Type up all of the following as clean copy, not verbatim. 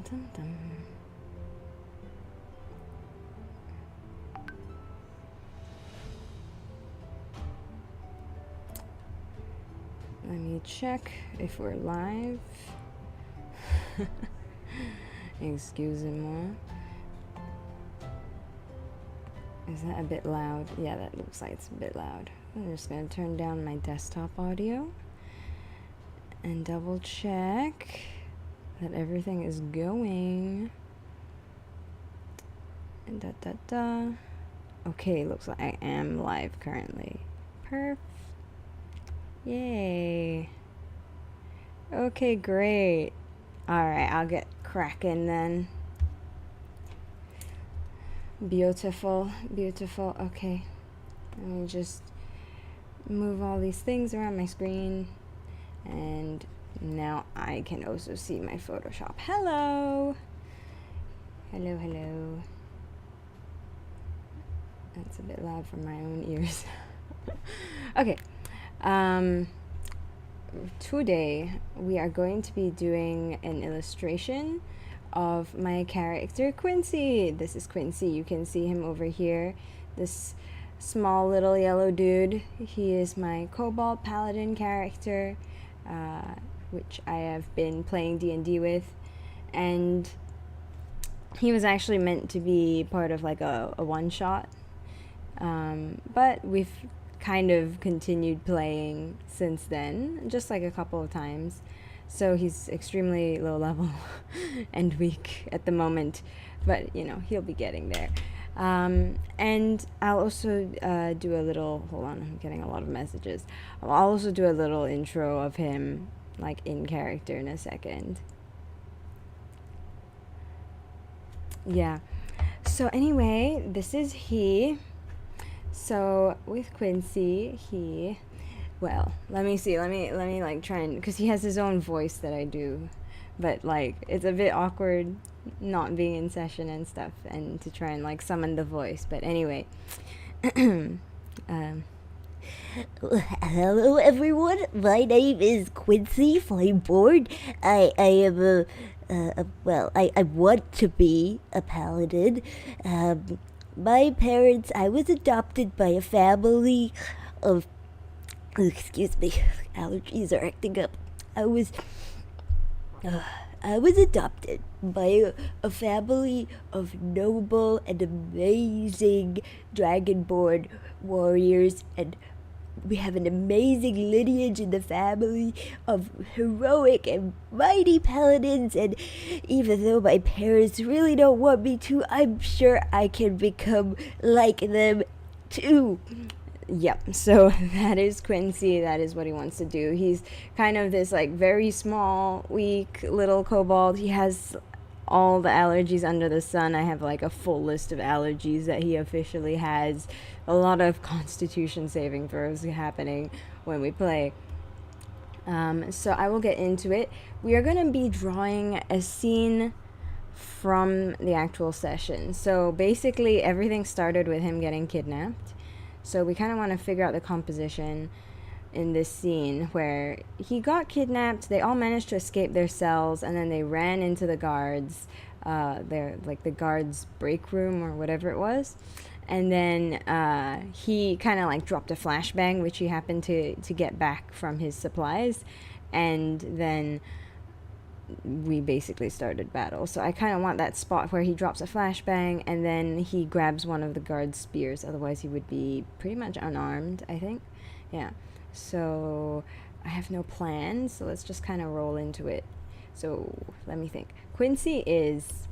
dum, dum. Let me check if we're live. Excusez-moi. Is that a bit loud? Yeah, that looks like it's a bit loud. I'm just gonna turn down my desktop audio and double check that everything is going. And Okay, looks like I am live currently. Perf. Yay. Okay, great. Alright, I'll get cracking then. Beautiful, beautiful. Okay. Let me just move all these things around my screen. And now I can also see my Photoshop. Hello! Hello, hello. That's a bit loud for my own ears. Okay. Today we are going to be doing an illustration of my character Quincy. This is Quincy. You can see him over here. This small little yellow dude. He is my kobold paladin character, which I have been playing D&D with, and he was actually meant to be part of like a one-shot, but we've kind of continued playing since then, just like a couple of times. So he's extremely low level and weak at the moment, but you know, he'll be getting there. And I'll also do a little, hold on, I'm getting a lot of messages. I'll also do a little intro of him, like in character, in a second. Yeah. So anyway, this is he. So with Quincy, well, let me see, let me like try and, because he has his own voice that I do, but like it's a bit awkward not being in session and stuff, and to try and like summon the voice. But anyway, hello everyone, my name is Quincy Flameboard. I am I want to be a paladin. My parents, I was adopted by a family of, excuse me, allergies are acting up. I was adopted by a family of noble and amazing dragonborn warriors, and we have an amazing lineage in the family of heroic and mighty paladins, and even though my parents really don't want me to, I'm sure I can become like them too. Yep, so that is Quincy. That is what he wants to do. He's kind of this like very small, weak little kobold. He has all the allergies under the sun. I have like a full list of allergies that he officially has. A lot of constitution saving throws happening when we play. So I will get into it. We are going to be drawing a scene from the actual session. So basically everything started with him getting kidnapped. So we kind of want to figure out the composition in this scene where he got kidnapped. They all managed to escape their cells, and then they ran into the guards, the guards' break room or whatever it was. And then he kind of like dropped a flashbang, which he happened to get back from his supplies, and then we basically started battle. So I kind of want that spot where he drops a flashbang and then he grabs one of the guards' spears. Otherwise he would be pretty much unarmed, I think. Yeah. So I have no plan, so let's just kind of roll into it. So let me think. Quincy is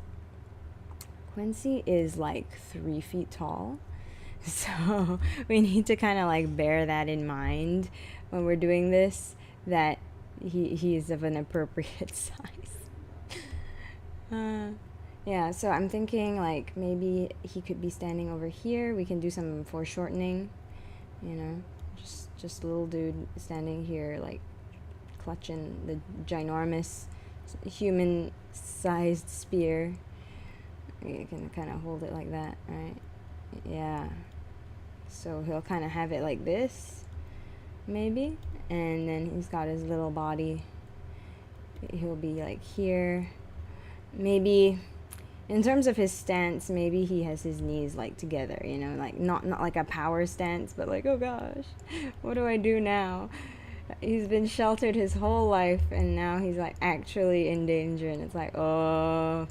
like 3 feet tall. So we need to kind of like bear that in mind when we're doing this, that he is of an appropriate size. Yeah, so I'm thinking like maybe he could be standing over here. We can do some foreshortening, you know, just a little dude standing here like clutching the ginormous human-sized spear. You can kind of hold it like that, right? Yeah. So he'll kind of have it like this, maybe, and then he's got his little body. He'll be like here, maybe in terms of his stance, maybe he has his knees like together, you know, like not like a power stance, but like, oh gosh, what do I do now? He's been sheltered his whole life, and now he's like actually in danger, and it's like, oh,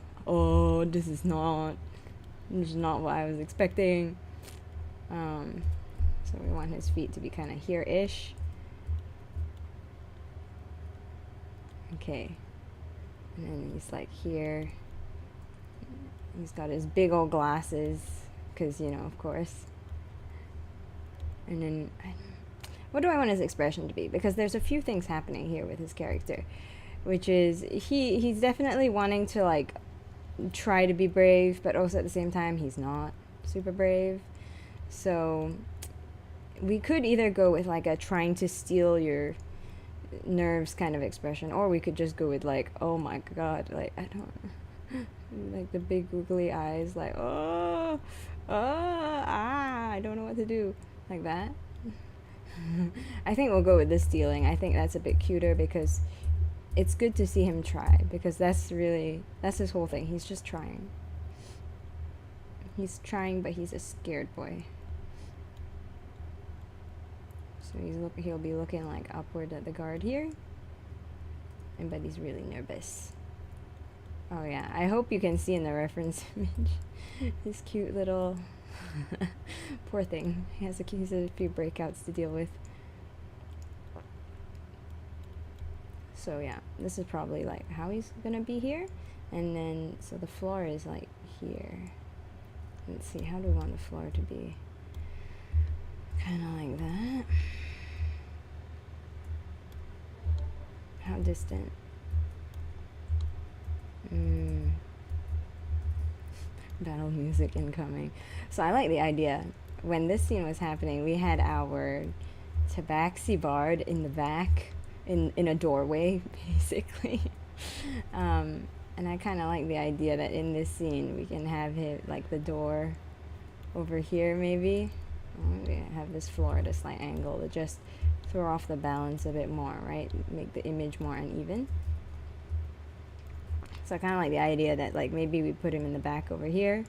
this is not what I was expecting. So we want his feet to be kind of here-ish. Okay, and then he's like here. He's got his big old glasses, because, you know, of course. And then, what do I want his expression to be? Because there's a few things happening here with his character, which is he's definitely wanting to, like, try to be brave, but also at the same time, he's not super brave. So we could either go with, like, a trying to steal your nerves kind of expression, or we could just go with, like, oh my god, like, I don't like the big googly eyes, like, I don't know what to do, like that. I think we'll go with the stealing. I think that's a bit cuter, because it's good to see him try, because that's his whole thing. He's just trying. He's trying, but he's a scared boy. So he'll be looking like upward at the guard here, but he's really nervous. Oh yeah, I hope you can see in the reference image this cute little poor thing. He has a few breakouts to deal with. So yeah, this is probably like how he's gonna be here, and then so the floor is like here. Let's see, how do we want the floor to be? Kind of like that. How distant? Battle music incoming. So I like the idea. When this scene was happening, we had our tabaxi bard in the back, in a doorway, basically. And I kind of like the idea that in this scene we can have him, like, the door over here, maybe. We have this floor at a slight angle to just throw off the balance a bit more, right? Make the image more uneven. So I kind of like the idea that, like, maybe we put him in the back over here,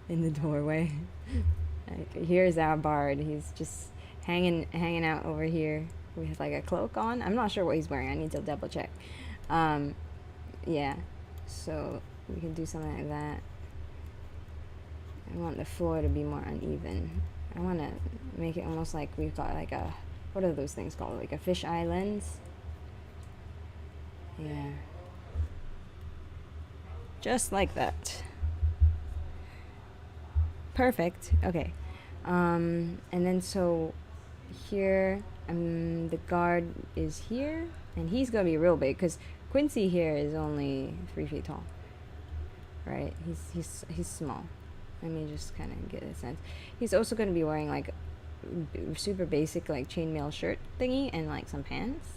in the doorway. Like, here's our bard. He's just hanging out over here with, like, a cloak on. I'm not sure what he's wearing. I need to double check. Yeah. So we can do something like that. I want the floor to be more uneven. I want to make it almost like we've got, like, a, what are those things called? Like a fisheye lens? Yeah. Just like that. Perfect. Okay. And then so here, the guard is here, and he's gonna be real big, because Quincy here is only 3 feet tall. Right? He's small. Let me just kind of get a sense. He's also gonna be wearing, like, super basic, like, chainmail shirt thingy and, like, some pants.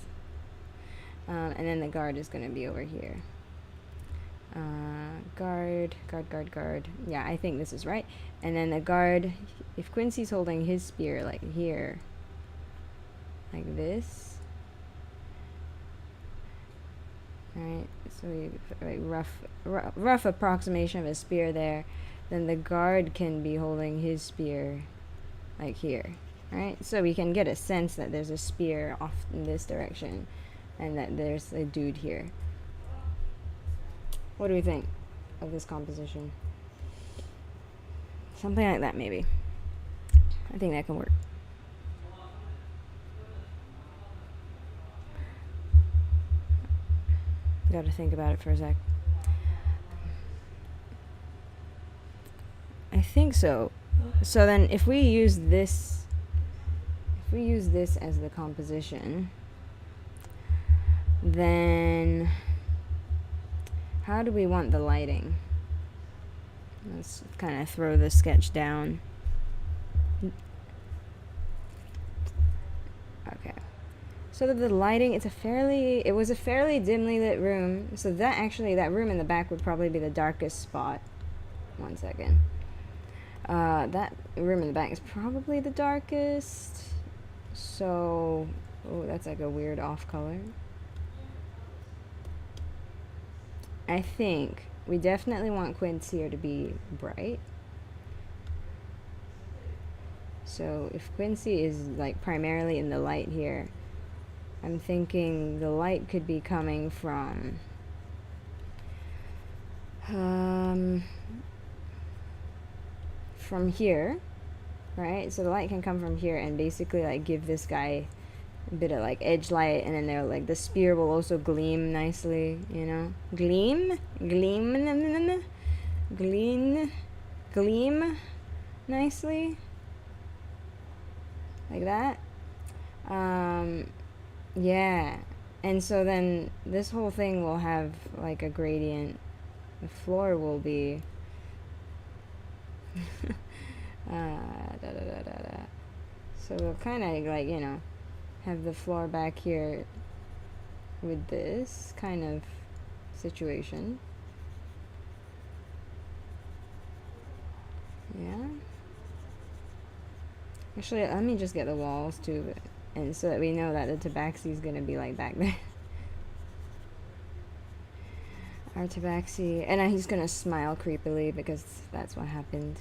And then the guard is gonna be over here. Guard. Yeah, I think this is right. And then the guard, if Quincy's holding his spear, like, here, like this. Alright, so we, like, rough approximation of a spear there. Then the guard can be holding his spear, like, here. Alright, so we can get a sense that there's a spear off in this direction, and that there's a dude here. What do we think of this composition? Something like that, maybe. I think that can work. Got to think about it for a sec. I think so. So then if we use this as the composition, then how do we want the lighting? Let's kind of throw the sketch down. Okay. So the lighting, it was a fairly dimly lit room. So that room in the back would probably be the darkest spot. 1 second. That room in the back is probably the darkest. So, oh, that's like a weird off color. I think we definitely want Quincy here to be bright. So if Quincy is like primarily in the light here, I'm thinking the light could be coming from here, right? So the light can come from here and basically like give this guy a bit of like edge light, and then they're like the spear will also gleam nicely, you know? Gleam nicely. Like that. Yeah. And so then this whole thing will have like a gradient. The floor will be so we'll kind of like, you know, have the floor back here with this kind of situation. Yeah. Actually, let me just get the walls too, and so that we know that the tabaxi is gonna be like back there. Our tabaxi, and he's gonna smile creepily because that's what happened.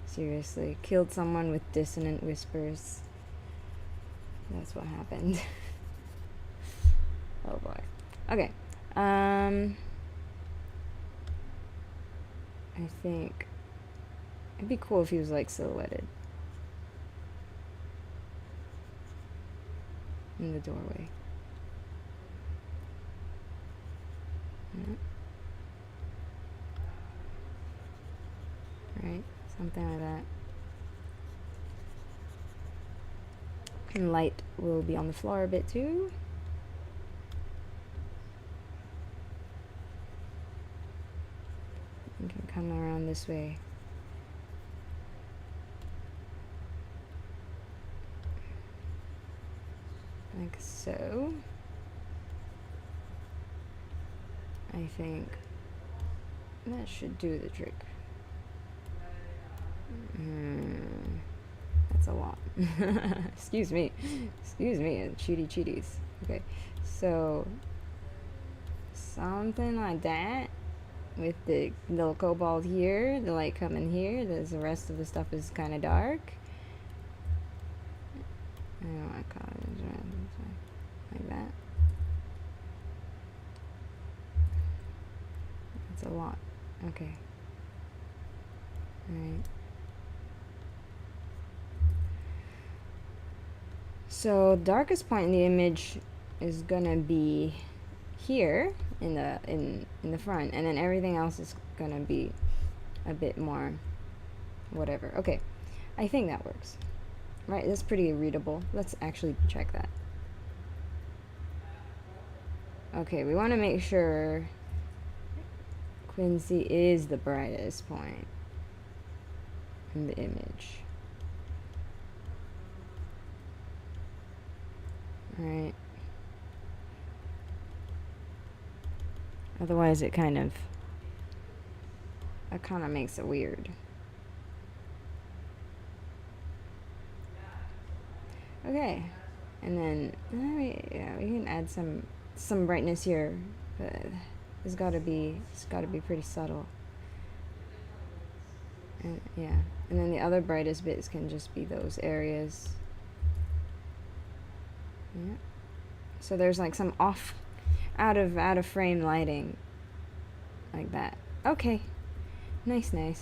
Seriously, killed someone with dissonant whispers. That's what happened. Oh boy. Okay. I think it'd be cool if he was like silhouetted in the doorway. Yeah. Right, something like that. And light will be on the floor a bit too. You can come around this way. Like so. I think that should do the trick. That's a lot. Excuse me, cheaties. Okay, so something like that with the little kobold here, the light coming here. The rest of the stuff is kind of dark. I don't want to call it like that. That's a lot. Okay. Alright. So darkest point in the image is gonna be here in the front, and then everything else is gonna be a bit more whatever. Okay, I think that works. Right, that's pretty readable. Let's actually check that. Okay, we want to make sure Quincy is the brightest point in the image. Right. Otherwise it kind of makes it weird. Okay. And then we can add some brightness here, but it's got to be pretty subtle. And yeah. And then the other brightest bits can just be those areas. Yeah. So there's like some out of frame lighting like that. Okay. Nice. And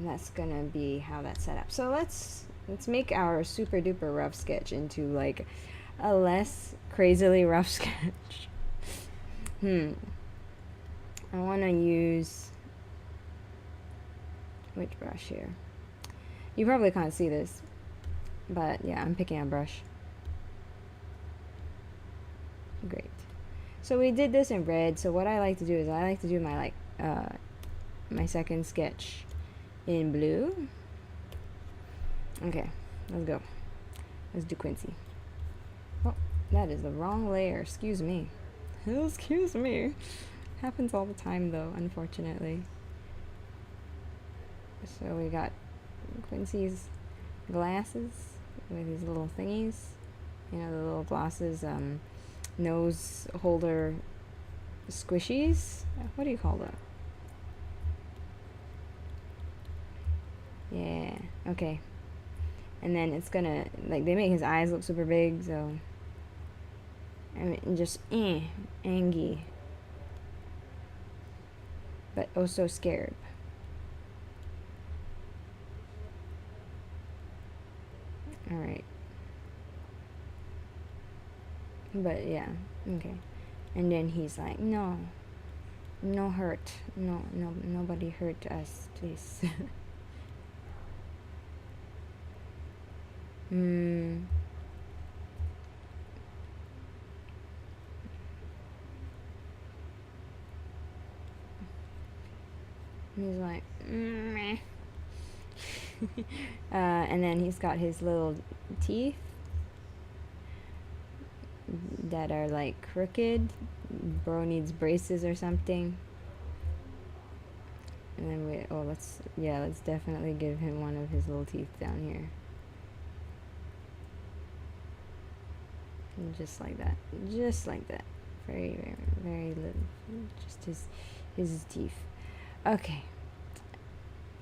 that's gonna be how that's set up. So let's make our super duper rough sketch into like a less crazily rough sketch. I want to use which brush here? You probably can't see this, but yeah, I'm picking a brush. Great. So we did this in red. So what I like to do is I like to do my my second sketch in blue. Okay, let's go. Let's do Quincy. Oh, that is the wrong layer. Excuse me. Excuse me. Happens all the time though, unfortunately. So we got Quincy's glasses with his little thingies. You know, the little glasses nose holder squishies. What do you call them? Yeah, okay. And then it's gonna, like, they make his eyes look super big, so I mean, just angy, but also scared. All right. But yeah, okay. And then he's like, no, no hurt, nobody hurt us, please. He's like, meh. And then he's got his little teeth that are like crooked. Bro needs braces or something. And then let's definitely give him one of his little teeth down here. And just like that. Just like that. Very, very, very little. Just his teeth. Okay.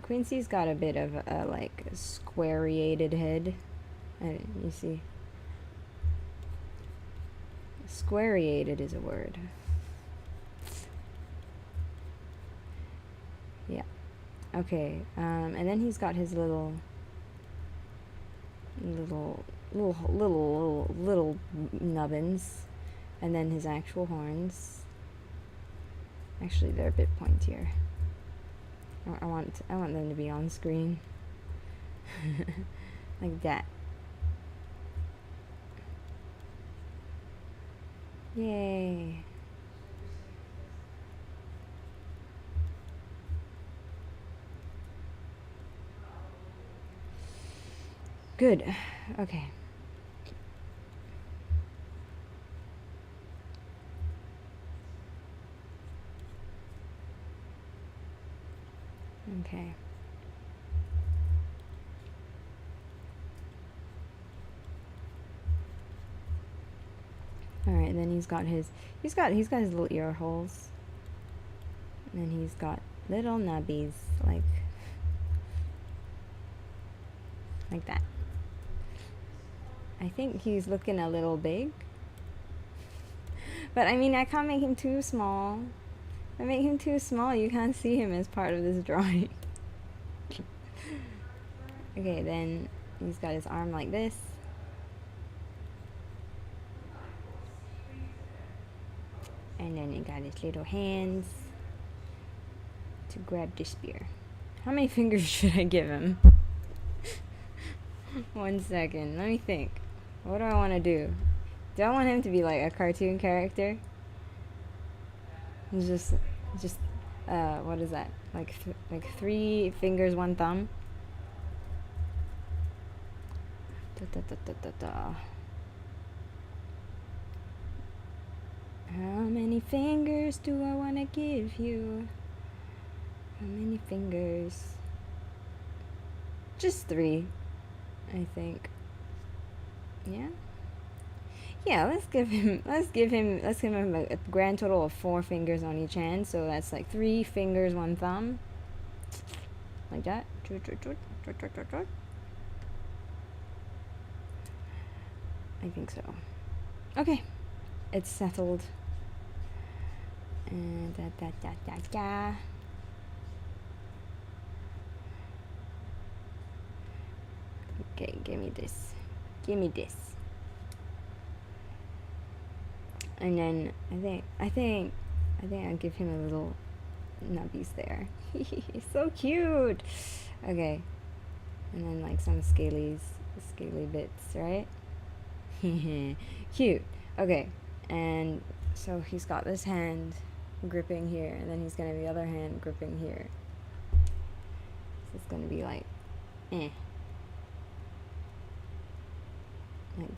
Quincy's got a bit of a like squariated head. You see? Squariated is a word. Yeah. Okay. And then he's got his little nubbins, and then his actual horns. Actually, they're a bit pointier. I want them to be on screen. Like that. Yay. Good. Okay. Okay. All right, and then he's got his little ear holes. And then he's got little nubbies like that. I think he's looking a little big. But I mean, I can't make him too small. If I make him too small, you can't see him as part of this drawing. Okay, then he's got his arm like this. And then he got his little hands to grab the spear. How many fingers should I give him? 1 second, let me think. What do I want to do? Do I want him to be like a cartoon character? Just what is that? Like 3 fingers, 1 thumb? How many fingers do I want to give you? How many fingers? Just 3, I think. Yeah? Yeah, let's give him a grand total of 4 fingers on each hand, so that's like 3 fingers, 1 thumb. Like that. I think so. Okay. It's settled. And Okay, give me this. Give me this. And then I think I'll give him a little nubbies there. So cute. Okay. And then like some scaly bits, right? Cute. Okay. And so he's got this hand gripping here, and then he's gonna have the other hand gripping here. So it's gonna be like like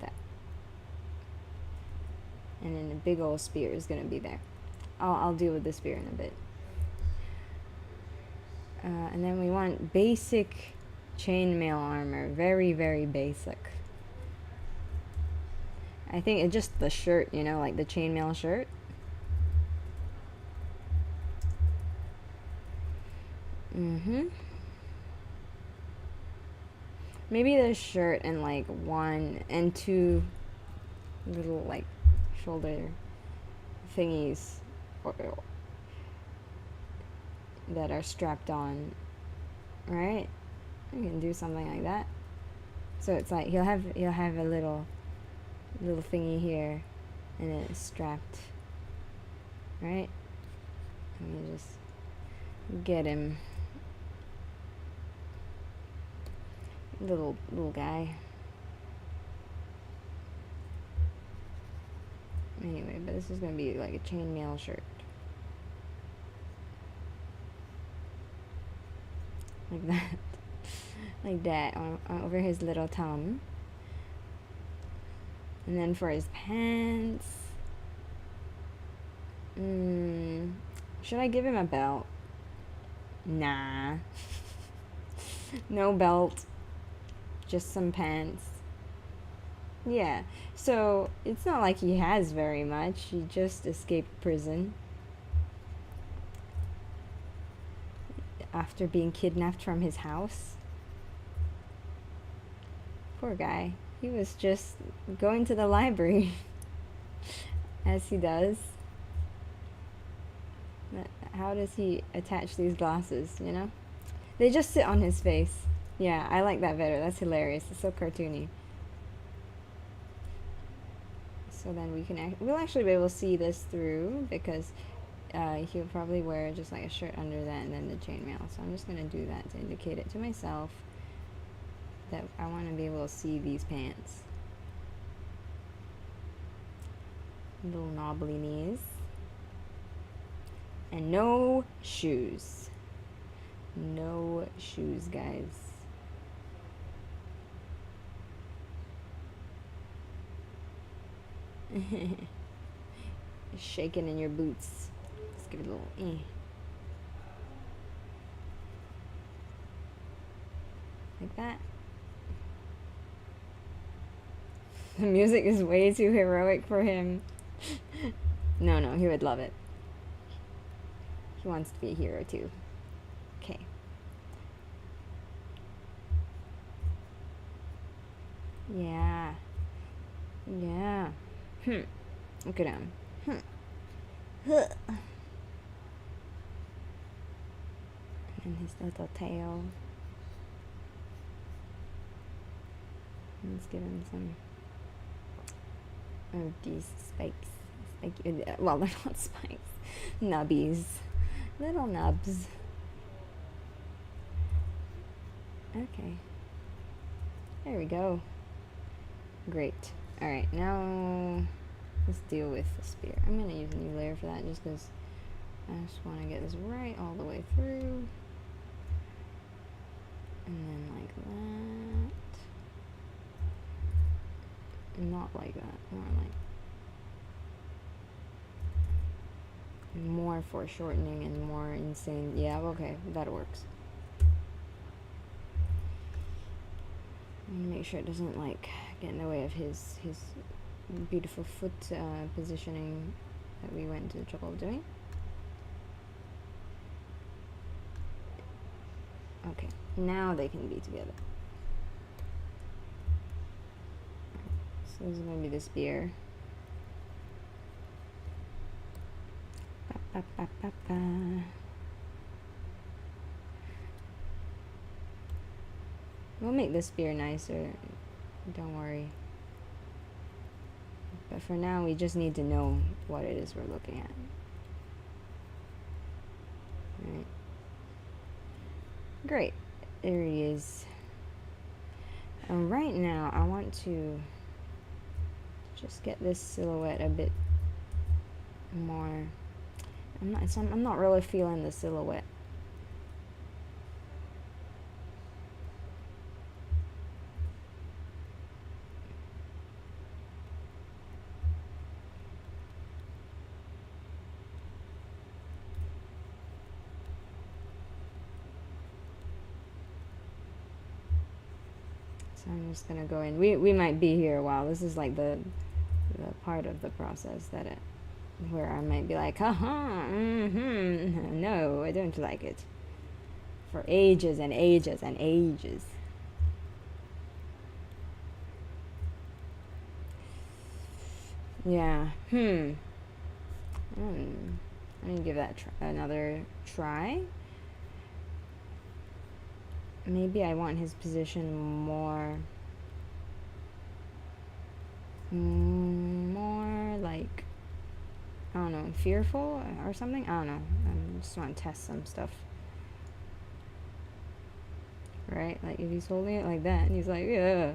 that. And then a big old spear is gonna be there. I'll deal with the spear in a bit. And then we want basic chainmail armor, very, very basic. I think it's just the shirt, you know, like the chainmail shirt. Maybe the shirt and like one and two little like shoulder thingies or, that are strapped on, right? You can do something like that. So it's like he'll have a little thingy here, and it's strapped, right? Let me just get him, little guy. Anyway, but this is gonna be like a chainmail shirt, like that, like that over his little tum. And then for his pants, should I give him a belt? Nah. No belt, just some pants. Yeah, so it's not like he has very much. He just escaped prison after being kidnapped from his house. Poor guy. He was just going to the library, as he does. How does he attach these glasses, you know? They just sit on his face. Yeah, I like that better. That's hilarious. It's so cartoony. So then we'll actually be able to see this through, because he'll probably wear just like a shirt under that and then the chainmail. So I'm just going to do that to indicate it to myself that I want to be able to see these pants. Little knobbly knees. And no shoes. No shoes, guys. Shaking in your boots. Let's give it a little like that. The music is way too heroic for him. No, he would love it. He wants to be a hero too. Okay. Yeah. Look at him. And his little tail. Let's give him some of these spikes. Well, they're not spikes. Nubbies. Little nubs. Okay. There we go. Great. Alright, now let's deal with the spear. I'm going to use a new layer for that just because I just want to get this right all the way through. And then like that. Not like that. More foreshortening and more insane. Yeah, okay, that works. Make sure it doesn't like get in the way of his beautiful foot positioning that we went to the trouble of doing. Okay, now they can be together. So this is going to be the spear. We'll make the spear nicer, don't worry. But for now, we just need to know what it is we're looking at. Right. Great, there he is. Right now, I want to just get this silhouette a bit more. I'm not really feeling the silhouette. So I'm just gonna go in. We might be here a while. This is like the the part of the process that where I might be like, haha, no, I don't like it. For ages and ages and ages. Yeah. I need to give that another try. Maybe I want his position more like, I don't know, fearful or something. I don't know. I just want to test some stuff. Right? Like if he's holding it like that and he's like, yeah.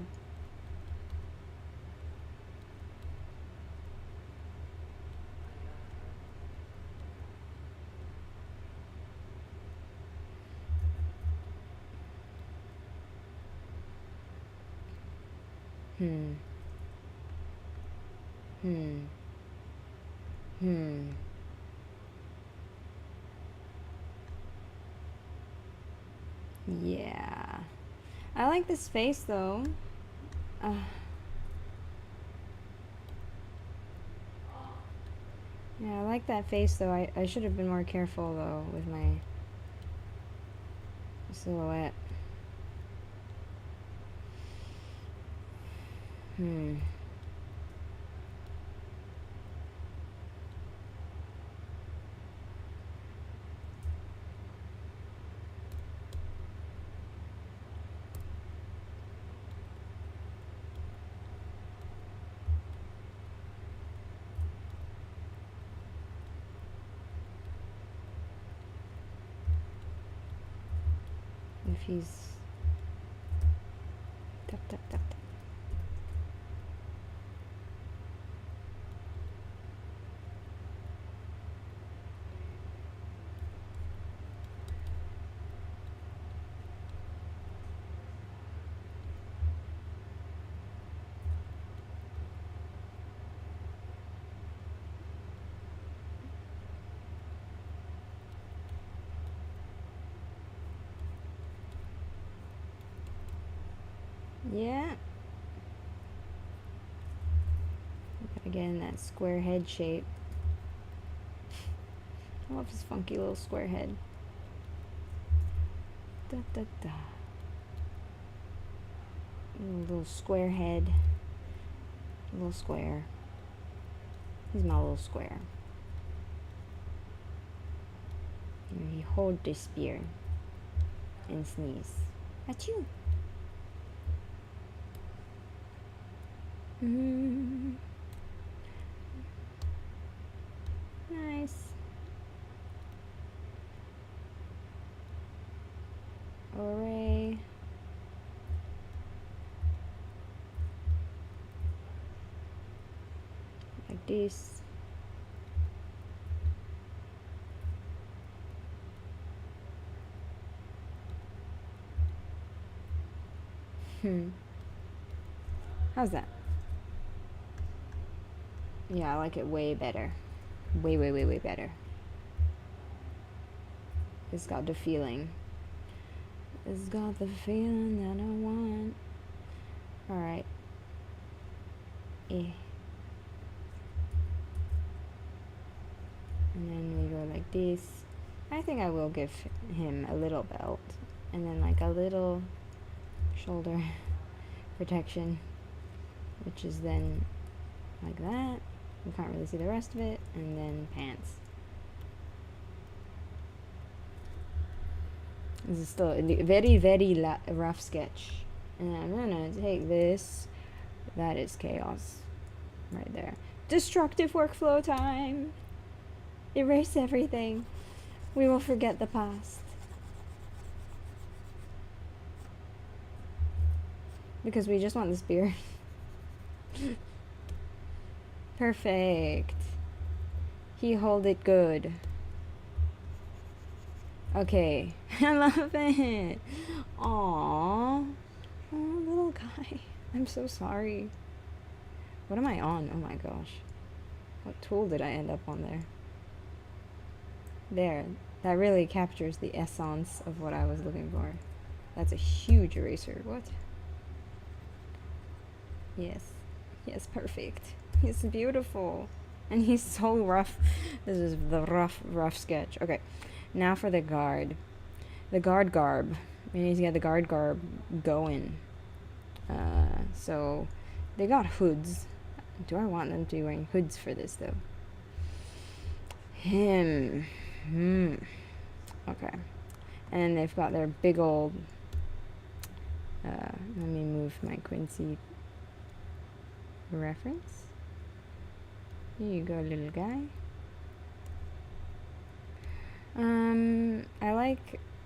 Yeah. I like this face though. Yeah, I like that face though. I should have been more careful though with my silhouette. If he's tap tap tap tap. Yeah. Again, that square head shape. I love his funky little square head. Da, da, da. Little square head. A little square. He's my little square. And he hold the spear and sneeze. Achoo! Nice. Hooray. Like this. How's that? Yeah, I like it way better. Way, way, way, way better. It's got the feeling. It's got the feeling that I want. Alright. And then we go like this. I think I will give him a little belt. And then like a little shoulder protection. Which is then like that. We can't really see the rest of it. And then pants. This is still a very, very rough sketch. And I'm gonna take this. That is chaos. Right there. Destructive workflow time. Erase everything. We will forget the past. Because we just want the spear. Perfect. He hold it good. Okay. I love it. Aww. Oh, little guy. I'm so sorry. What am I on? Oh my gosh. What tool did I end up on there? There. That really captures the essence of what I was looking for. That's a huge eraser. What? Yes. Yes, perfect. He's beautiful. And he's so rough. This is the rough sketch. Okay, now for the guard. The guard garb. We need to get the guard garb going. So they got hoods. Do I want them to be wearing hoods for this though? Him. Okay. And then they've got their big old. Let me move my Quincy reference. Here you go, little guy.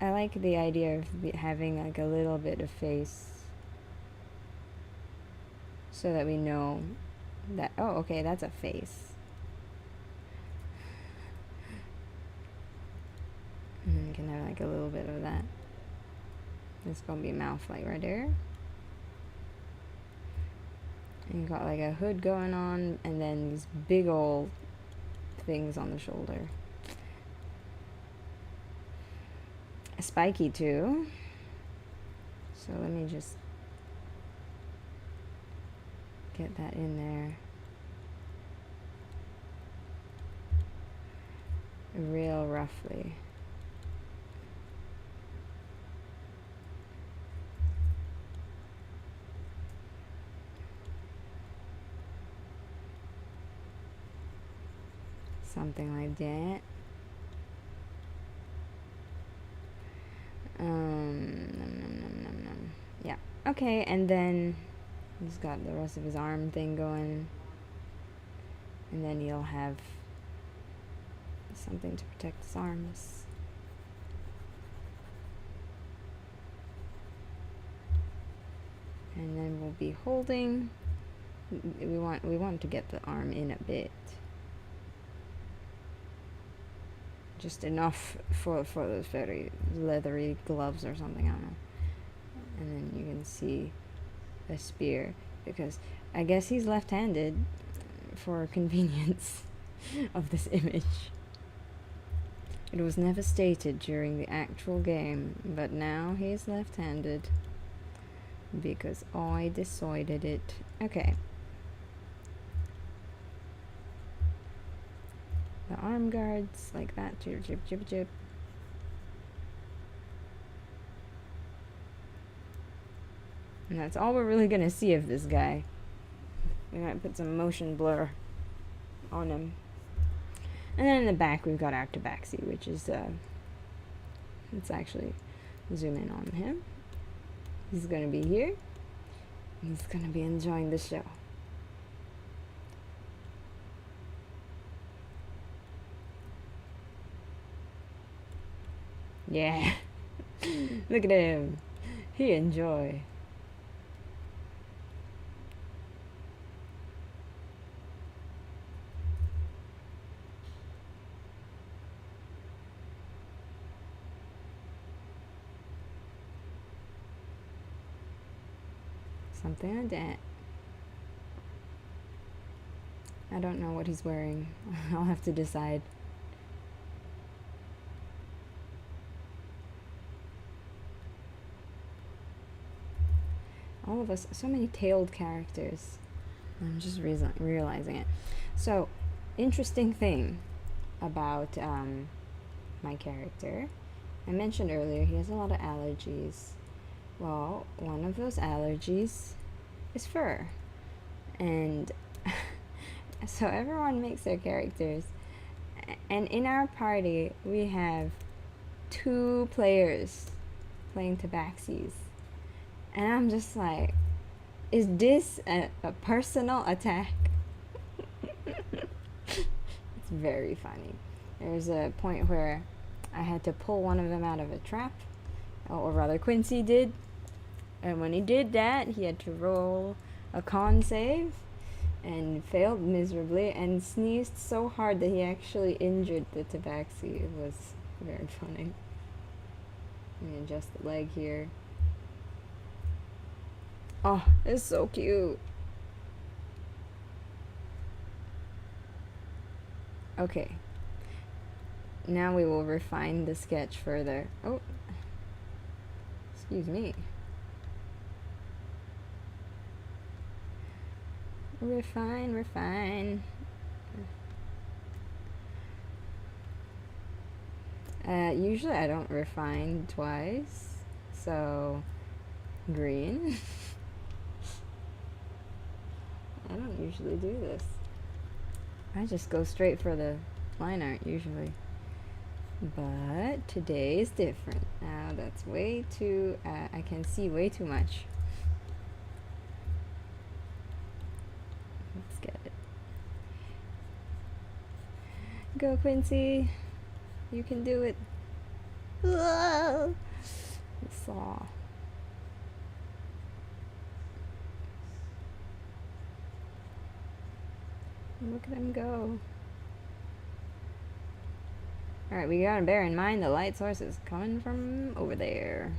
I like the idea of having like a little bit of face, so that we know that, oh, okay, that's a face. And then you can have like a little bit of that. It's gonna be mouth like right there. And you got like a hood going on, and then these big old things on the shoulder. Spiky too. So let me just get that in there. Real roughly. Something like that. Yeah. Okay, and then he's got the rest of his arm thing going. And then he'll have something to protect his arms. And then we'll be holding. We want to get the arm in a bit. Just enough for those very leathery gloves or something, I don't know. And then you can see the spear, because I guess he's left-handed for convenience of this image. It was never stated during the actual game, but now he's left-handed because I decided it. Okay. The arm guards like that. Jib, jib, jib, jib. And that's all we're really gonna see of this guy. We might put some motion blur on him. And then in the back we've got our tabaxi, which is let's actually zoom in on him. He's gonna be here. He's gonna be enjoying the show. Yeah. Look at him. He enjoy. Something like that. I don't know what he's wearing. I'll have to decide. All of us, so many tailed characters. I'm just realizing it. So, interesting thing about my character. I mentioned earlier he has a lot of allergies. Well, one of those allergies is fur. And so everyone makes their characters. And in our party, we have 2 players playing tabaxis. And I'm just like, is this a personal attack? It's very funny. There's a point where I had to pull one of them out of a trap, or rather Quincy did. And when he did that, he had to roll a con save and failed miserably and sneezed so hard that he actually injured the tabaxi. It was very funny. Let me adjust the leg here. Oh, it's so cute. Okay. Now we will refine the sketch further. Oh. Excuse me. Refine, refine. Usually I don't refine twice, so green. I don't usually do this. I just go straight for the line art usually. But today is different. Now that's way too, I can see way too much. Let's get it. Go, Quincy. You can do it. Whoa. Saw. Look at him go. Alright, we gotta bear in mind the light source is coming from over there.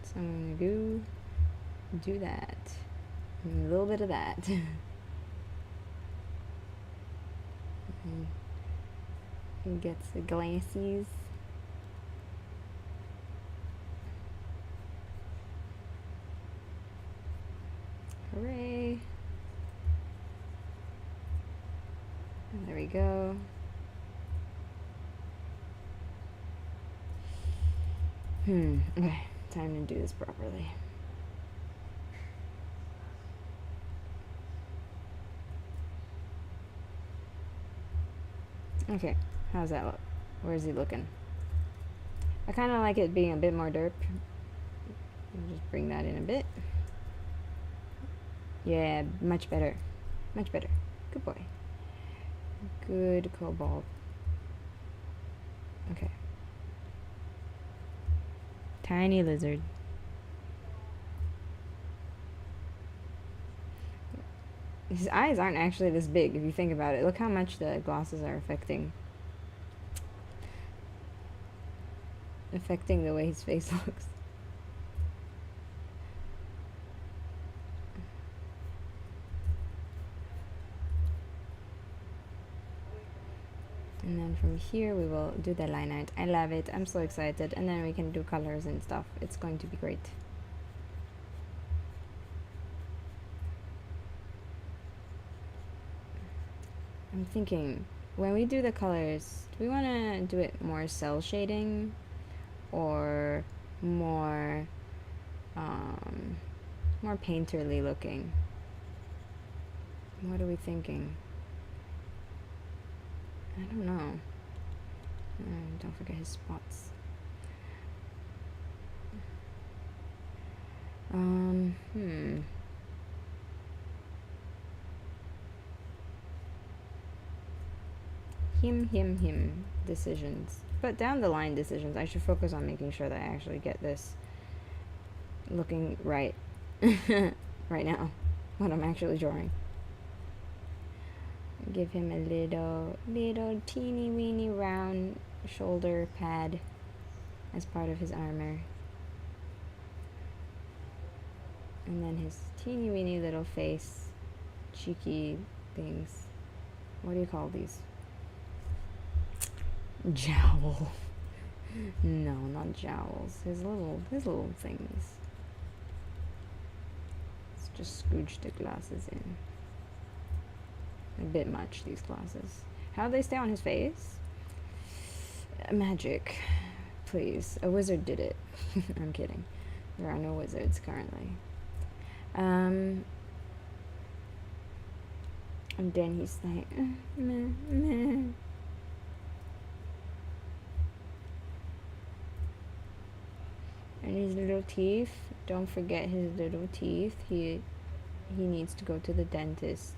So I'm gonna do that. And a little bit of that. He gets the glasses. Hooray. And there we go. Okay, time to do this properly. Okay, how's that look? Where's he looking? I kind of like it being a bit more derp. I'll just bring that in a bit. Yeah, much better. Much better. Good boy. Good kobold. Okay. Tiny lizard. His eyes aren't actually this big if you think about it. Look how much the glosses are affecting the way his face looks. And then from here we will do the line art. I love it. I'm so excited. And then we can do colors and stuff. It's going to be great. I'm thinking, when we do the colors, do we want to do it more cell shading or more more painterly looking? What are we thinking? I don't know. Don't forget his spots. Him decisions. But down the line decisions, I should focus on making sure that I actually get this looking right right now, what I'm actually drawing. Give him a little teeny weeny round shoulder pad as part of his armor. And then his teeny weeny little face, cheeky things. What do you call these? Jowl. No, not jowls. His little things. Let's just scooch the glasses in. A bit much, these glasses. How do they stay on his face? Magic. Please. A wizard did it. I'm kidding. There are no wizards currently. And then he's like, meh, meh. And his little teeth. Don't forget his little teeth. He needs to go to the dentist.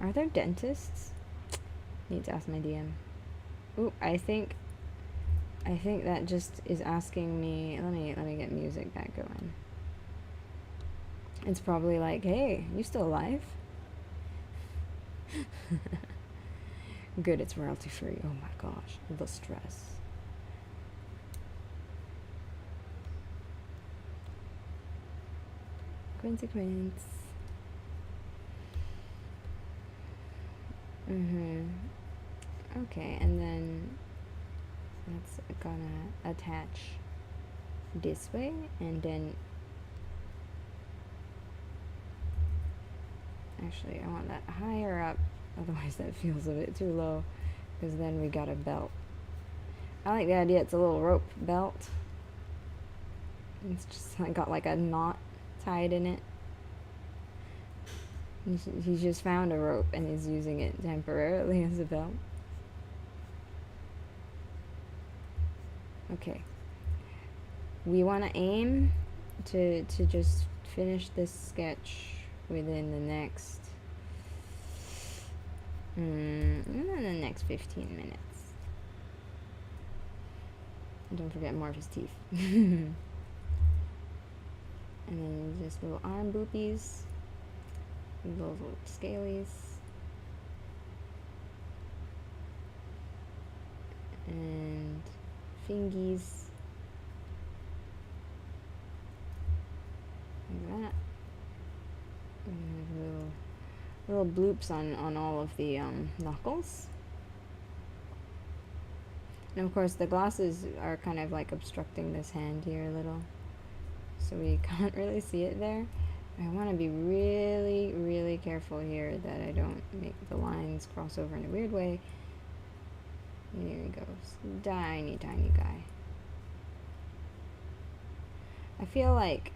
Are there dentists? Need to ask my DM. Ooh, I think that just is asking me. Let me get music back going. It's probably like, hey, you still alive? Good, it's royalty free. Oh my gosh, the stress. Consequence. Okay, and then that's gonna attach this way, and then Actually, I want that higher up, otherwise that feels a bit too low, because then we got a belt. I like the idea it's a little rope belt. It's just got like a knot tied in it. He's just found a rope and is using it temporarily as a belt. Okay. We want to aim to just finish this sketch within the next 15 minutes. Don't forget more of his teeth. And then just little arm boopies, little scalies, and fingies, like that. And little bloops on all of the knuckles. And of course the glasses are kind of like obstructing this hand here a little, so we can't really see it there. I want to be really, really careful here that I don't make the lines cross over in a weird way. Here he goes. Tiny, tiny guy. I feel like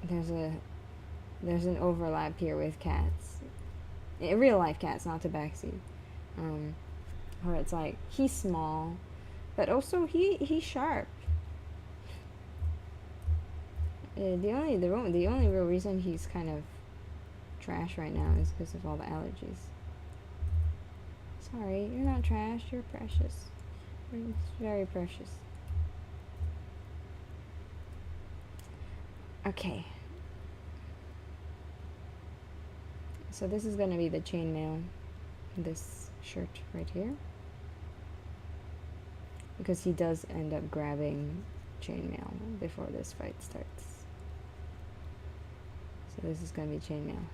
there's an overlap here with cats. Real life cats, not tabaxi. Where it's like, he's small, but also he's sharp. The only real reason he's kind of trash right now is because of all the allergies. Sorry, you're not trash, you're precious. You're very precious. Okay. So this is going to be the chainmail, this shirt right here. Because he does end up grabbing chainmail before this fight starts. So this is going to be chainmail.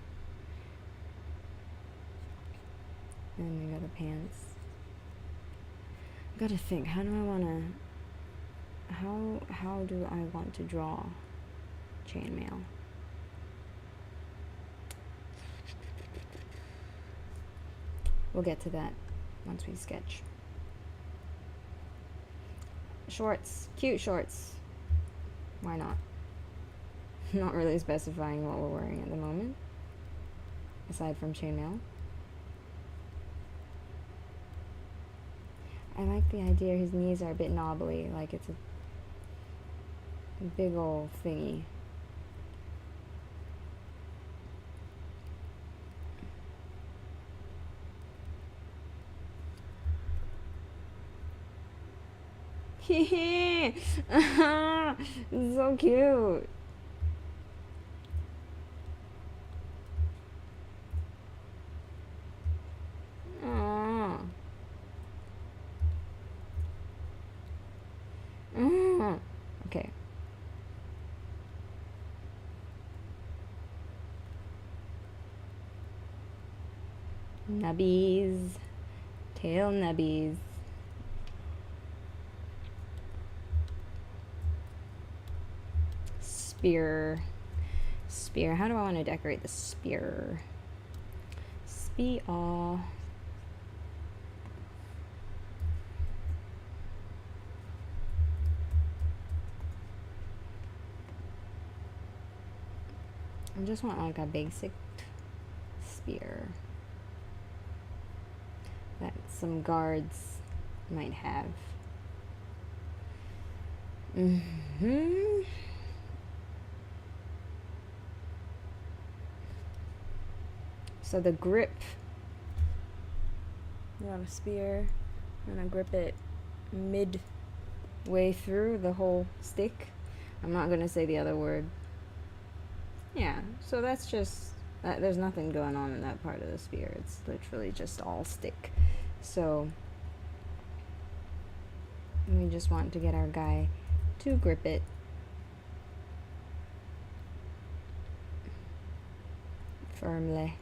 And we got the pants. I gotta think, how do I want to draw chainmail? We'll get to that once we sketch. Shorts, cute shorts. Why not? Not really specifying what we're wearing at the moment, aside from chainmail. I like the idea his knees are a bit knobbly, like it's a big old thingy. So cute. Aww. Okay. Nubbies. Tail nubbies. Spear. Spear. How do I want to decorate the spear? Spear. I just want like a basic spear that some guards might have. So the grip, you have a spear, I'm gonna grip it midway through the whole stick. I'm not gonna say the other word. Yeah, so that's just, there's nothing going on in that part of the spear. It's literally just all stick. So we just want to get our guy to grip it. Firmly.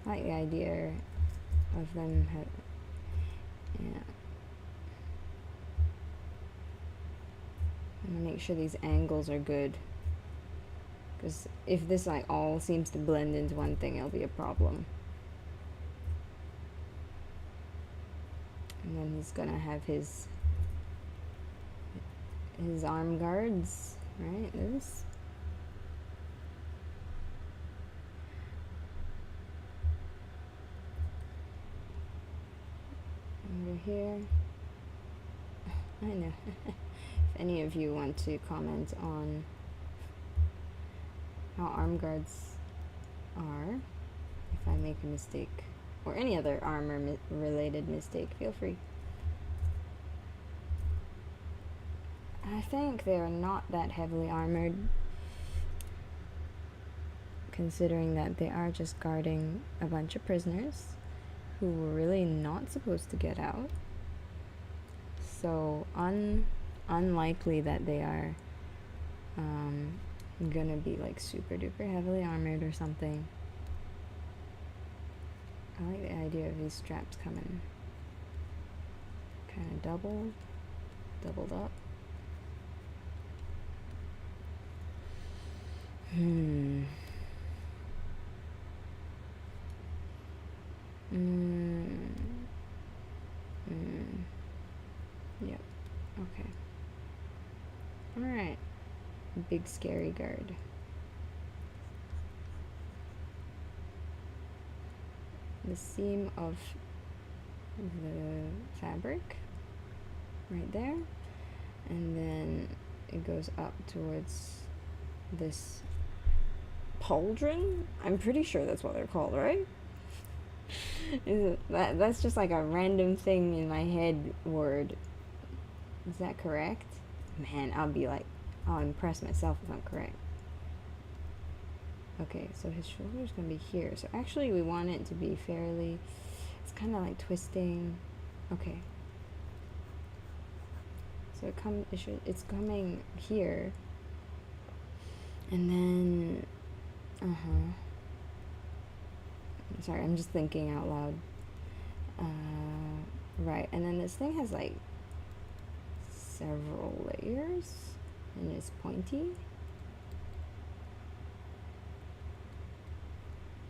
I like the idea of them, yeah. I'm gonna make sure these angles are good, Because if this like all seems to blend into one thing, it'll be a problem. And then he's gonna have his arm guards, right? This. Over here. I know. If any of you want to comment on how arm guards are, if I make a mistake, or any other armor related mistake, feel free. I think they're not that heavily armored, considering that they are just guarding a bunch of prisoners who were really not supposed to get out. So unlikely that they are gonna be like super duper heavily armored or something. I like the idea of these straps coming kind of doubled up. Yep. Okay. Alright. Big scary guard. The seam of the fabric right there, and then it goes up towards this pauldron. I'm pretty sure that's what they're called, right? That's just like a random thing in my head word. Is that correct? Man, I'll impress myself if I'm correct. Okay, so his shoulder's gonna be here. So actually we want it to be fairly, it's kind of like twisting. Okay. So it's coming here. And then, sorry, I'm just thinking out loud. Right, and then this thing has like several layers and it's pointy.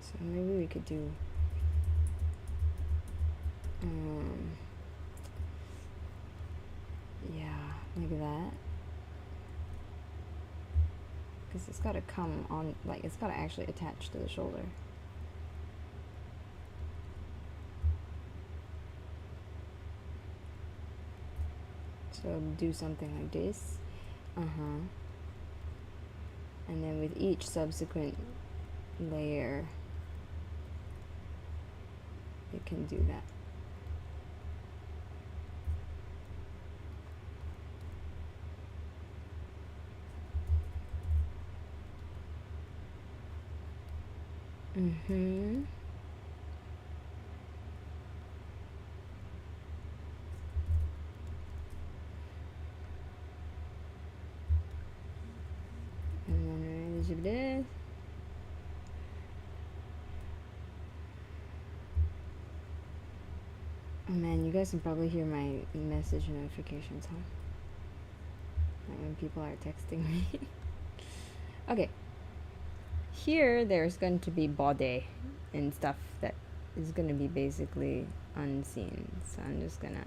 So maybe we could do yeah, like that. Because it's got to come on, like it's got to actually attach to the shoulder. So do something like this. And then with each subsequent layer, it can do that. And then do this. Oh man, you guys can probably hear my message notifications, huh? Like when people are texting me. Okay. Here, there's going to be body and stuff that is going to be basically unseen. So I'm just gonna,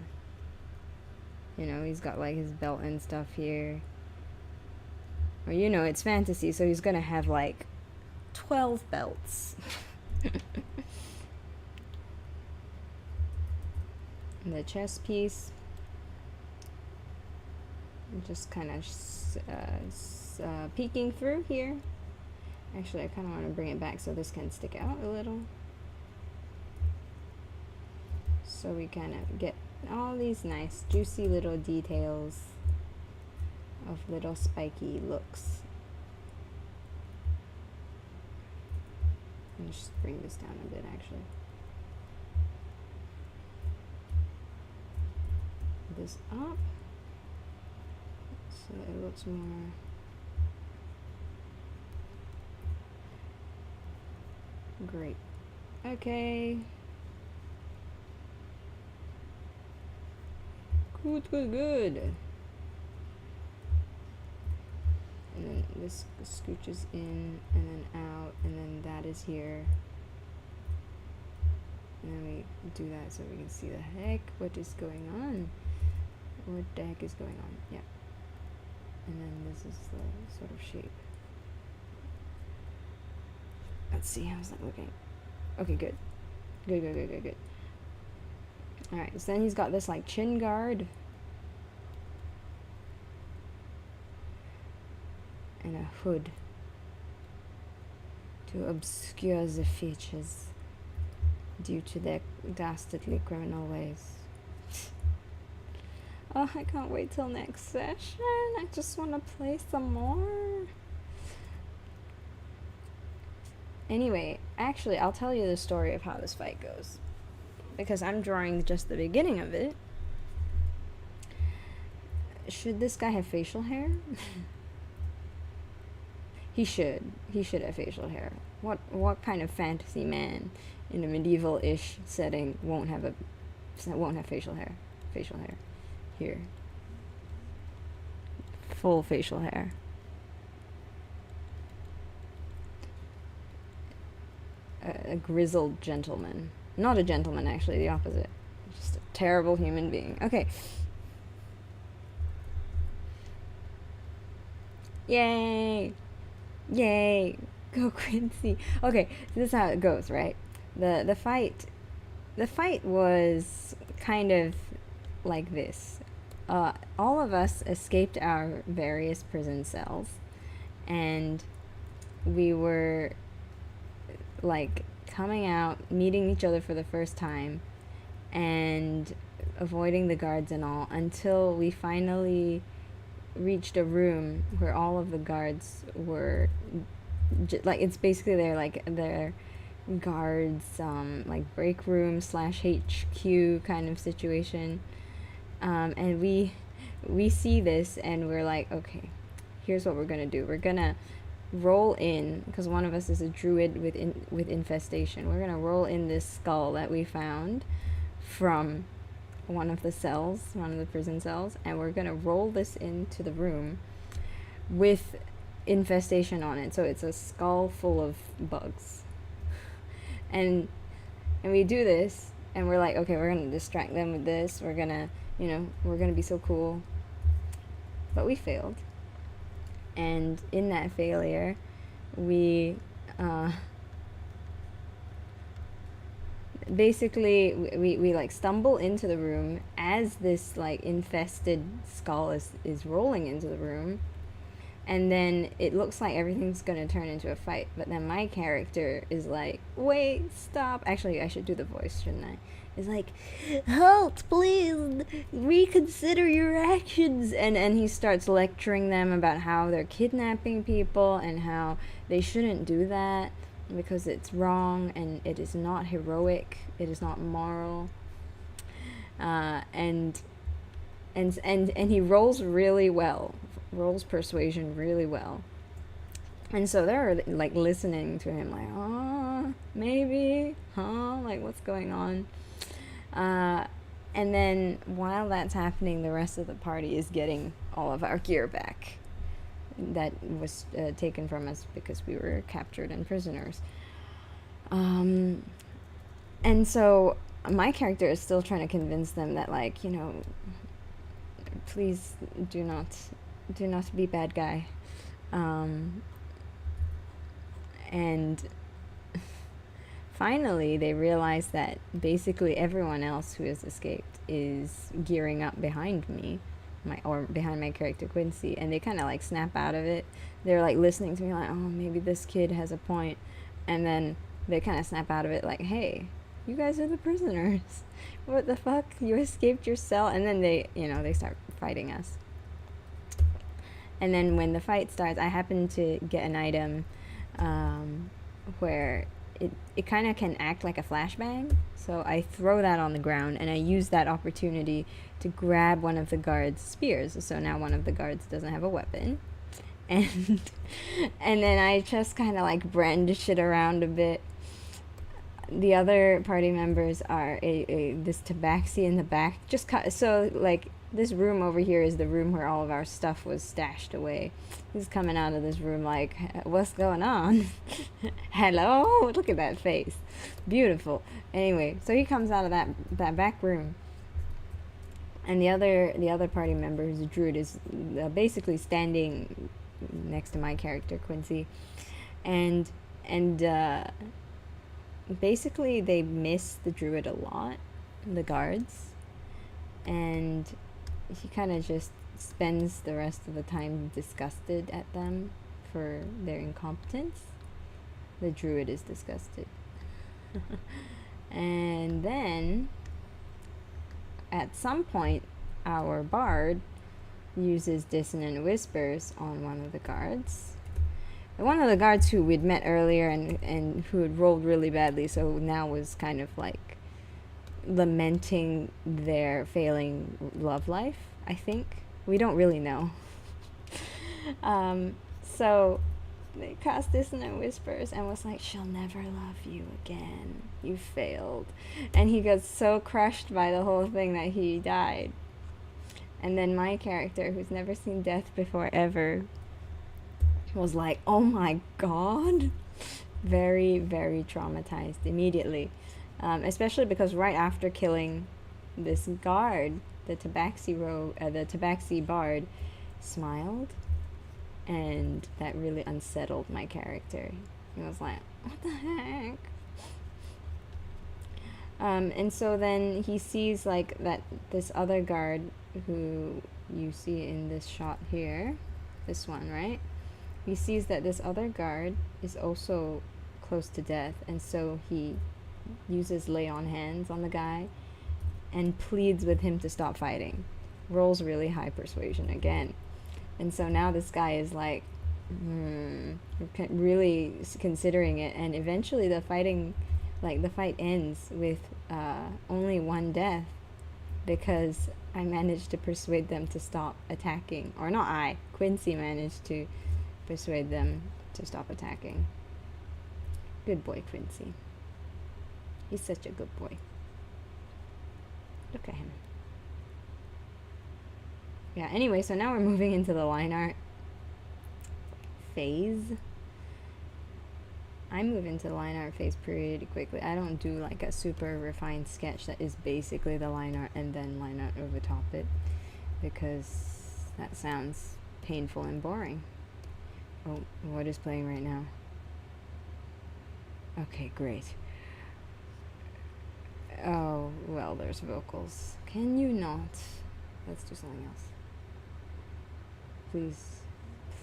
he's got like his belt and stuff here. Or it's fantasy, so he's gonna have like 12 belts. And the chest piece, just kind of peeking through here. Actually, I kind of want to bring it back so this can stick out a little. So we kind of get all these nice, juicy little details of little spiky looks. Let me just bring this down a bit, actually. This up so it looks more great. Okay. Good. And then this scooches in and then out, and then that is here. And then we do that so we can see the heck what is going on. What the heck is going on? Yeah. And then this is the sort of shape. Let's see, how's that looking? Okay, good. Good. Alright, so then he's got this like chin guard. And a hood to obscure the features due to their dastardly criminal ways. Oh, I can't wait till next session. I just want to play some more. Anyway, actually, I'll tell you the story of how this fight goes, because I'm drawing just the beginning of it. Should this guy have facial hair? He should have facial hair. What kind of fantasy man in a medieval-ish setting won't have facial hair? Facial hair. Here. Full facial hair. A grizzled gentleman. Not a gentleman, actually, the opposite. Just a terrible human being. Okay. Yay! Yay! Go Quincy! Okay, so this is how it goes, right? The fight was kind of like this. All of us escaped our various prison cells, and we were like coming out, meeting each other for the first time, and avoiding the guards and all, until we finally reached a room where all of the guards were like, it's basically their guards like break room / HQ kind of situation, and we see this and we're like, okay, here's what we're gonna do. We're gonna roll in, because one of us is a druid with infestation. We're gonna roll in this skull that we found from one of the prison cells, and we're gonna roll this into the room with infestation on it. So it's a skull full of bugs. And we do this, and we're like, okay, we're gonna distract them with this. We're gonna be so cool. But we failed. And in that failure, we basically we like stumble into the room as this like infested skull is rolling into the room, and then it looks like everything's gonna turn into a fight, but then my character is like, wait, stop. Actually, I should do the voice, shouldn't I? It's like, halt, please, reconsider your actions. And he starts lecturing them about how they're kidnapping people and how they shouldn't do that because it's wrong and it is not heroic, it is not moral. And he rolls really well, rolls persuasion really well. And so they're like listening to him like, oh, maybe, huh? Like, what's going on? And then while that's happening, the rest of the party is getting all of our gear back that was taken from us because we were captured and prisoners. And so my character is still trying to convince them that, like, you know, please do not be bad guy. And finally, they realize that basically everyone else who has escaped is gearing up behind me, behind my character Quincy, and they kind of like snap out of it. They're like listening to me like, oh, maybe this kid has a point, and then they kind of snap out of it like, hey, you guys are the prisoners. What the fuck? You escaped your cell, and then they start fighting us. And then when the fight starts, I happen to get an item where it kind of can act like a flashbang. So I throw that on the ground, and I use that opportunity to grab one of the guards' spears. So now one of the guards doesn't have a weapon. And then I just kind of like brandish it around a bit. The other party members are this tabaxi in the back. So like this room over here is the room where all of our stuff was stashed away. He's coming out of this room like, what's going on? Hello, look at that face, beautiful. Anyway, so he comes out of that back room, and the other party member, who's a druid, is basically standing next to my character Quincy, and basically they miss the druid a lot, the guards, and he kind of just spends the rest of the time disgusted at them for their incompetence. The druid is disgusted. And then at some point our bard uses dissonant whispers on one of the guards. One of the guards who we'd met earlier and who had rolled really badly, so now was kind of like lamenting their failing love life, I think. We don't really know. So they cast dissonant whispers and was like, she'll never love you again. You failed. And he got so crushed by the whole thing that he died. And then my character, who's never seen death before ever, was like, oh my god. Very, very traumatized immediately. Especially because right after killing this guard, the tabaxi bard smiled, and that really unsettled my character. He was like, what the heck? And so then he sees like that this other guard who you see in this shot here, this one, right? He sees that this other guard is also close to death, and so he uses lay on hands on the guy and pleads with him to stop fighting. Rolls really high persuasion again. And so now this guy is like, really considering it, and eventually the fight ends with only one death, because I managed to persuade them to stop attacking. Or not I, Quincy managed to persuade them to stop attacking. Good boy, Quincy. He's such a good boy. Look at him. Yeah, anyway, so now we're moving into the line art phase. I move into the line art phase pretty quickly. I don't do like a super refined sketch that is basically the line art and then line art over top it, because that sounds painful and boring. Oh, what is playing right now? Okay, great. Oh, well, there's vocals. Can you not? Let's do something else. Please.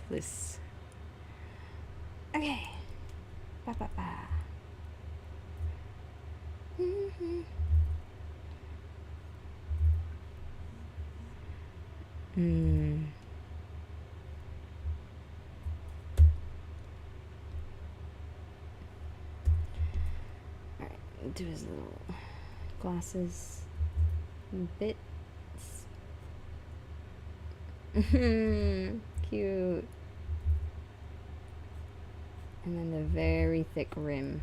Please. Okay. Ba ba ba. Alright, do his little glasses bits. Cute. And then the very thick rim.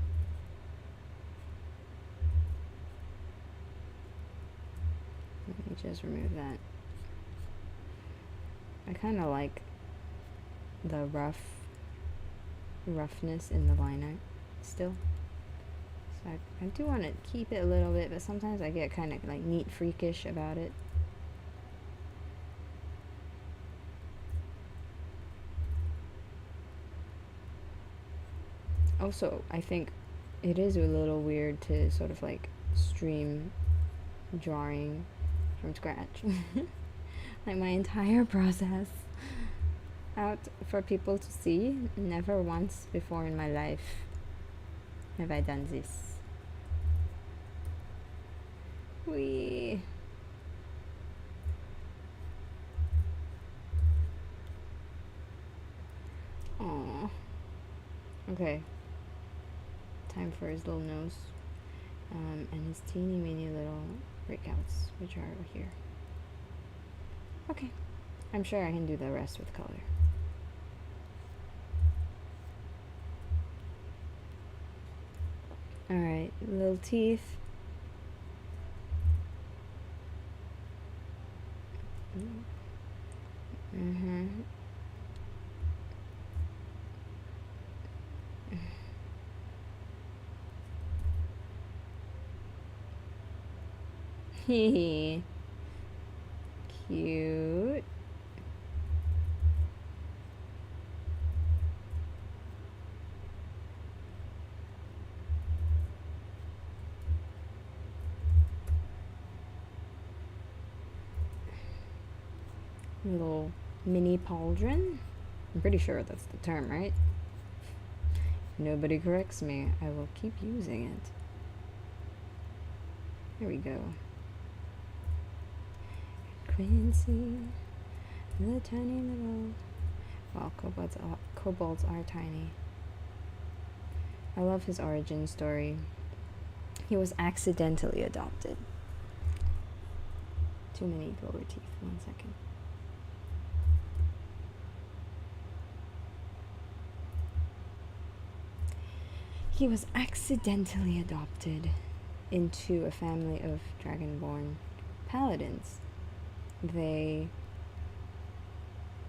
Let me just remove that. I kind of like the roughness in the line art still. So I do want to keep it a little bit, but sometimes I get kind of like neat freakish about it. Also, I think it is a little weird to sort of like stream drawing from scratch. Like my entire process out for people to see. Never once before in my life have I done this. Wee. Aww. Okay. Time for his little nose. And his teeny weeny little breakouts, which are over here. Okay. I'm sure I can do the rest with color. Alright, little teeth. Mm-hmm. Hee. Cute. Little mini pauldron. I'm pretty sure that's the term, right? Nobody corrects me. I will keep using it. There we go. Quincy, the tiny little... Well, kobolds are tiny. I love his origin story. He was accidentally adopted. Too many lower teeth. 1 second. He was accidentally adopted into a family of dragonborn paladins. They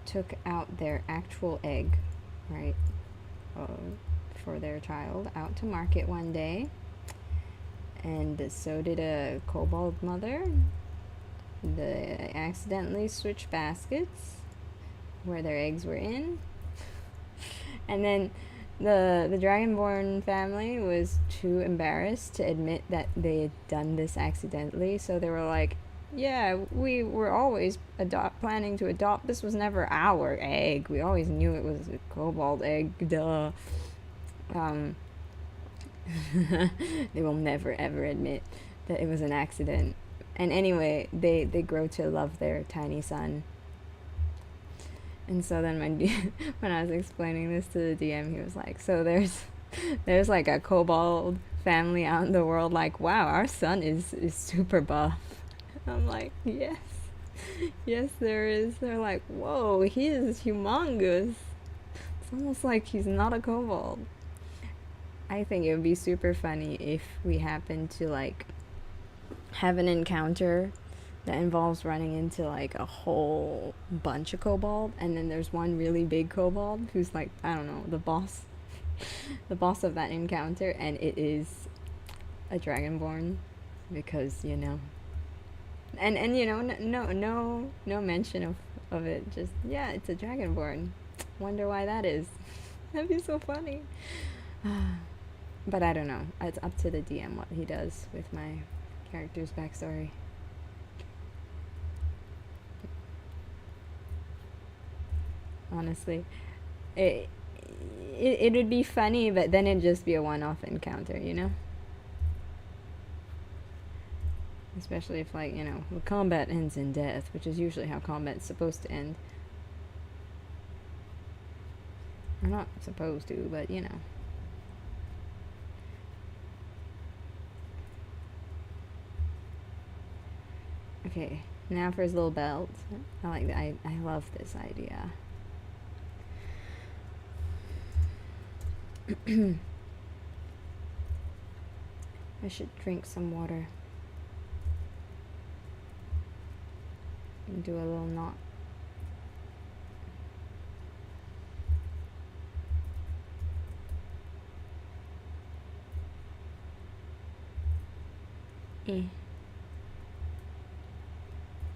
took out their actual egg, right, for their child out to market one day, and so did a kobold mother. They accidentally switched baskets where their eggs were in, and then the dragonborn family was too embarrassed to admit that they had done this accidentally, so they were like, yeah, we were always planning to adopt. This was never our egg. We always knew it was a kobold egg. Duh. They will never ever admit that it was an accident. And anyway, they grow to love their tiny son. And so then when I was explaining this to the DM, he was like, so there's like a kobold family out in the world, like, wow, our son is super buff. I'm like, yes, there is. They're like, whoa, he is humongous. It's almost like he's not a kobold. I think it would be super funny if we happen to like have an encounter that involves running into like a whole bunch of kobold, and then there's one really big kobold who's like, I don't know, the boss of that encounter, and it is a dragonborn, because you know, and you know, no mention of it, just, yeah, it's a dragonborn. Wonder why that is. That'd be so funny. But I don't know, it's up to the DM what he does with my character's backstory. Honestly, it would be funny, but then it'd just be a one-off encounter, you know? Especially if, like, you know, the combat ends in death, which is usually how combat's supposed to end. Or not supposed to, but, you know. Okay, now for his little belt. I like that. I love this idea. I should drink some water. And do a little knot.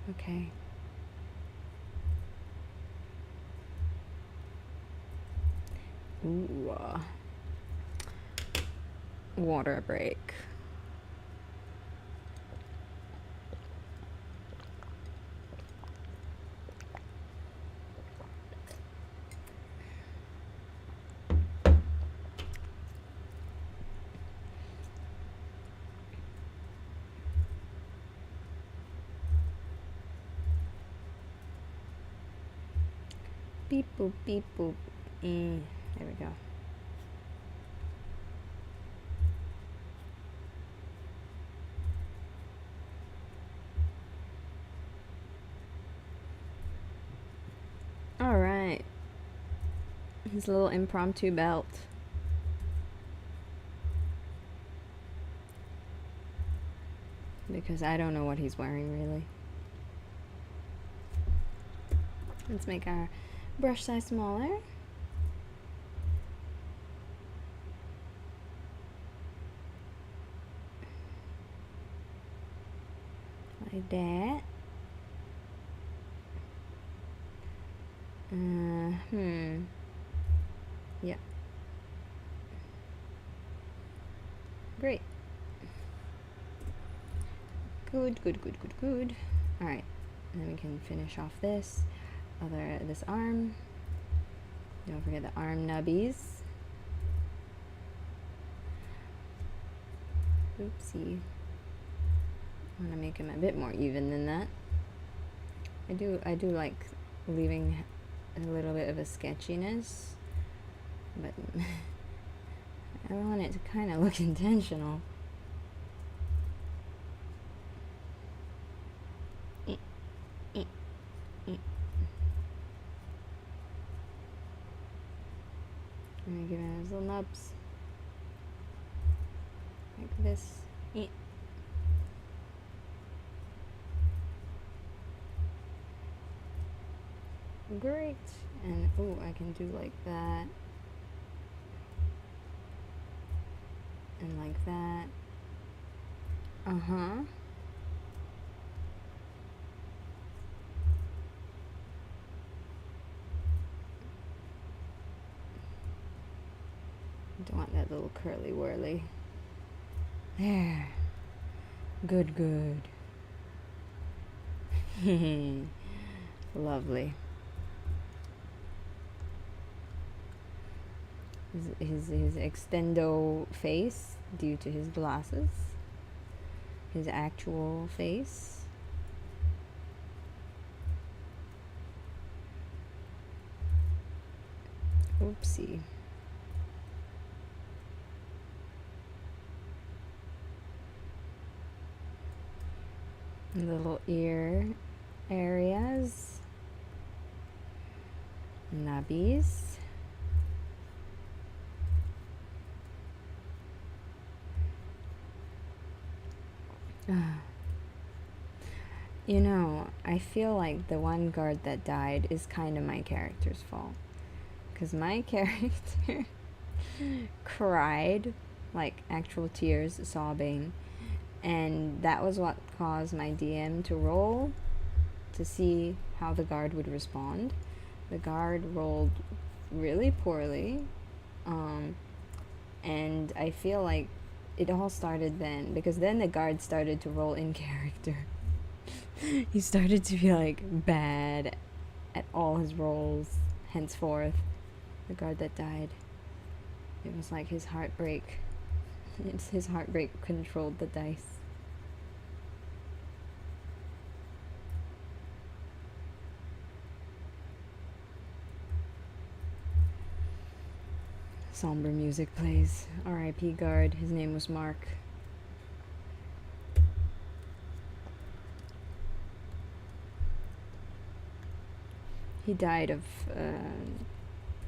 Okay. Ooh. Water break. Beep boop, beep boop. There we go. Alright. His little impromptu belt. because I don't know what he's wearing really. Let's make our brush size smaller. Like that. Yeah. Great. Good. Alright. And then we can finish off this arm. Don't forget the arm nubbies. Oopsie. I want to make him a bit more even than that. I do like leaving a little bit of a sketchiness, but I want it to kind of look intentional. I'm gonna give him his little nubs like this. Great. And oh, I can do like that and like that. Don't want that little curly whirly. There. Good. Lovely. His extendo face due to his glasses. His actual face. Oopsie. Little ear areas. Nubbies. You know, I feel like the one guard that died is kind of my character's fault. Because my character cried, like actual tears, sobbing. And that was what caused my DM to roll to see how the guard would respond. The guard rolled really poorly. And I feel like it all started then, because then the guard started to roll in character. He started to be like bad at all his rolls henceforth. The guard that died, it was like his heartbreak. His heartbreak controlled the dice. Somber music plays. R.I.P. guard. His name was Mark. He died of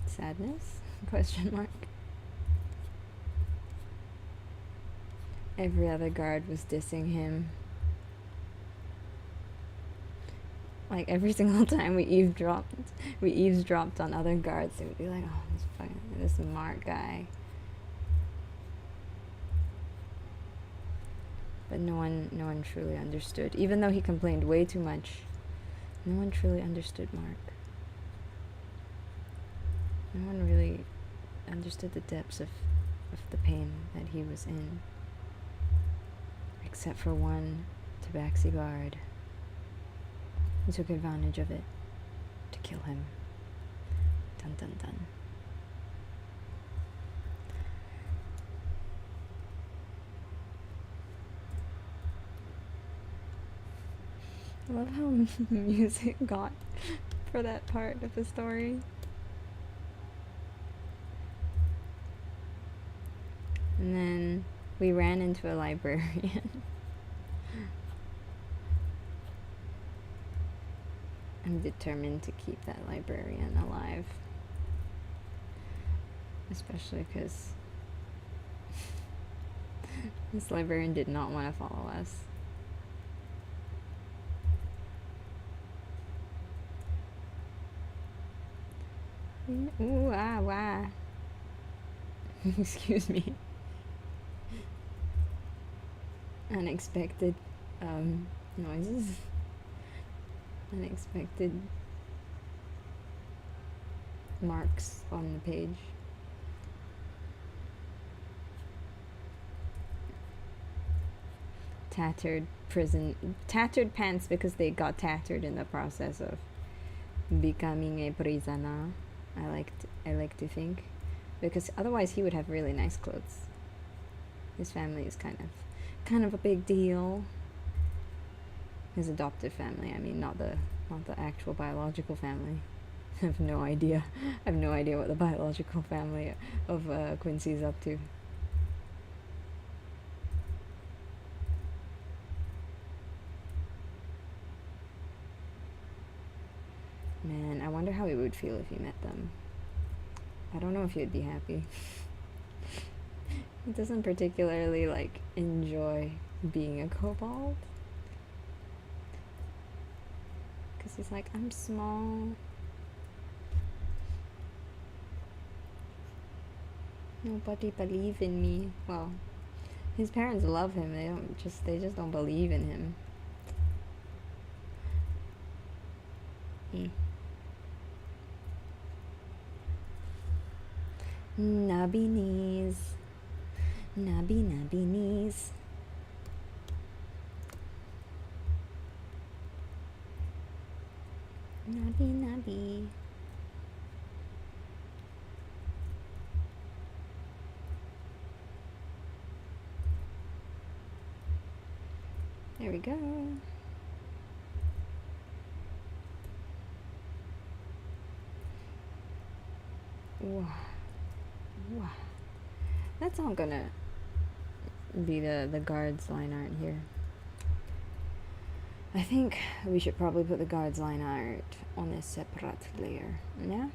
sadness? Question mark. Every other guard was dissing him. Like every single time we eavesdropped on other guards, they would be like, "Oh, this Mark guy." But no one truly understood. Even though he complained way too much, no one truly understood Mark. No one really understood the depths of the pain that he was in. Except for one tabaxi guard. He took advantage of it to kill him. Dun dun dun. I love how music got for that part of the story. And then we ran into a librarian. I'm determined to keep that librarian alive. Especially because this librarian did not want to follow us. Ooh, ah, wah. Excuse me. Unexpected noises. Unexpected marks on the page. Tattered pants because they got tattered in the process of becoming a prisoner. I like to think, because otherwise he would have really nice clothes. His family is kind of a big deal. His adoptive family, I mean, not the actual biological family. I have no idea. I have no idea what the biological family of Quincy's up to. Man, I wonder how he would feel if he met them. I don't know if he'd be happy. He doesn't particularly like enjoy being a kobold. Because he's like, I'm small. Nobody believe in me. Well, his parents love him. They just don't believe in him. Nubby knees. Nubby knees. Nubby. There we go. Wow. Wow. That's all gonna be the guard's line art here. I think we should probably put the guard's line art on a separate layer. Yeah?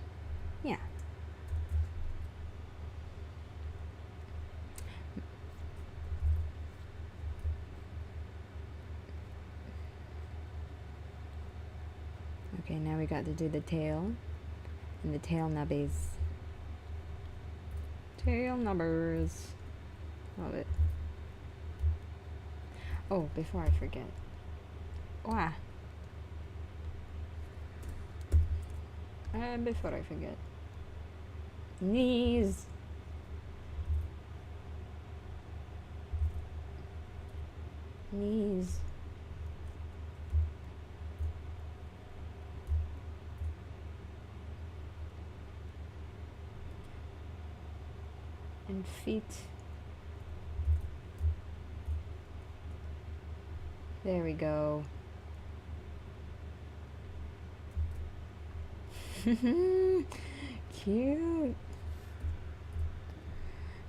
Yeah. Okay, now we got to do the tail and the tail nubbies. Tail numbers. Love it. Oh, before I forget. Wow. Before I forget. Knees. Knees. And feet. There we go. Cute.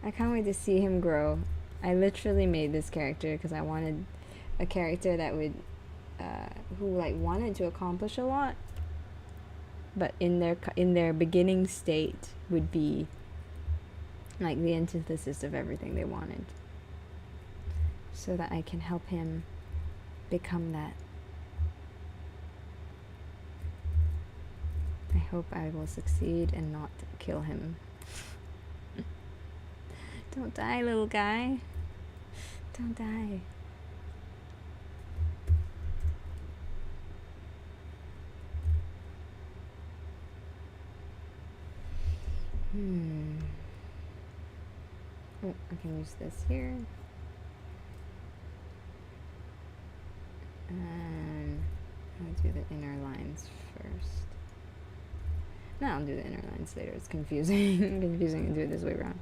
I can't wait to see him grow. I literally made this character because I wanted a character that would who like wanted to accomplish a lot, but in their beginning state would be like the antithesis of everything they wanted, so that I can help him become that. I hope I will succeed and not kill him. Don't die, little guy. Don't die. Oh, I can use this here. I'll do the inner lines first. No, I'll do the inner lines later. It's confusing. Confusing to do it this way around.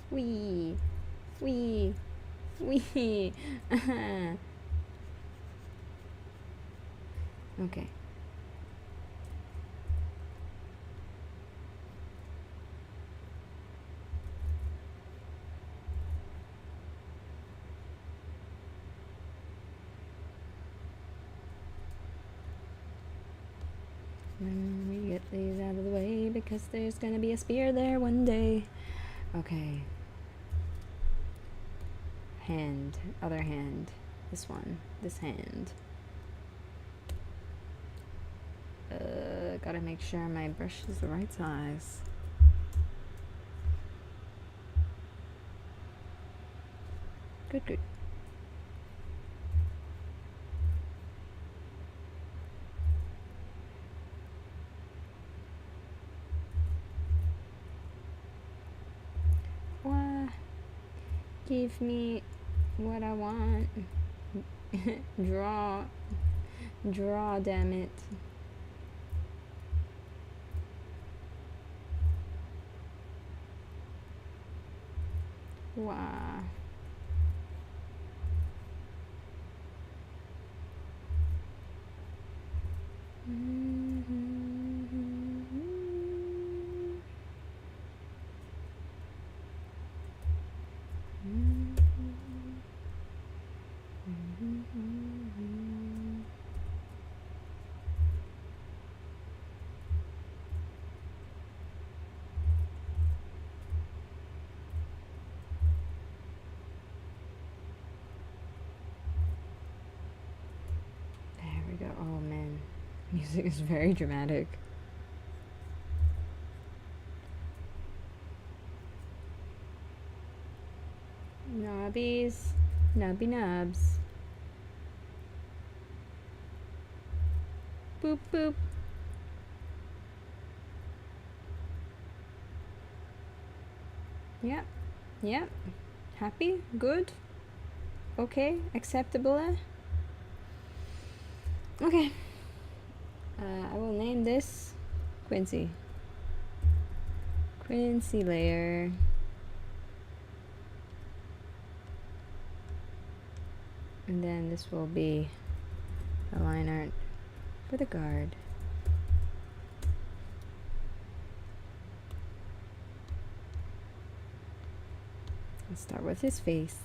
Wee. Wee. Wee. Okay. When we get these out of the way, because there's gonna be a spear there one day. Okay. Hand. Other hand. This one. This hand. Gotta make sure my brush is the right size. Good, good. What? Give me what I want. Draw. Draw, damn it. Wow. There we go. Oh man, music is very dramatic. Nubbies, nubby nubs. Boop boop. Yep, yep. Happy? Good? Okay? Acceptable? Okay. I will name this Quincy. Quincy layer. And then this will be a line art for the guard. Let's start with his face.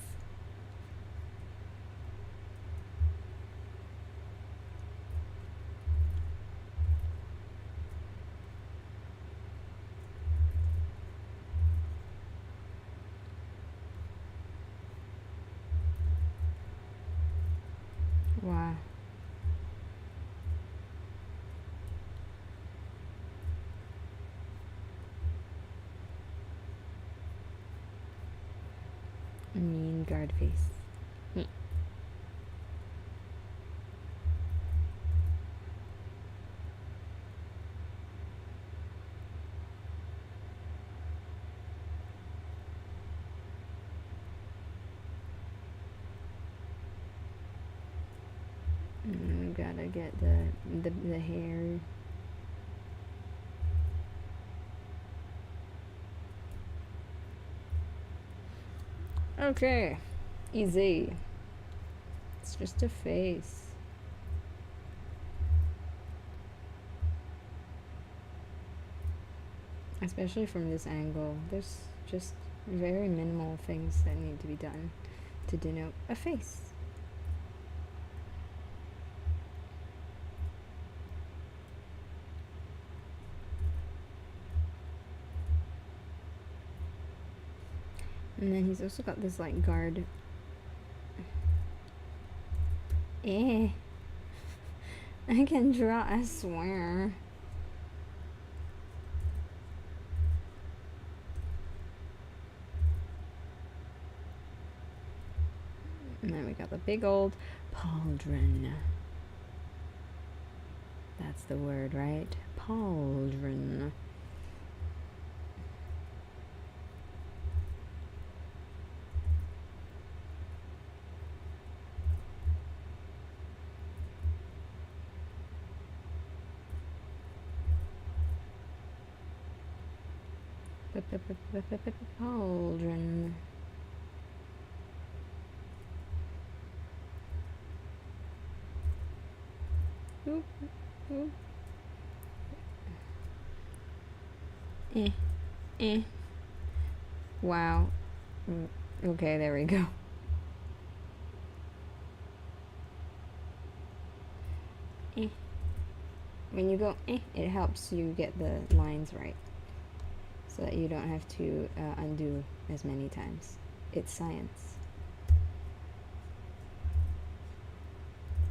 Wow. Mean guard face. We gotta get the hair. Okay, easy. It's just a face. Especially from this angle, there's just very minimal things that need to be done to denote a face. And then he's also got this like guard. I can draw, I swear. And then we got the big old pauldron. That's the word, right? Pauldron. Pauldron. Oop, oop. Wow. Okay, there we go. When you go it helps you get the lines right, so that you don't have to undo as many times. It's science.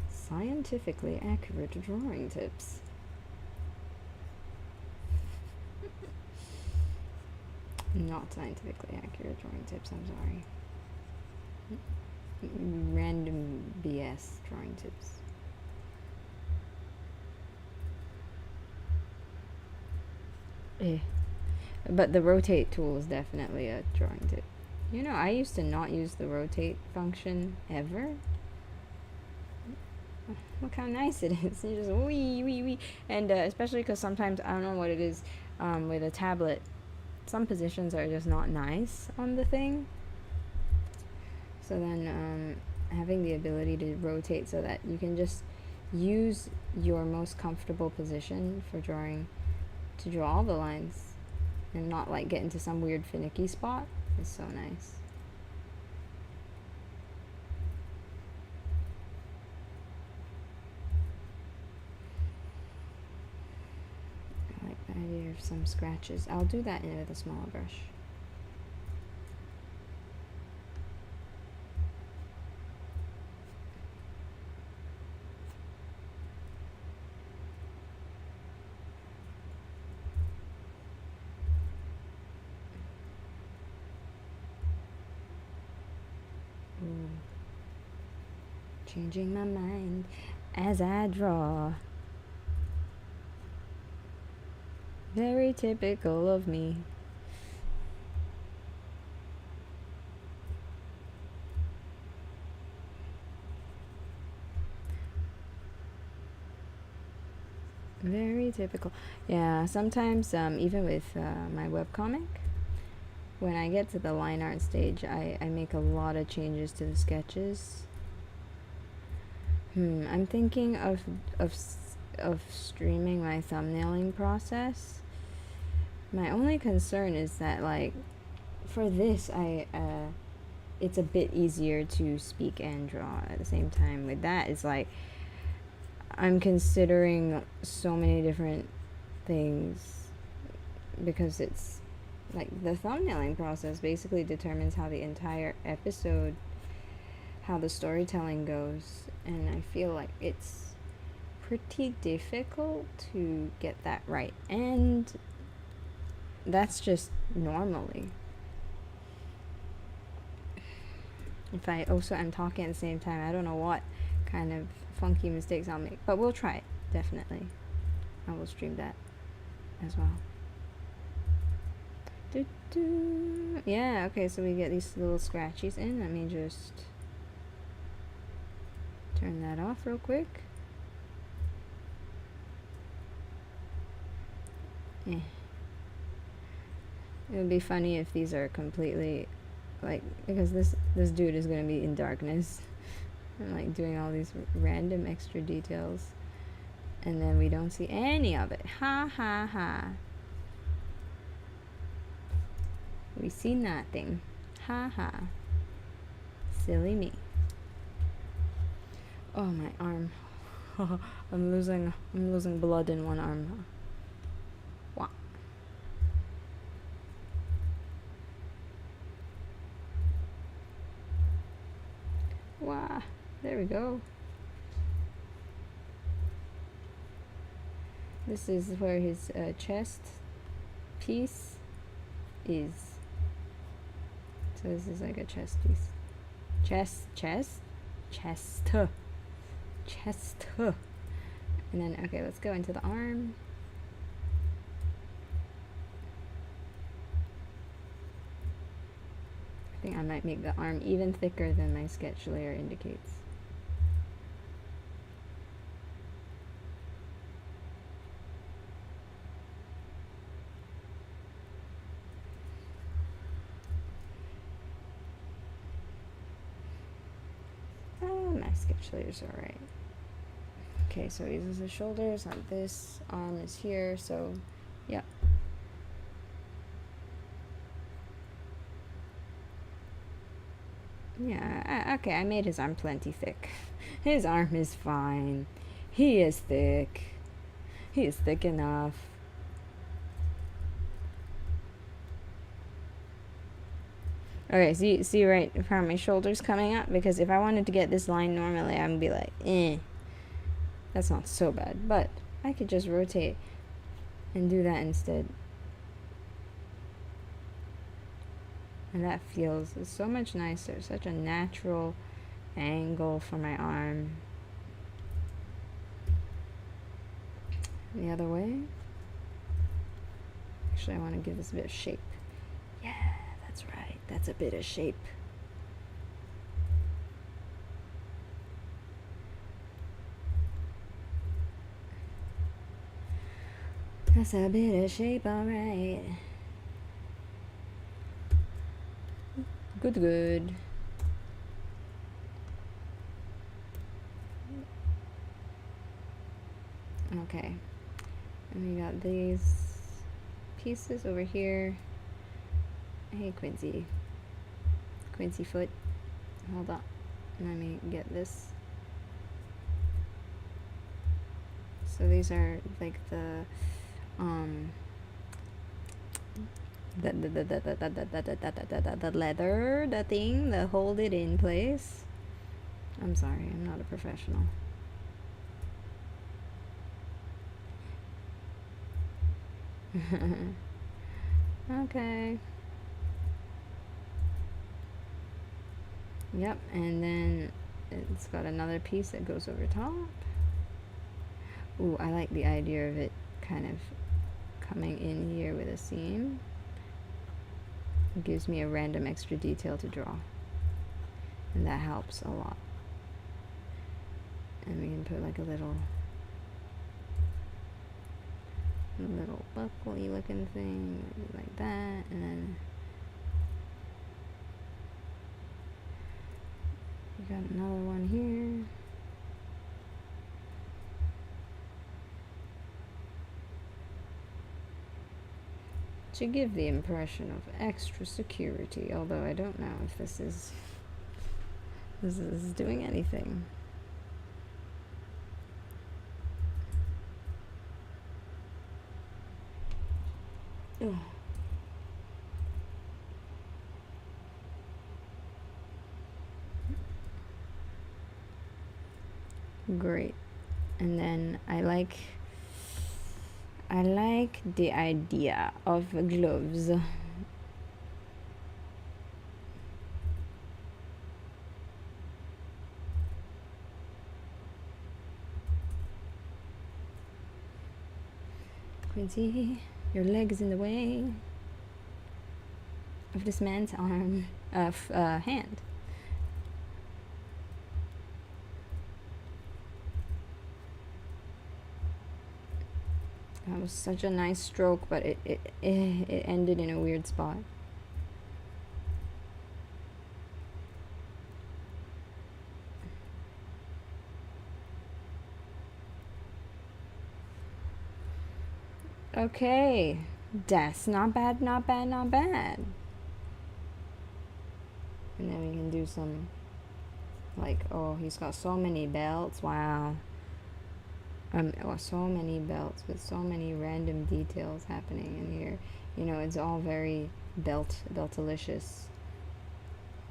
Scientifically accurate drawing tips. Not scientifically accurate drawing tips, I'm sorry. Random BS drawing tips. But the rotate tool is definitely a drawing tip. You know, I used to not use the rotate function ever. Look how nice it is. You just wee, wee, wee. And especially because sometimes, I don't know what it is with a tablet, some positions are just not nice on the thing. So then having the ability to rotate so that you can just use your most comfortable position for drawing to draw all the lines and not like get into some weird finicky spot is so nice. I like the idea of some scratches. I'll do that with a smaller brush. Changing my mind as I draw. Very typical of me. Very typical. Yeah, sometimes even with my webcomic, when I get to the line art stage, I make a lot of changes to the sketches. I'm thinking of streaming my thumbnailing process. My only concern is that, like, for this, it's a bit easier to speak and draw at the same time. With that, it's like I'm considering so many different things because it's like the thumbnailing process basically determines how the entire episode, how the storytelling goes, and I feel like it's pretty difficult to get that right, and that's just normally. If I also am talking at the same time, I don't know what kind of funky mistakes I'll make, but we'll try it, definitely. I will stream that as well. Yeah, okay, so we get these little scratchies in. Let me just turn that off real quick. It would be funny if these are completely, like, because this dude is going to be in darkness. I'm like doing all these random extra details, and then we don't see any of it. Ha ha ha. We see nothing. Ha ha. Silly me. Oh, my arm. I'm losing blood in one arm. Wow. Wow. There we go. This is where his chest piece is. So this is like a chest piece. Chest. And then, okay, let's go into the arm. I think I might make the arm even thicker than my sketch layer indicates. My sketch layer's alright. Okay, so these are the shoulders, and this arm is here, so yeah. Yeah, okay, I made his arm plenty thick. His arm is fine. He is thick. He is thick enough. Okay, see right how my shoulders coming up? Because if I wanted to get this line normally, I would be like, that's not so bad. But I could just rotate and do that instead. And that feels so much nicer, such a natural angle for my arm. The other way. Actually, I want to give this a bit of shape. Yeah, that's right. That's a bit of shape. That's a bit of shape, alright. Good. Okay. And we got these pieces over here. Hey, Quincy. Quincy foot. Hold on. Let me get this. So these are like the leather, the thing that hold it in place. I'm sorry, I'm not a professional. Okay. Yep, and then it's got another piece that goes over top. Ooh, I like the idea of it kind of coming in here with a seam. It gives me a random extra detail to draw. And that helps a lot. And we can put like a little buckly looking thing like that, and then we got another one here. To give the impression of extra security, although I don't know if this is doing anything. Ugh. Great. And then I like the idea of gloves. Quincy, your leg is in the way of this man's arm, hand. That was such a nice stroke, but it ended in a weird spot. Okay, that's not bad. And then we can do some, like, oh, he's got so many belts, wow. So many belts with so many random details happening in here. You know, it's all very beltalicious.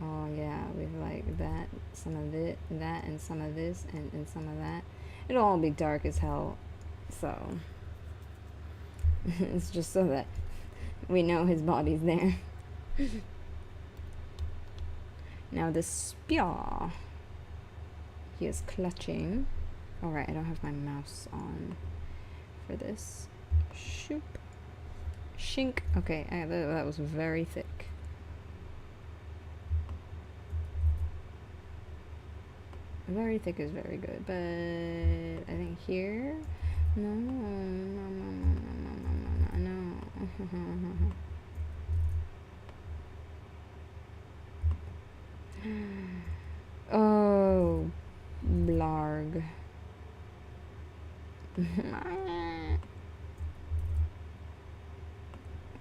Oh yeah, with like that, some of it, that, and some of this, and some of that. It'll all be dark as hell, so it's just so that we know his body's there. Now the spear, he is clutching. Alright, I don't have my mouse on for this. Shoop. Shink. Okay, that was very thick. Very thick is very good, but I think here, no. Oh, blarg.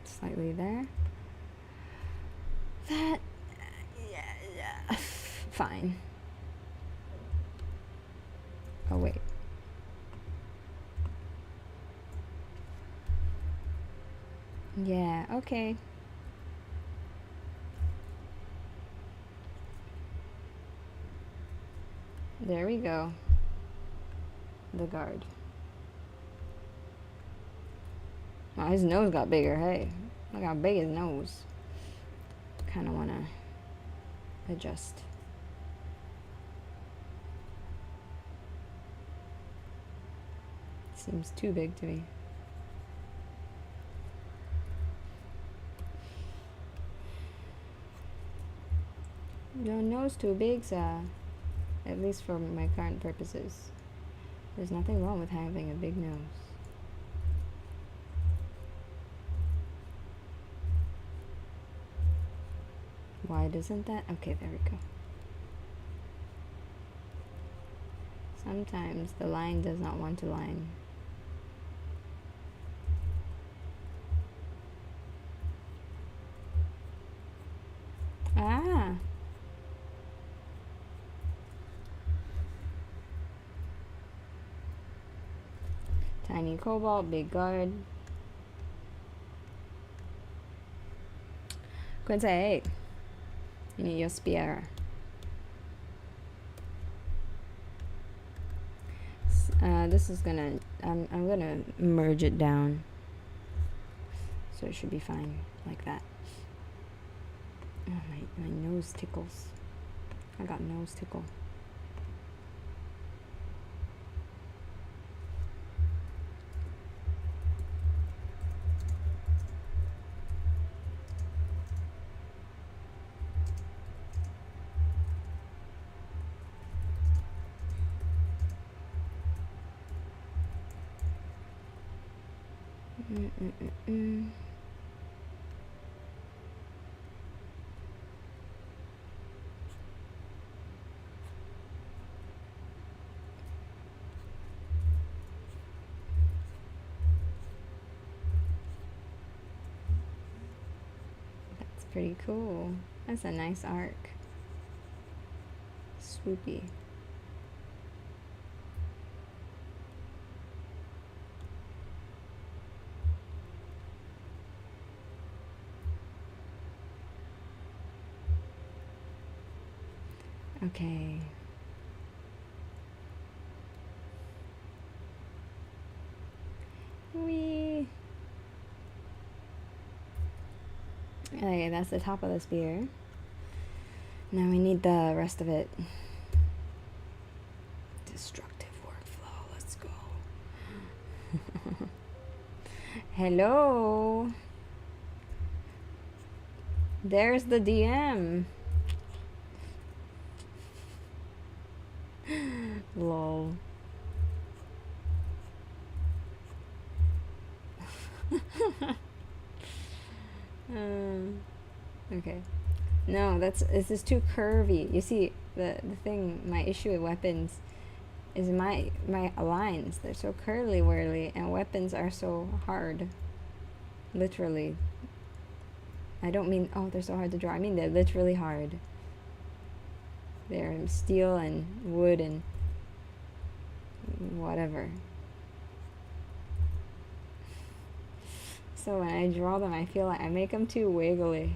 Slightly there. That, yeah. Fine. Oh wait. Yeah, okay. There we go. The guard. Oh, his nose got bigger, hey. Look how big his nose. kind of want to adjust. Seems too big to me. Your nose too big, sir. At least for my current purposes. There's nothing wrong with having a big nose. Why doesn't that? Okay, there we go. Sometimes the line does not want to line. Ah! Tiny kobold, big guard. Quincy, you need your spear. This is gonna, I'm gonna merge it down. So it should be fine, like that. Oh, my nose tickles. I got nose tickle. That's pretty cool. That's a nice arc. Swoopy. Okay. Whee! Okay, that's the top of the spear. Now we need the rest of it. Destructive workflow, let's go. Hello! There's the DM. Lol. Okay. No, this is too curvy. You see, the thing, my issue with weapons is my lines. They're so curly whirly, and weapons are so hard. Literally. I don't mean, oh, they're so hard to draw. I mean, they're literally hard. They're steel and wood and whatever. So when I draw them, I feel like I make them too wiggly.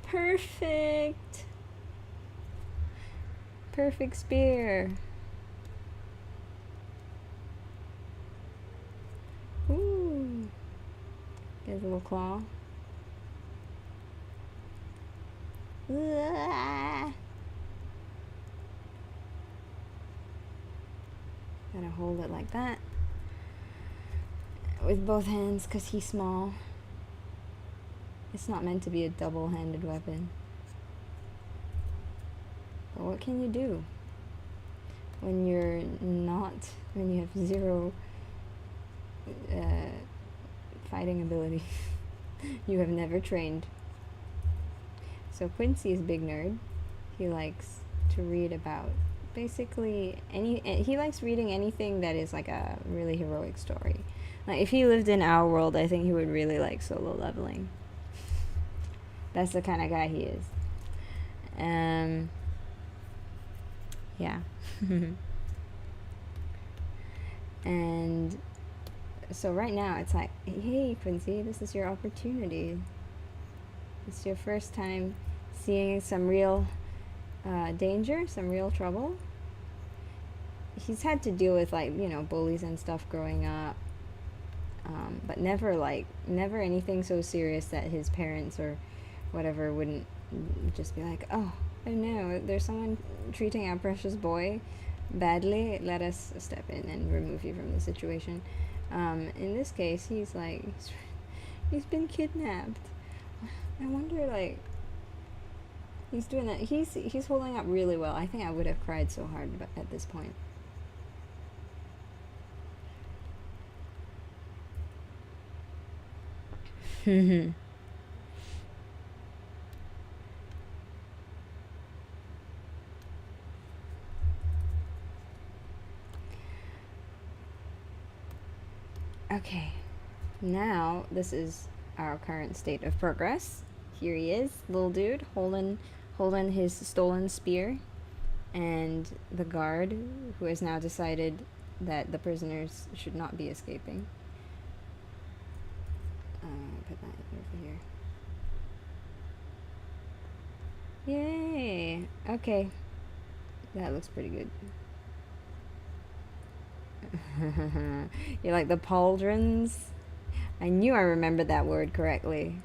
Perfect! Perfect spear. Ooh. There's a little claw. Gotta hold it like that with both hands because he's small. It's not meant to be a double-handed weapon. But what can you do when you're not, when you have zero fighting ability? You have never trained. So Quincy is a big nerd. He likes to read about basically he likes reading anything that is like a really heroic story. Like if he lived in our world, I think he would really like Solo Leveling. That's the kind of guy he is. Yeah. And so right now it's like, hey Quincy, this is your opportunity. It's your first time seeing some real danger, some real trouble. He's had to deal with, like, you know, bullies and stuff growing up. But never anything so serious that his parents or whatever wouldn't just be like, oh no, there's someone treating our precious boy badly, let us step in and remove you from the situation. In this case, he's been kidnapped. I wonder, like, he's doing that. He's holding up really well. I think I would have cried so hard at this point. Okay, now this is our current state of progress. Here he is, little dude, holding his stolen spear, and the guard, who has now decided that the prisoners should not be escaping. Put that over here. Yay! Okay, that looks pretty good. You like the pauldrons? I knew I remembered that word correctly.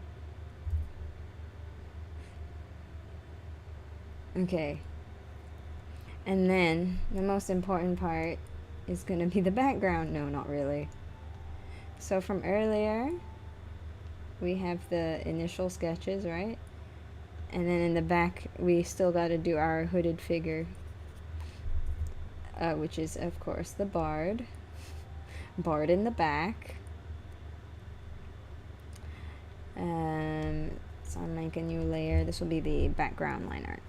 Okay. And then the most important part is going to be the background. No, not really. So from earlier, we have the initial sketches, right? And then in the back, we still got to do our hooded figure. Which is, of course, the bard. Bard in the back. So I'll make a new layer. This will be the background line art.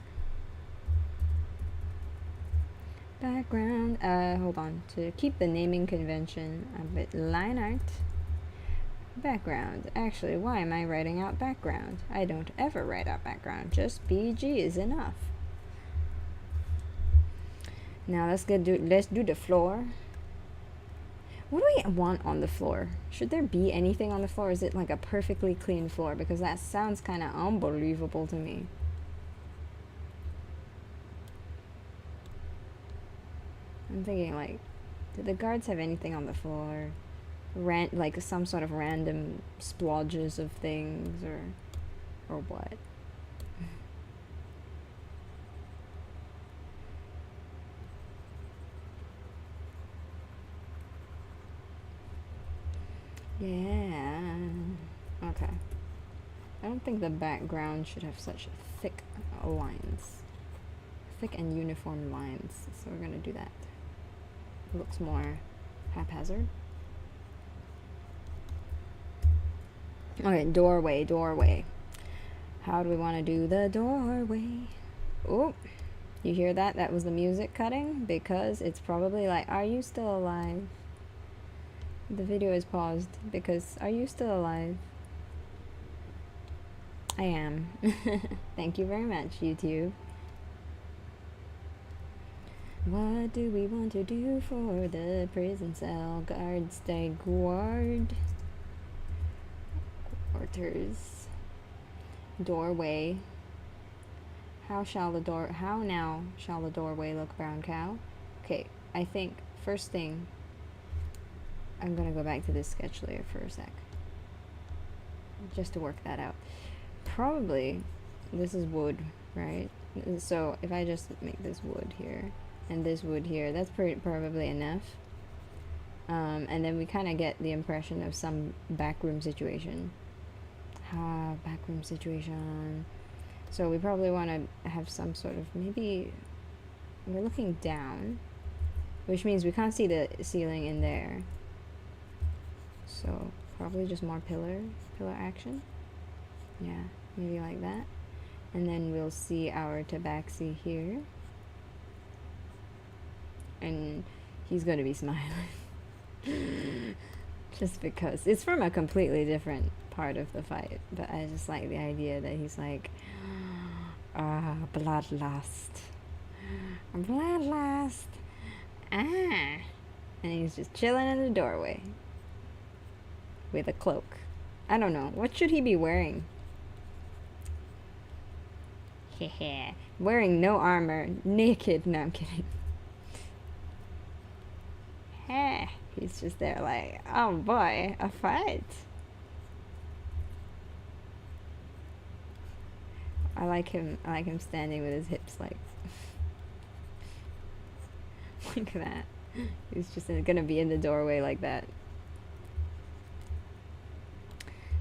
Background, hold on. To keep the naming convention a bit, line art. Background. Actually, why am I writing out background? I don't ever write out background. Just BG is enough. Now let's do the floor. What do we want on the floor? Should there be anything on the floor? Or is it like a perfectly clean floor? Because that sounds kind of unbelievable to me. I'm thinking, like, do the guards have anything on the floor? Like some sort of random splodges of things, or what? Yeah. Okay. I don't think the background should have such thick lines. Thick and uniform lines. So we're gonna do that. It looks more haphazard. Okay, doorway. How do we want to do the doorway? Oh, you hear that? That was the music cutting, because it's probably like, are you still alive? The video is paused because, are you still alive? I am. Thank you very much, YouTube. What do we want to do for the prison cell? Guard, stay guard. Quarters. Doorway. How now shall the doorway look, brown cow? Okay, I think first thing, I'm gonna go back to this sketch layer for a sec, just to work that out. Probably this is wood, right? So if I just make this wood here and this wood here, that's probably enough. And then we kind of get the impression of some backroom situation. Backroom situation. So we probably want to have some sort of, maybe we're looking down, which means we can't see the ceiling in there. So probably just more pillar action. Yeah, maybe like that. And then we'll see our tabaxi here. And he's going to be smiling. Just because. It's from a completely different part of the fight. But I just like the idea that he's like, bloodlust. Bloodlust. And he's just chilling in the doorway. With a cloak. I don't know. What should he be wearing? Hehe. Wearing no armor. Naked. No, I'm kidding. He's just there like, oh boy, a fight. I like him standing with his hips like like that. He's just gonna be in the doorway like that.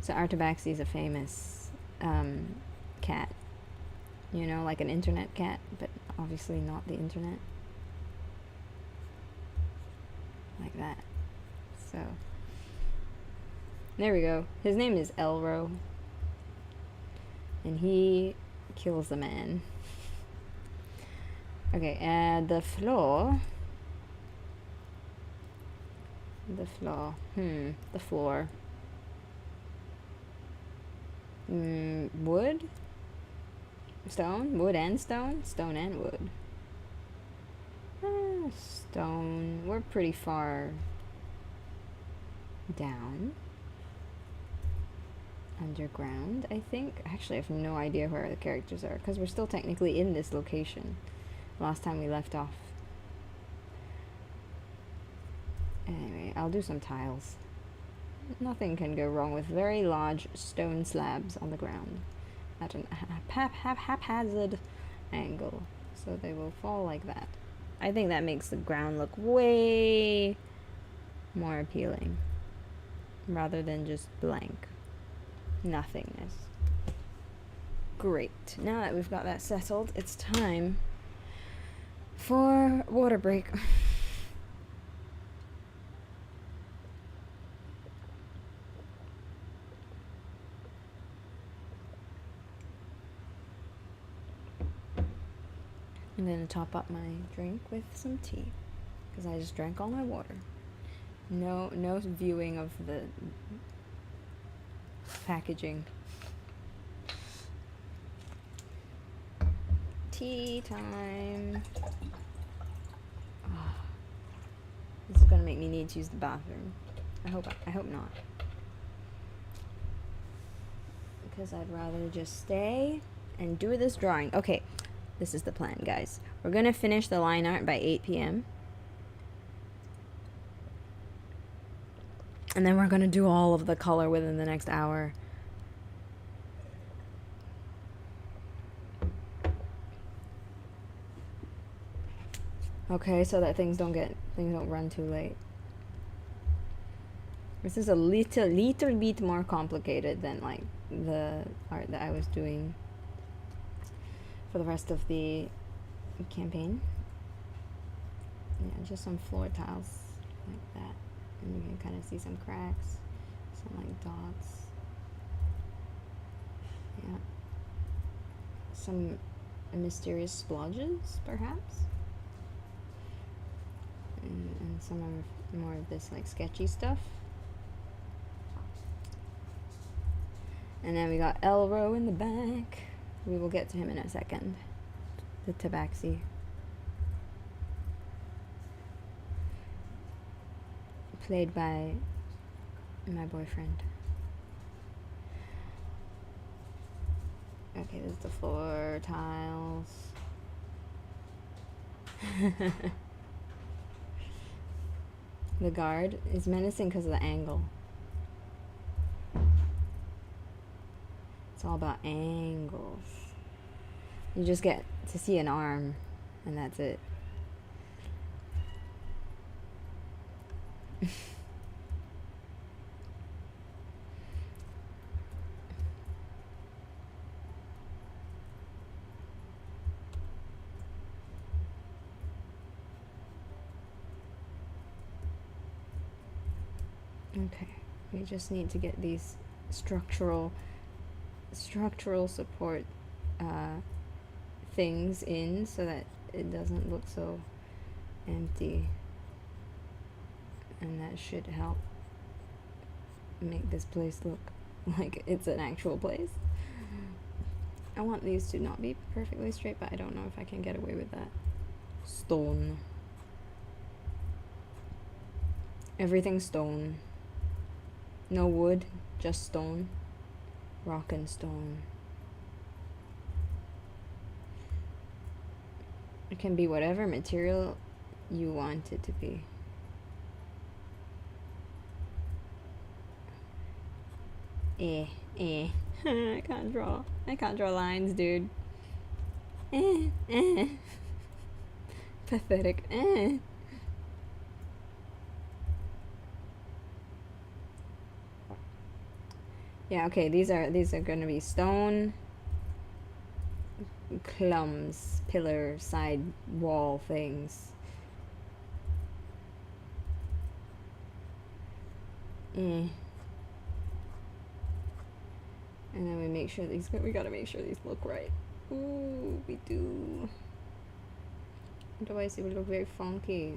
So Artabaxi is a famous cat. You know, like an internet cat, but obviously not the internet. Like that. So, there we go. His name is Elro. And he kills the man. Okay, the floor. The floor. Wood? Stone? Wood and stone? Stone and wood. Stone. We're pretty far down. Underground, I think. Actually, I have no idea where the characters are, because we're still technically in this location. Last time we left off. Anyway, I'll do some tiles. Nothing can go wrong with very large stone slabs on the ground at an haphazard angle, so they will fall like that. I think that makes the ground look way more appealing rather than just blank nothingness. Great. Now that we've got that settled, it's time for water break. I'm gonna top up my drink with some tea, because I just drank all my water. No viewing of the packaging. Tea time. Oh, this is gonna make me need to use the bathroom. I hope not, because I'd rather just stay and do this drawing. Okay. This is the plan, guys. We're gonna finish the line art by 8 p.m. And then we're gonna do all of the color within the next hour. Okay, so that things don't run too late. This is a little bit more complicated than like the art that I was doing for the rest of the campaign. Yeah, just some floor tiles like that, and you can kind of see some cracks, some like dots. Yeah, some mysterious splodges perhaps, and some of more of this like sketchy stuff. And then we got Elro in the back. We will get to him in a second. The tabaxi. Played by my boyfriend. Okay, this is the floor tiles. The guard is menacing because of the angle. It's all about angles. You just get to see an arm, and that's it. Okay, we just need to get these structural support things in so that it doesn't look so empty, and that should help make this place look like it's an actual place. I want these to not be perfectly straight, but I don't know if I can get away with that. Stone. Everything's stone. No wood, just stone. Rock and stone. It can be whatever material you want it to be. Eh. I can't draw. I can't draw lines, dude. Pathetic. Yeah, okay, these are gonna be stone clumps, pillar, side wall things. And then we make sure we gotta make sure these look right. Ooh, we do. Otherwise it would look very funky.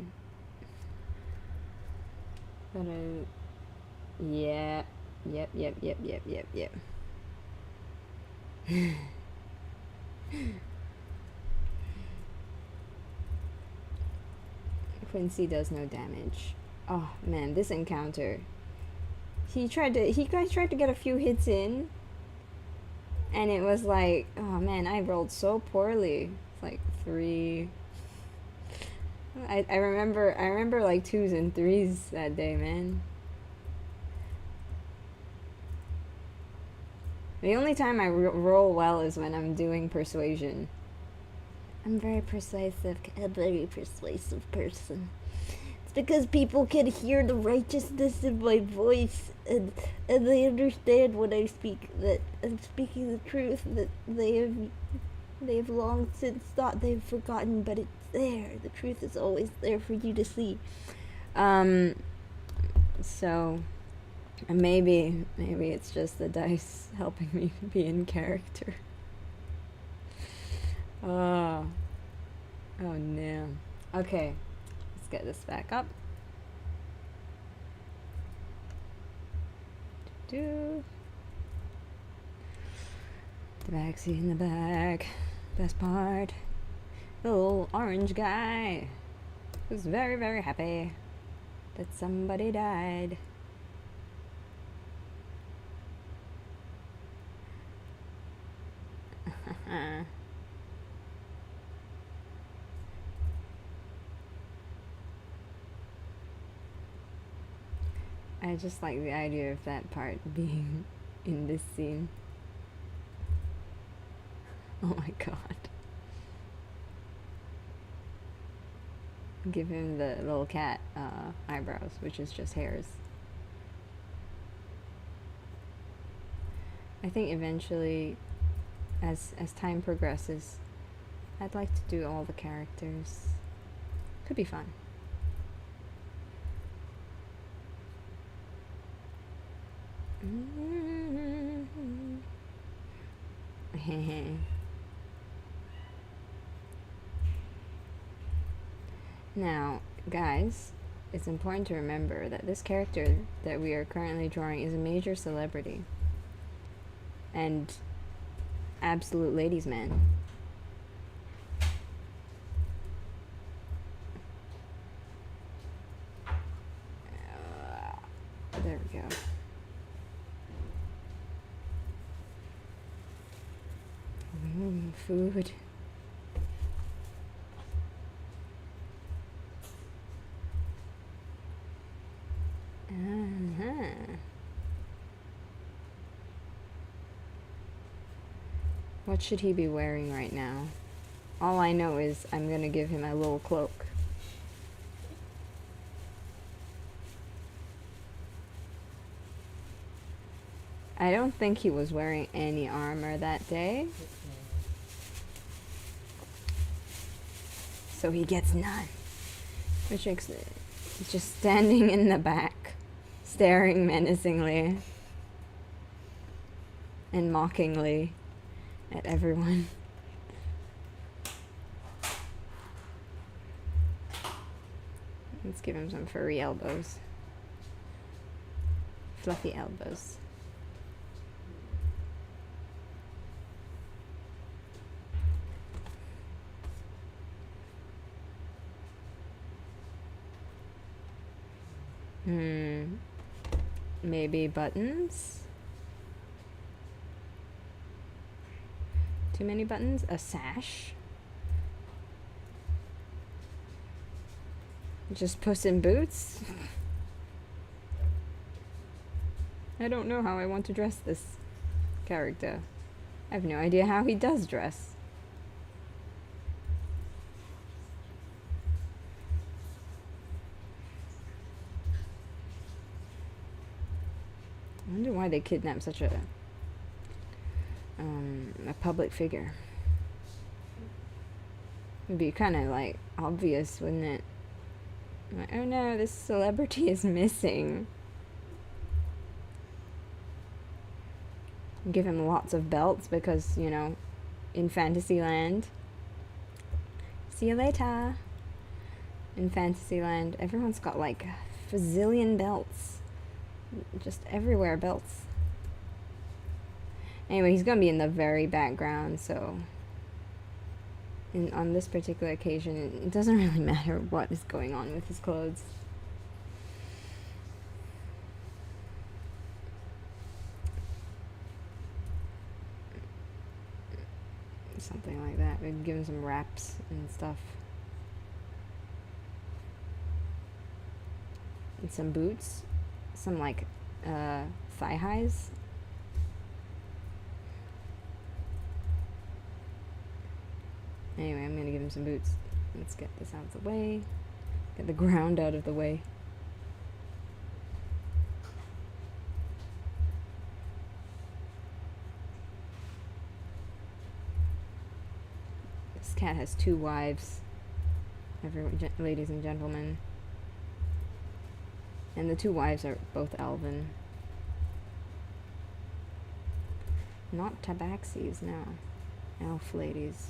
Gotta, yeah, yep. Quincy does no damage. Oh man, this encounter. He tried to get a few hits in, and it was like, oh man, I rolled so poorly. It's like 3. I remember like 2s and 3s that day, man. The only time I roll well is when I'm doing persuasion. I'm very persuasive, a very persuasive person. It's because people can hear the righteousness in my voice, and they understand when I speak that I'm speaking the truth that they have long since thought they've forgotten, but it's there. The truth is always there for you to see. So maybe it's just the dice helping me be in character. Oh no. Okay, let's get this back up. The backseat in the back. Best part. The little orange guy who's very, very happy that somebody died. I just like the idea of that part being in this scene. Oh my god. Give him the little cat eyebrows, which is just hairs. I think eventually, as time progresses, I'd like to do all the characters. Could be fun. Now, guys, it's important to remember that this character that we are currently drawing is a major celebrity and absolute ladies' man. There we go. Food. What should he be wearing right now? All I know is I'm gonna give him a little cloak. I don't think he was wearing any armor that day. So he gets none. Which makes it just standing in the back, staring menacingly and mockingly at everyone. Let's give him some furry elbows. Fluffy elbows. Maybe buttons? Too many buttons? A sash? Just Puss in Boots? I don't know how I want to dress this character. I have no idea how he does dress. I wonder why they kidnapped such a public figure. It'd be kind of like obvious, wouldn't it? Like, oh no, this celebrity is missing. Give him lots of belts because, you know, in Fantasyland. See you later. In Fantasyland, everyone's got like a bazillion belts. Just everywhere belts. Anyway, he's gonna be in the very background, so on this particular occasion, it doesn't really matter what is going on with his clothes. Something like that. We'd give him some wraps and stuff. And some boots. Some like thigh highs. Anyway, I'm gonna give him some boots. Let's get this out of the way. Get the ground out of the way. This cat has 2 wives. Ladies and gentlemen. And the 2 wives are both elven. Not tabaxis, no. Elf ladies.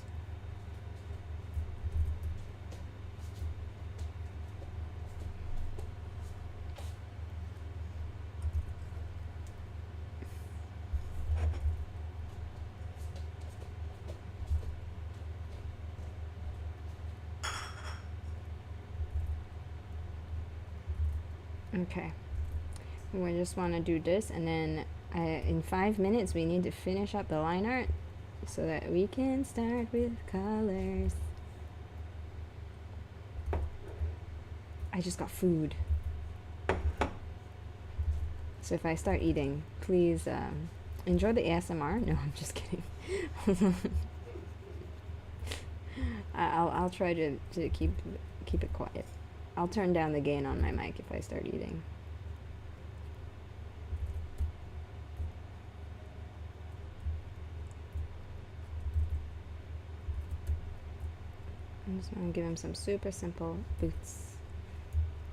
Okay, we just want to do this, and then in 5 minutes we need to finish up the line art so that we can start with colors. I just got food, so if I start eating, please enjoy the ASMR. No, I'm just kidding. I'll try to keep it quiet. I'll turn down the gain on my mic if I start eating. I'm just going to give him some super simple boots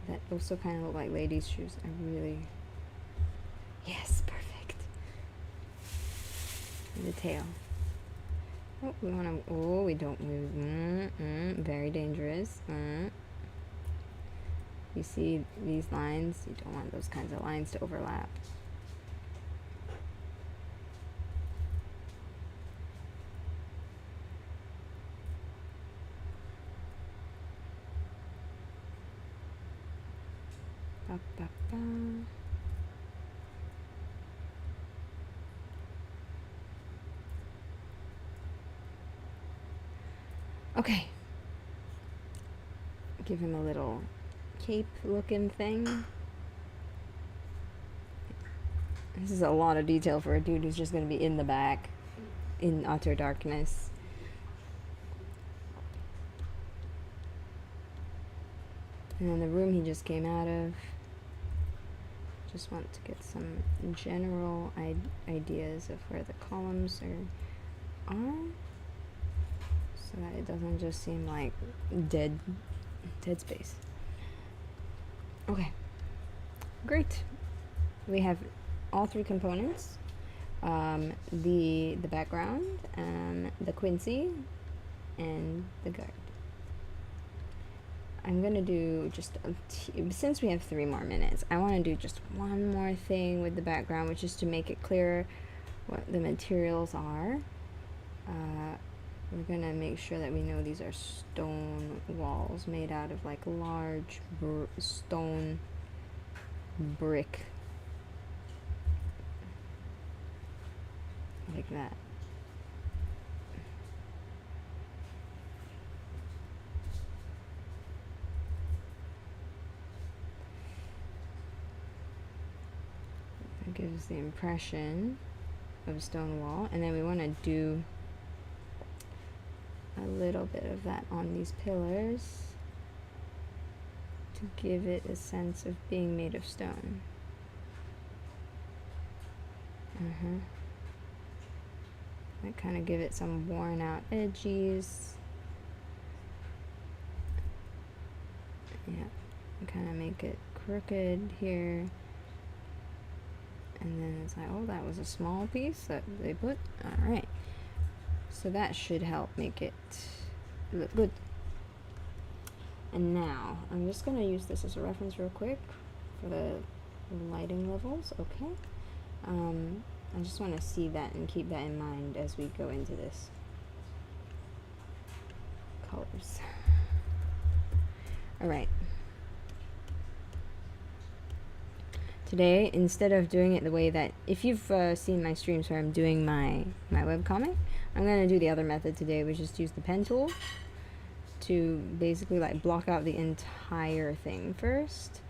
that also kind of look like ladies' shoes. I really... Yes, perfect. And the tail. Oh, we want to... Oh, we don't move. Very dangerous. You see these lines? You don't want those kinds of lines to overlap. Ba, ba, ba. Okay. Give him a little cape looking thing. This is a lot of detail for a dude who's just going to be in the back in utter darkness. And then the room he just came out of. Just want to get some general ideas of where the columns are, so that it doesn't just seem like dead space. Okay, great. We have all 3 components: the background, the Quincy, and the guard. I'm gonna do just since we have 3 more minutes, I want to do just one more thing with the background, which is to make it clear what the materials are. We're gonna make sure that we know these are stone walls made out of like large stone brick, like that. Give gives the impression of a stone wall, and then we want to do a little bit of that on these pillars to give it a sense of being made of stone. I kind of give it some worn out edges. Yeah, kind of make it crooked here. And then it's like, oh, that was a small piece that they put. Alright. So that should help make it look good. And now, I'm just going to use this as a reference real quick for the lighting levels. Okay. I just want to see that and keep that in mind as we go into this. Colors. Alright. Today, instead of doing it the way that, if you've seen my streams where I'm doing my webcomic, I'm going to do the other method today, which is to use the pen tool to basically like block out the entire thing first.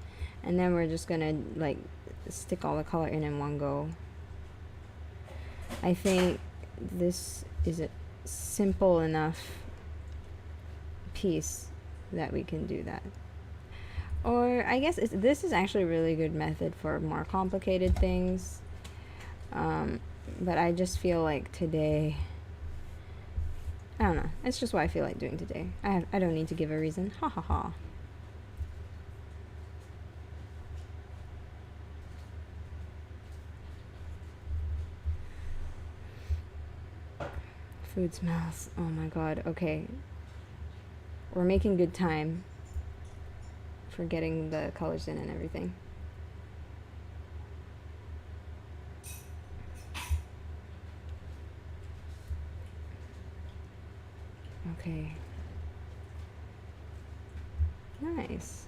And then we're just going to like stick all the color in one go. I think this is a simple enough piece that we can do that. Or I guess this is actually a really good method for more complicated things. But I just feel like today, I don't know, it's just what I feel like doing today. I don't need to give a reason. Ha ha ha. Food smells. Oh my god. Okay. We're making good time for getting the colors in and everything. Okay. Nice.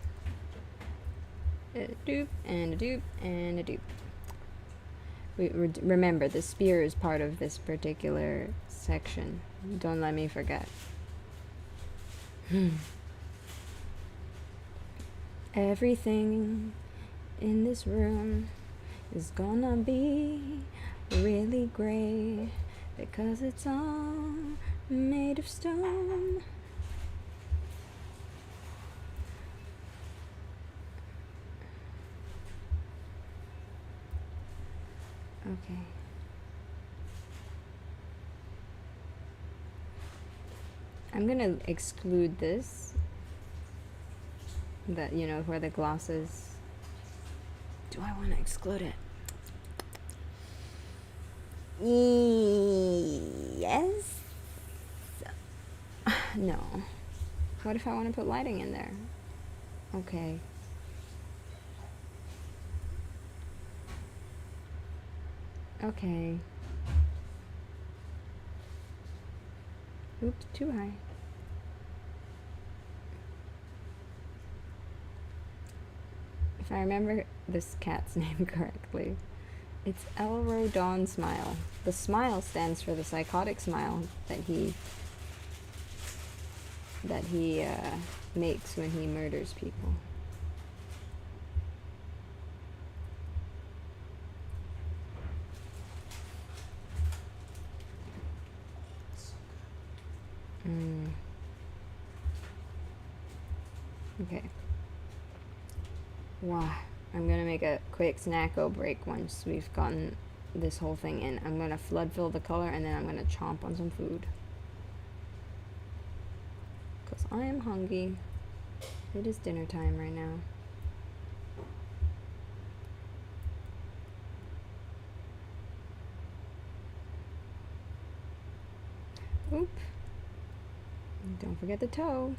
A dupe and a dupe and a dupe. Remember, the spear is part of this particular section. Don't let me forget. Everything in this room is gonna be really great because it's all made of stone. Okay. I'm gonna exclude this. That, you know, where the gloss is. Do I want to exclude it? Yes. No. What if I want to put lighting in there? Okay. Okay. Oops, too high. If I remember this cat's name correctly, it's Elroy Dawn Smile. The smile stands for the psychotic smile that he makes when he murders people. Okay. Wow. I'm gonna make a quick snacko break once we've gotten this whole thing in. I'm gonna flood fill the color and then I'm gonna chomp on some food. Because I am hungry. It is dinner time right now. Oop. Don't forget the toe.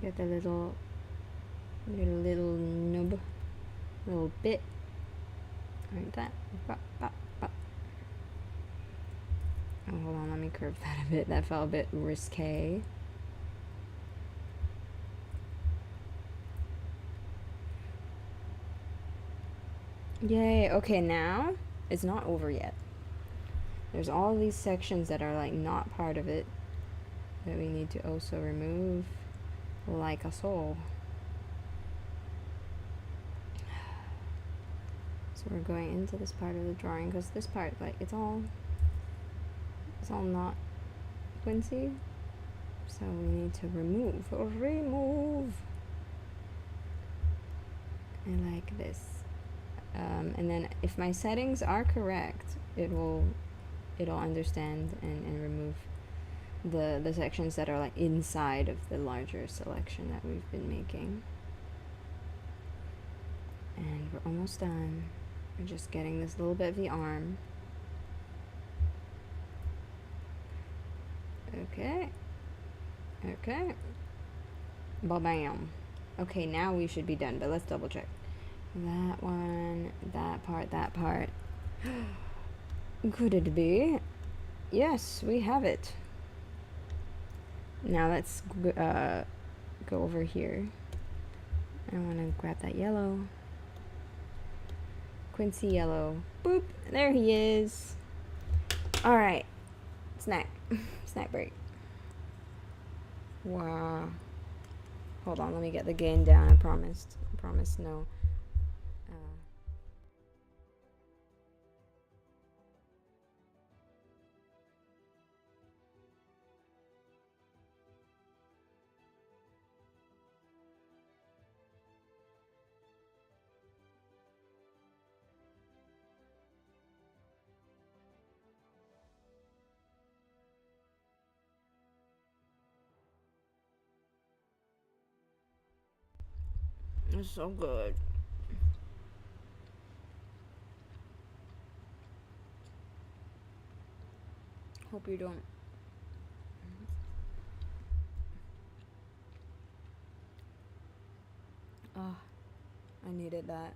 Get the little nub, little bit, like that. Bop, bop, bop. Oh, hold on, let me curve that a bit. That felt a bit risque. Yay! Okay, now it's not over yet. There's all these sections that are like not part of it that we need to also remove. like a soul. So we're going into this part of the drawing because this part, like, it's all not Quincy. So we need to remove, and like this. And then if my settings are correct, it'll understand and remove the sections that are like inside of the larger selection that we've been making. And we're almost done. We're just getting this little bit of the arm. Okay. Ba-bam. Okay, now we should be done, but let's double check. That one, that part. Could it be? Yes, we have it. Now let's go over here. I want to grab that yellow. Quincy yellow. Boop. There he is. All right. Snack. Snack break. Wow. Hold on. Let me get the gain down. I promised no. It's so good. Hope you don't. Oh, I needed that.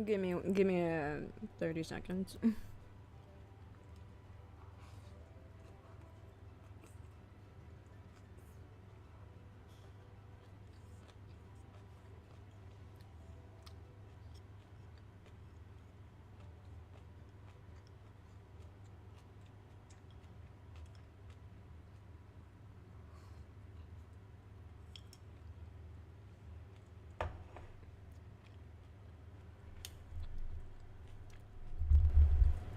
Give me a 30 seconds.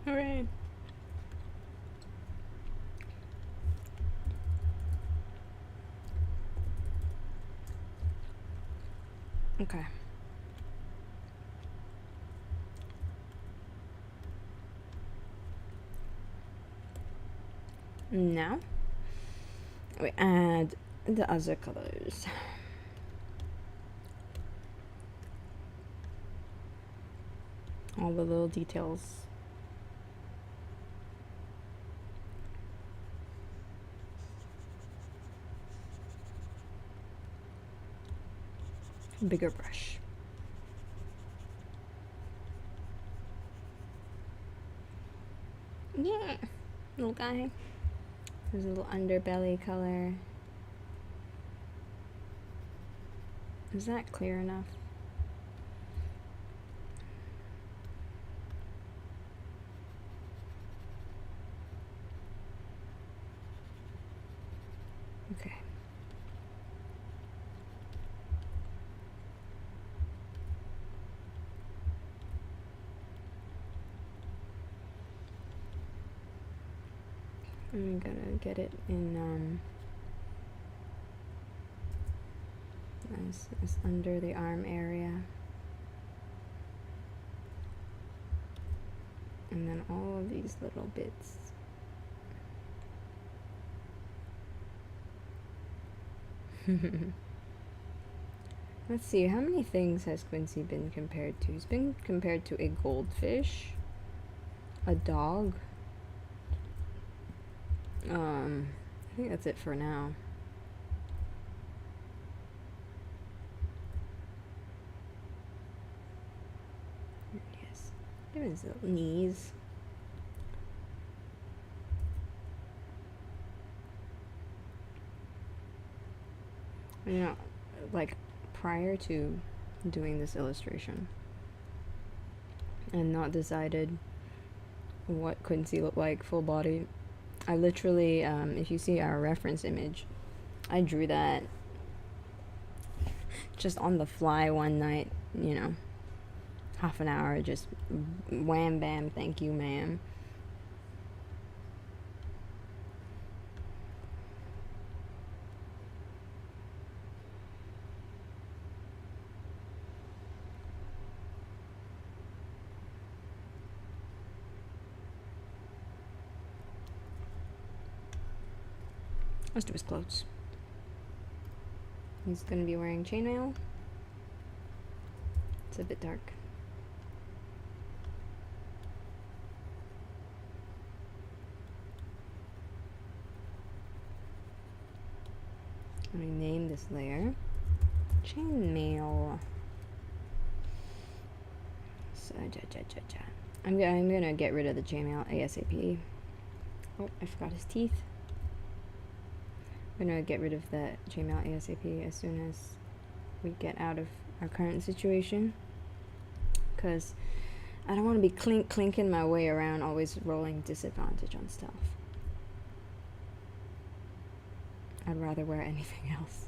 Hooray. Okay. Now we add the other colors. All the little details. Bigger brush. Yeah, little guy. There's a little underbelly color. Is that clear enough? Okay. I'm gonna get it in as under the arm area, and then all of these little bits. Let's see, how many things has Quincy been compared to? He's been compared to a goldfish, a dog. I think that's it for now. Yes, look at his little knees. You know, like prior to doing this illustration and not decided what Quincy looked like full body, I literally, if you see our reference image, I drew that just on the fly one night, you know, half an hour, just wham bam, thank you ma'am. Let's do his clothes. He's gonna be wearing chainmail. It's a bit dark. Let me name this layer chainmail. So, I'm gonna get rid of the chainmail ASAP. Oh, I forgot his teeth. I'm gonna get rid of the chainmail ASAP as soon as we get out of our current situation, because I don't want to be clinking my way around, always rolling disadvantage on stuff. I'd rather wear anything else.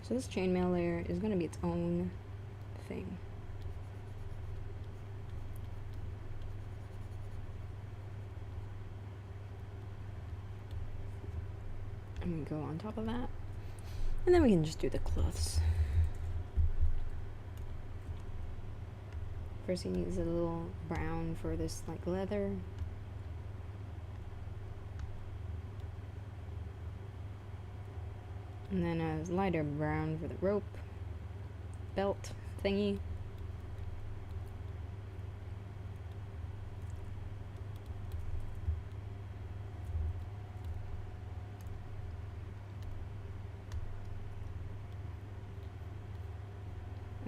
So this chainmail layer is going to be its own thing. I'm going to go on top of that. And then we can just do the cloths. First he needs a little brown for this like leather. And then a lighter brown for the rope belt thingy.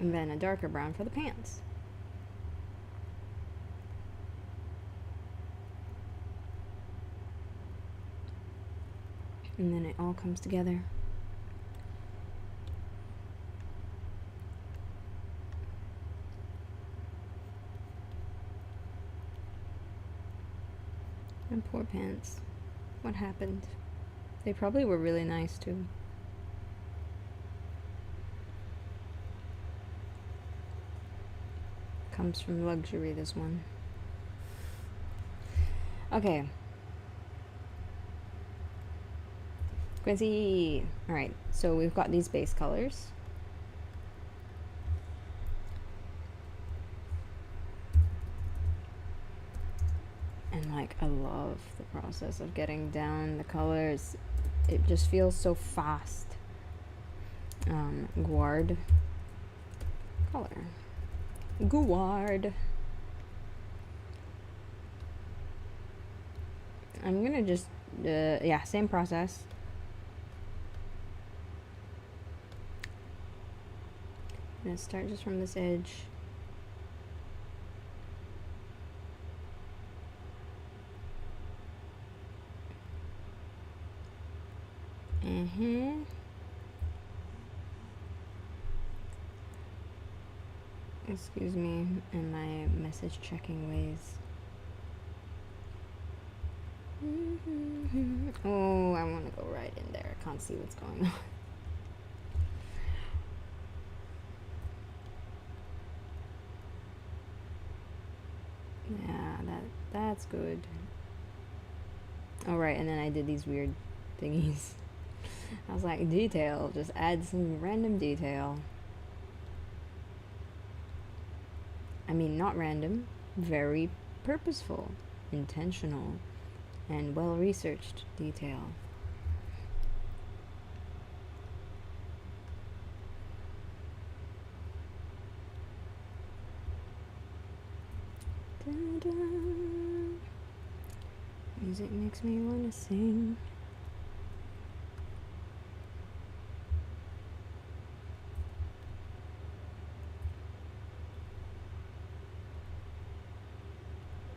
And then a darker brown for the pants. And then it all comes together. And poor pants. What happened? They probably were really nice too. Comes from luxury, this one. Okay. Quincy! Alright, so we've got these base colors. And like, I love the process of getting down the colors. It just feels so fast. Guard color. Guard. I'm gonna just, yeah, same process. I'm gonna start just from this edge. Excuse me in my message checking ways. Oh, I want to go right in there. I can't see what's going on. Yeah, that's good. Oh, right, and then I did these weird thingies. I was like, detail, just add some random detail. I mean, not random, very purposeful, intentional, and well-researched detail. Da-da. Music makes me want to sing.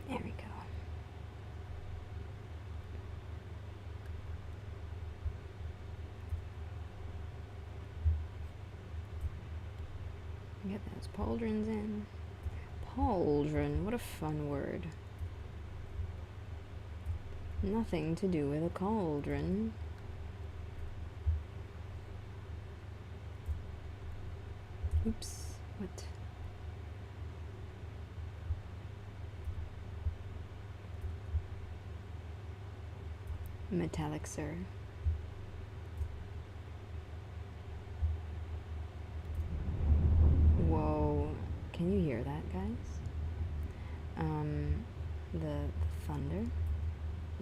There we go. Get those pauldrons in. Pauldron, what a fun word. Nothing to do with a cauldron. Oops, what? Metallic, sir. Whoa, can you hear that, guys? The thunder.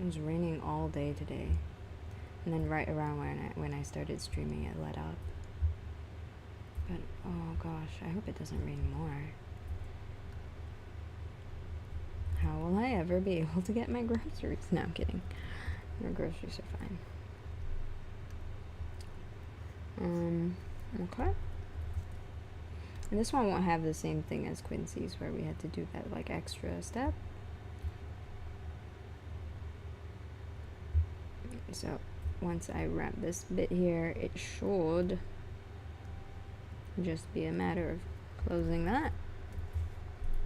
It was raining all day today, and then right around when I started streaming, it let up. But oh gosh, I hope it doesn't rain more. How will I ever be able to get my groceries? No, I'm kidding. My groceries are fine. Okay. And this one won't have the same thing as Quincy's, where we had to do that like extra step. So once I wrap this bit here, it should just be a matter of closing that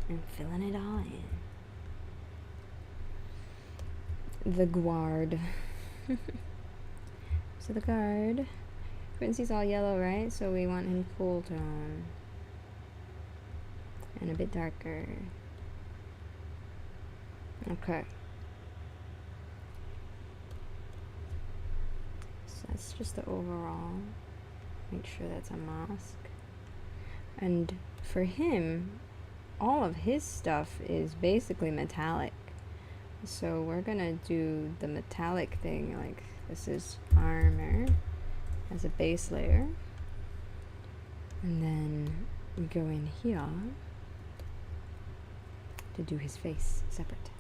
and filling it all in. The guard. So the guard. Quincy's all yellow, right? So we want him cool tone. And a bit darker. Okay. So that's just the overall. Make sure that's a mask. And for him, all of his stuff is basically metallic. So we're gonna do the metallic thing, like this is armor as a base layer. And then we go in here to do his face separate.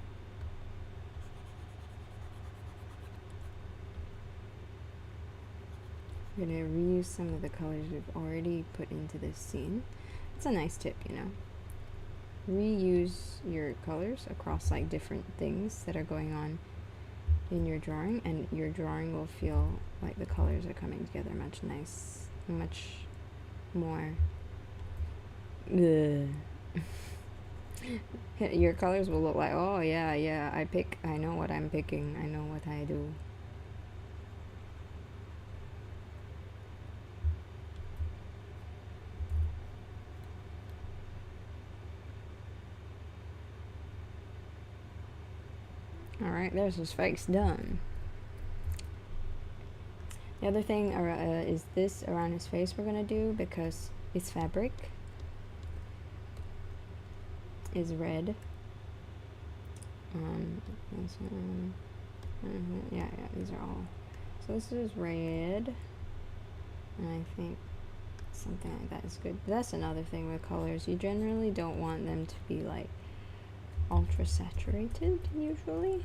I'm gonna reuse some of the colors we've already put into this scene. It's a nice tip, you know. Reuse your colors across like different things that are going on in your drawing, and your drawing will feel like the colors are coming together much more. Your colors will look like, oh yeah, I know what I'm picking, I know what I do. Alright, there's his face done. The other thing is this around his face we're gonna do, because his fabric is red. Yeah, these are all. So this is red, and I think something like that is good. That's another thing with colors. You generally don't want them to be like ultra saturated usually.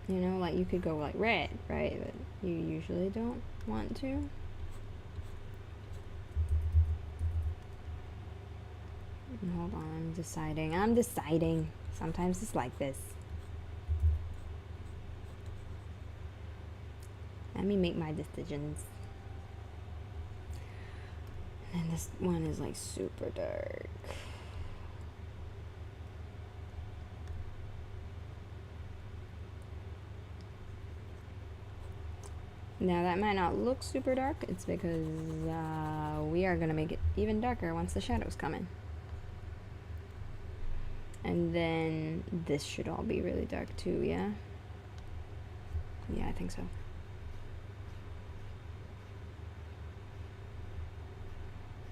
You know, like you could go like red, right? But you usually don't want to. Hold on, I'm deciding. Sometimes it's like this. Let me make my decisions. And this one is like super dark. Now that might not look super dark. It's because we are gonna make it even darker once the shadows come in. And then this should all be really dark too, yeah? Yeah, I think so.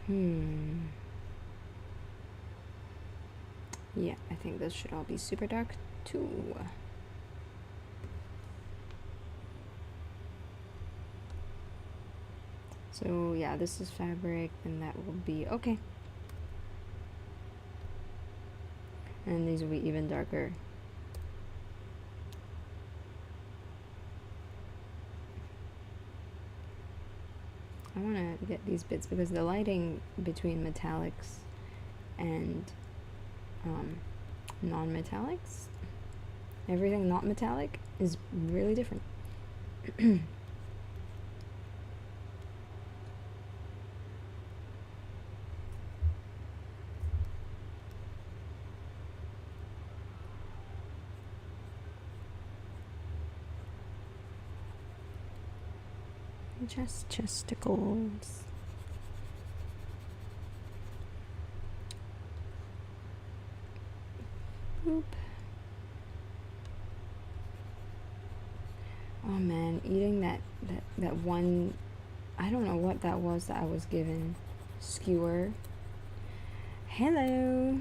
Yeah, I think this should all be super dark too. So yeah, this is fabric, and that will be okay. And these will be even darker. I want to get these bits because the lighting between metallics and non-metallics, everything not metallic, is really different. Just chesticles. Boop. Oh man, eating that one, I don't know what that was that I was given. Skewer. Hello.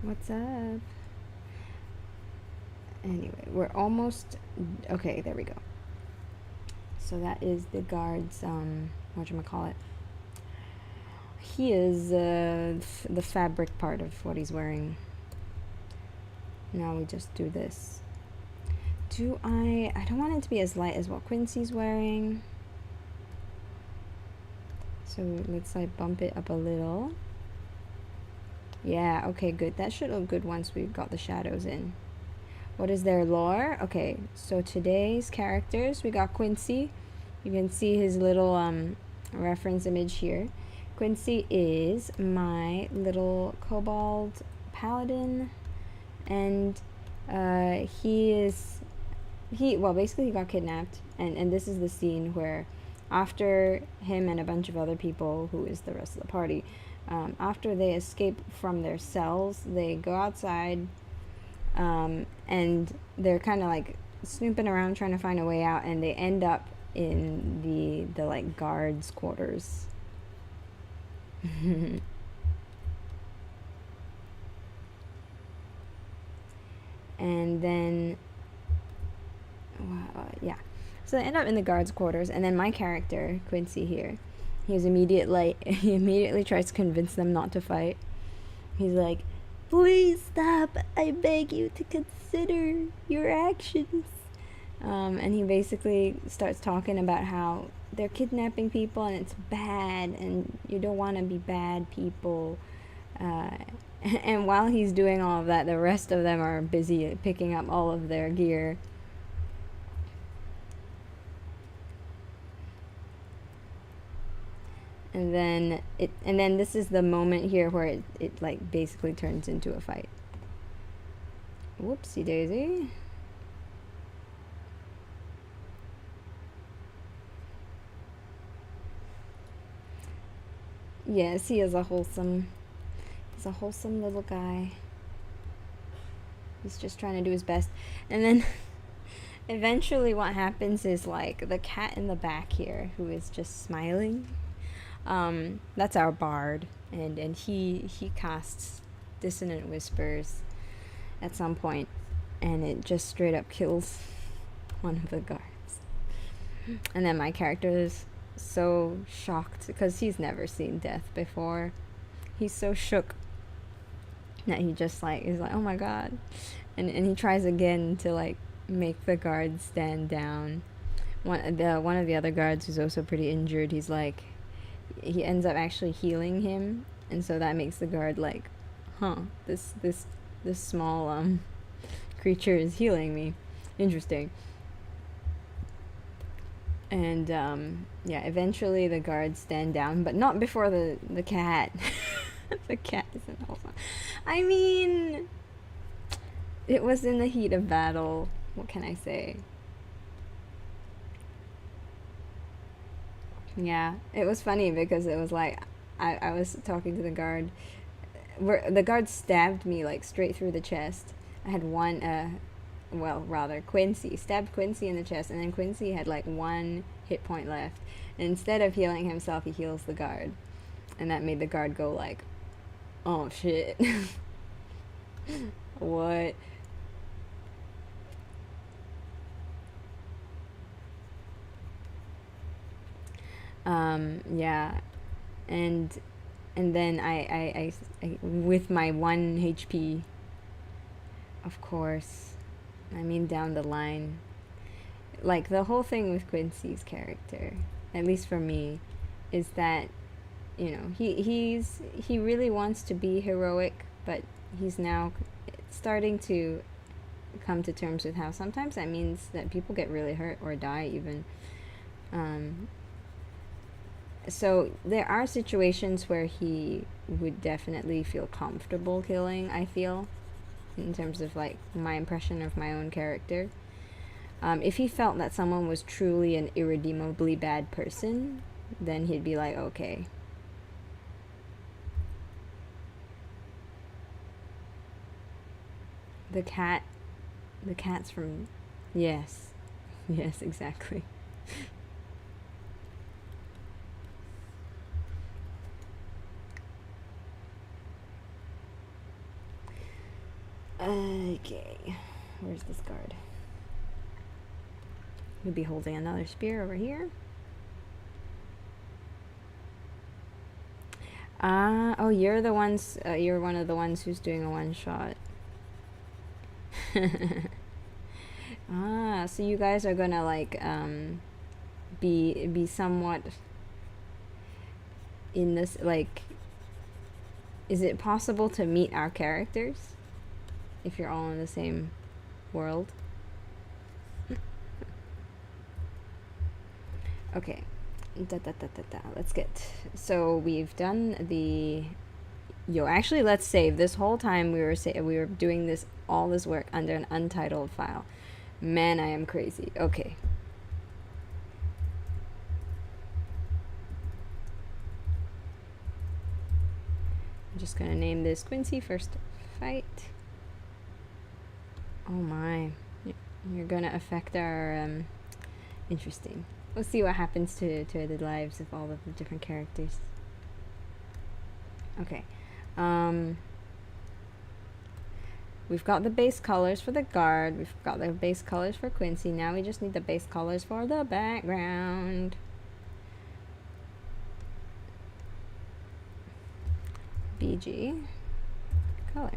What's up? Anyway, we're almost, okay, there we go. So that is the guard's, whatchamacallit. He is the fabric part of what he's wearing. Now we just do this. I don't want it to be as light as what Quincy's wearing. So let's like bump it up a little. Yeah, okay, good. That should look good once we've got the shadows in. What is their lore? Okay, so today's characters, we got Quincy. You can see his little reference image here. Quincy is my little kobold paladin, and basically he got kidnapped, and this is the scene where after him and a bunch of other people, who is the rest of the party, after they escape from their cells, they go outside, and they're kind of like snooping around trying to find a way out, and they end up in the like guards' quarters. And then yeah, so they end up in the guards' quarters, and then my character Quincy here, he immediately tries to convince them not to fight. He's like, please stop, I beg you to consider your actions. And he basically starts talking about how they're kidnapping people and it's bad and you don't want to be bad people. And while he's doing all of that, the rest of them are busy picking up all of their gear. And then this is the moment here where it like basically turns into a fight. Whoopsie daisy. Yes, he is he's a wholesome little guy. He's just trying to do his best. And then eventually what happens is like the cat in the back here who is just smiling. That's our bard, and he casts dissonant whispers at some point, and it just straight up kills one of the guards. And then my character is so shocked because he's never seen death before. He's so shook that he just like is like, oh my god, and he tries again to like make the guards stand down. One of the other guards who's also pretty injured, he's like, he ends up actually healing him, and so that makes the guard like, this small creature is healing me, interesting. And yeah, eventually the guards stand down, but not before the cat. The cat isn't awesome. I mean, it was in the heat of battle. What can I say? Yeah, it was funny because it was like I was talking to the guard. The guard stabbed me like straight through the chest, I had one, well, rather, Quincy stabbed Quincy in the chest, and then Quincy had like 1 hit point left. And instead of healing himself, he heals the guard. And that made the guard go like, oh shit. What? Yeah. And then I with my 1 HP, of course, I mean down the line, like the whole thing with Quincy's character, at least for me, is that, you know, he really wants to be heroic, but he's now starting to come to terms with how sometimes that means that people get really hurt or die even. So there are situations where he would definitely feel comfortable killing, I feel, in terms of like my impression of my own character. If he felt that someone was truly an irredeemably bad person, then he'd be like, okay. The cat's from, yes, yes, exactly. Okay, where's this guard? He'll be holding another spear over here. Oh, you're the ones, you're one of the ones who's doing a one-shot. So you guys are gonna like, be somewhat in this, like, is it possible to meet our characters if you're all in the same world? Okay. Let's get, so we've done the, actually let's save. This whole time we were doing this, all this work under an untitled file. Man, I am crazy. Okay. I'm just gonna name this Quincy first fight. Oh my, you're gonna affect our, interesting. We'll see what happens to the lives of all of the different characters. Okay. We've got the base colors for the guard. We've got the base colors for Quincy. Now we just need the base colors for the background. BG. Color.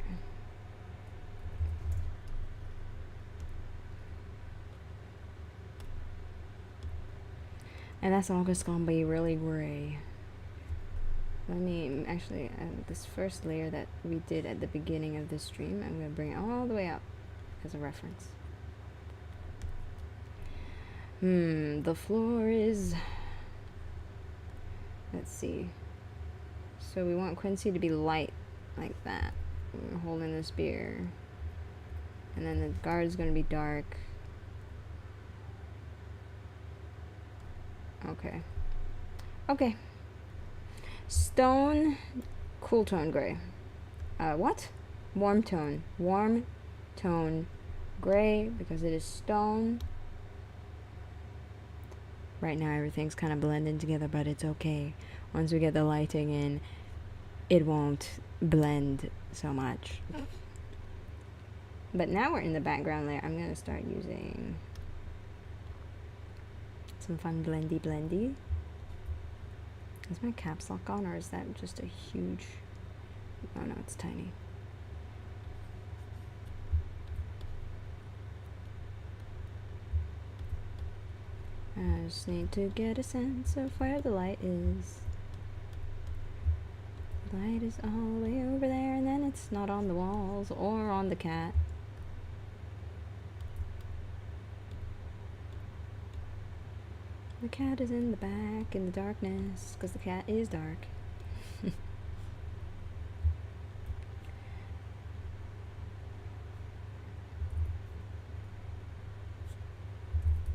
And that's all just gonna be really gray. Let me actually, this first layer that we did at the beginning of the stream, I'm gonna bring it all the way up as a reference. The floor is, let's see. So we want Quincy to be light like that. We're holding the spear. And then the guard's gonna be dark. Okay. Okay. Stone, cool tone gray. What? Warm tone. Warm tone gray because it is stone. Right now everything's kind of blending together, but it's okay. Once we get the lighting in, it won't blend so much. But now we're in the background layer. I'm gonna start using some fun blendy. Is my caps lock on, or is that just a huge... Oh no, it's tiny. I just need to get a sense of where the light is. The light is all the way over there, and then it's not on the walls or on the cat. The cat is in the back in the darkness, because the cat is dark.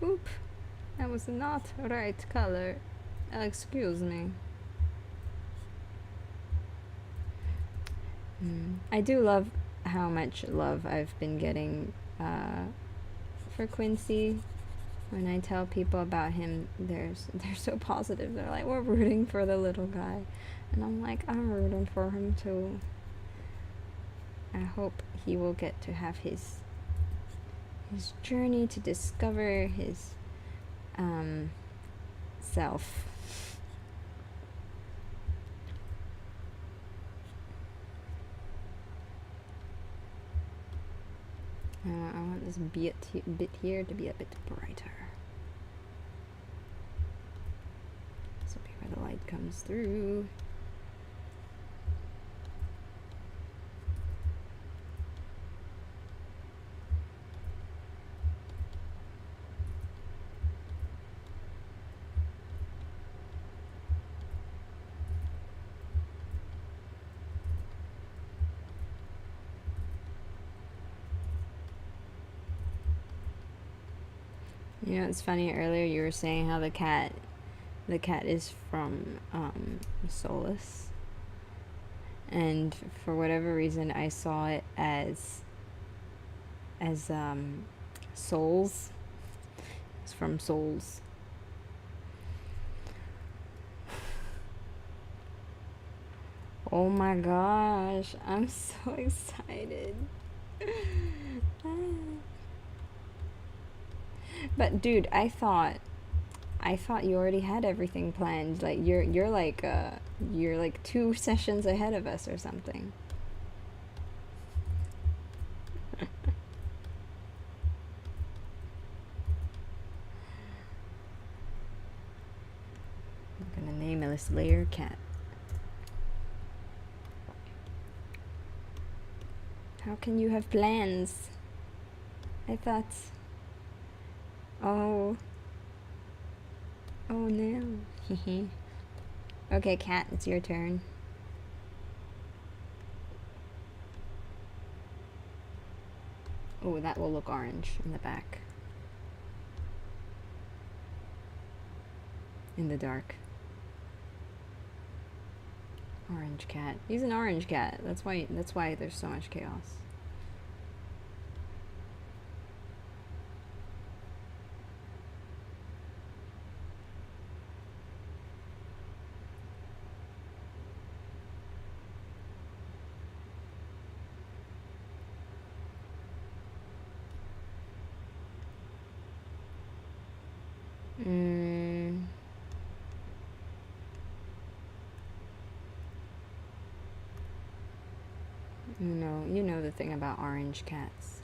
Oop, that was not right color. Excuse me. I do love how much love I've been getting for Quincy. When I tell people about him, they're so positive. They're like, we're rooting for the little guy. And I'm like, I'm rooting for him too. I hope he will get to have his journey to discover his self. I want this bit here to be a bit brighter. This will be where the light comes through. You know, it's funny, earlier you were saying how the cat is from Solus. And for whatever reason, I saw it as souls. It's from souls. Oh my gosh, I'm so excited. But dude, I thought you already had everything planned. Like you're like 2 sessions ahead of us or something. I'm gonna name this layer cat. How can you have plans? I thought. Oh no. Okay, cat, it's your turn. Oh, that will look orange in the back. In the dark. Orange cat. He's an orange cat. That's why there's so much chaos. You know the thing about orange cats.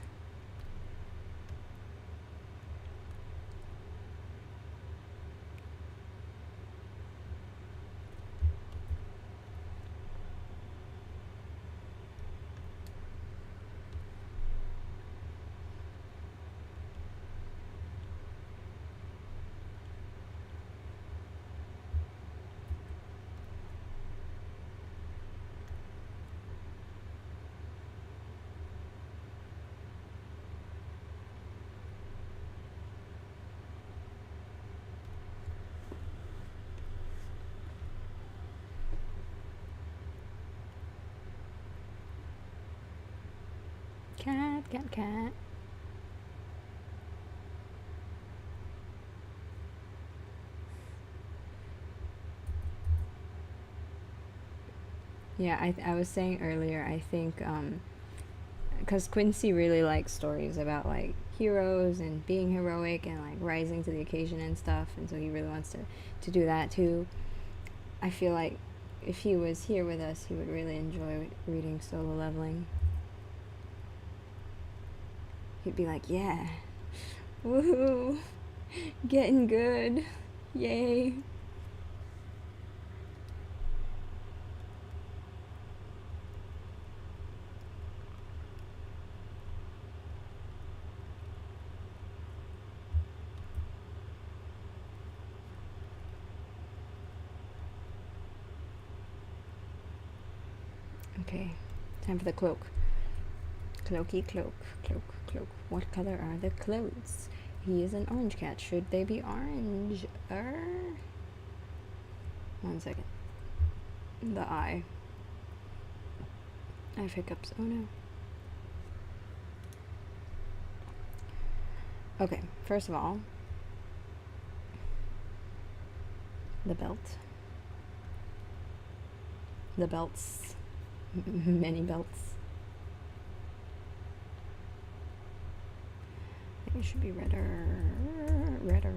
Cat. Yeah, I was saying earlier, I think, because Quincy really likes stories about, like, heroes and being heroic and, like, rising to the occasion and stuff, and so he really wants to do that, too. I feel like if he was here with us, he would really enjoy reading Solo Leveling. He'd be like, yeah, woohoo, getting good, yay. Okay, time for the cloak. Cloaky cloak. What color are the clothes? He is an orange cat. Should they be orange? 1 second. The eye. I have hiccups. Oh no. Okay, first of all, the belt. The belts. Many belts. I think it should be redder. Redder.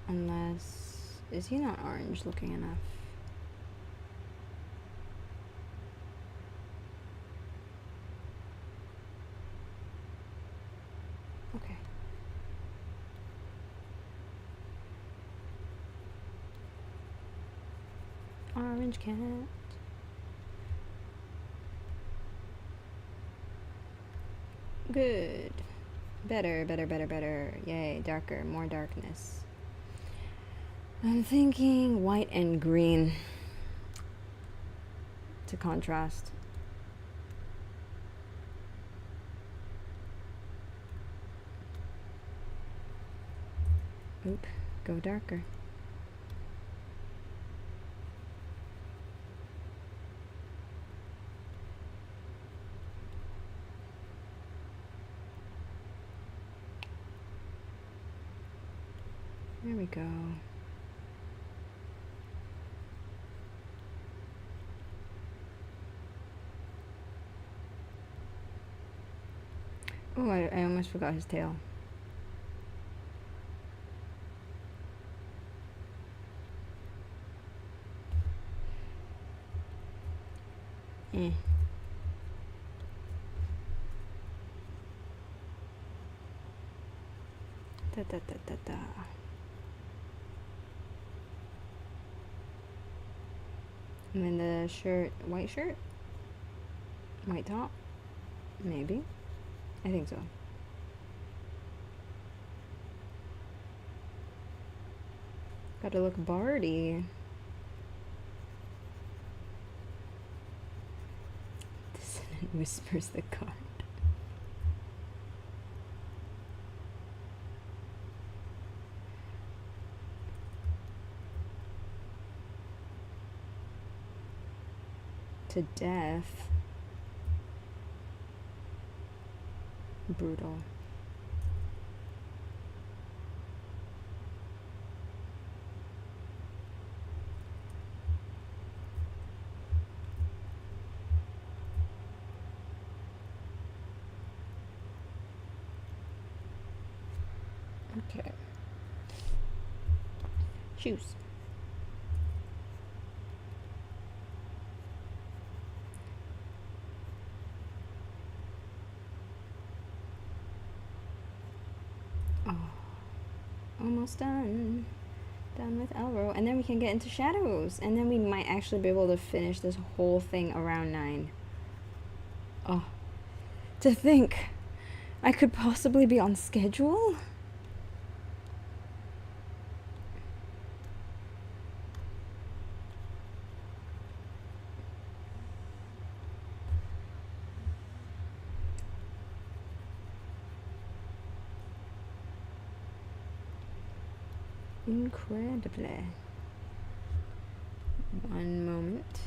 Unless... Is he not orange looking enough? Okay. Orange cat. Good. Better, better, better, better. Yay, darker, more darkness. I'm thinking white and green to contrast. Oop, go darker. There we go. Oh, I almost forgot his tail. Eh. Da da da da da. And then the shirt, white shirt? White top? Maybe. I think so. Gotta look bardy. Dissonant whispers the card. To death. Brutal. Okay. Shoes. Oh, almost done. Done with Elro. And then we can get into shadows. And then we might actually be able to finish this whole thing around 9. Oh, to think I could possibly be on schedule? Incredibly. One moment.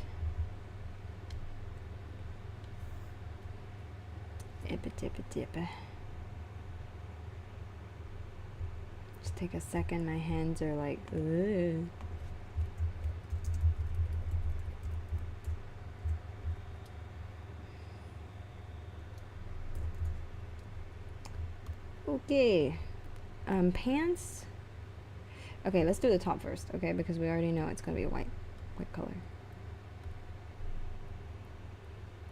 Ippa-tippa-tippa. Just take a second, my hands are like, ugh. Okay. Pants. Okay, let's do the top first, okay? Because we already know it's gonna be a white color.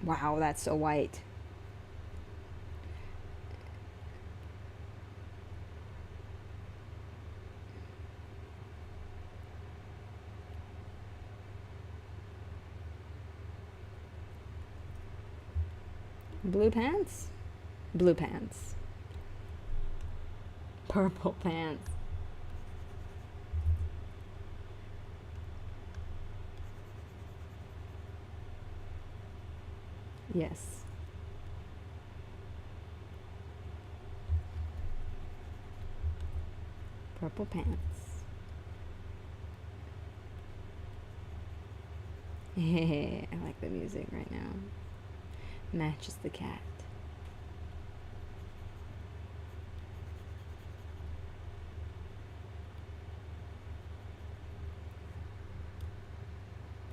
Wow, that's so white. Blue pants? Blue pants. Purple pants. Yes. Purple pants. I like the music right now. Matches the cat.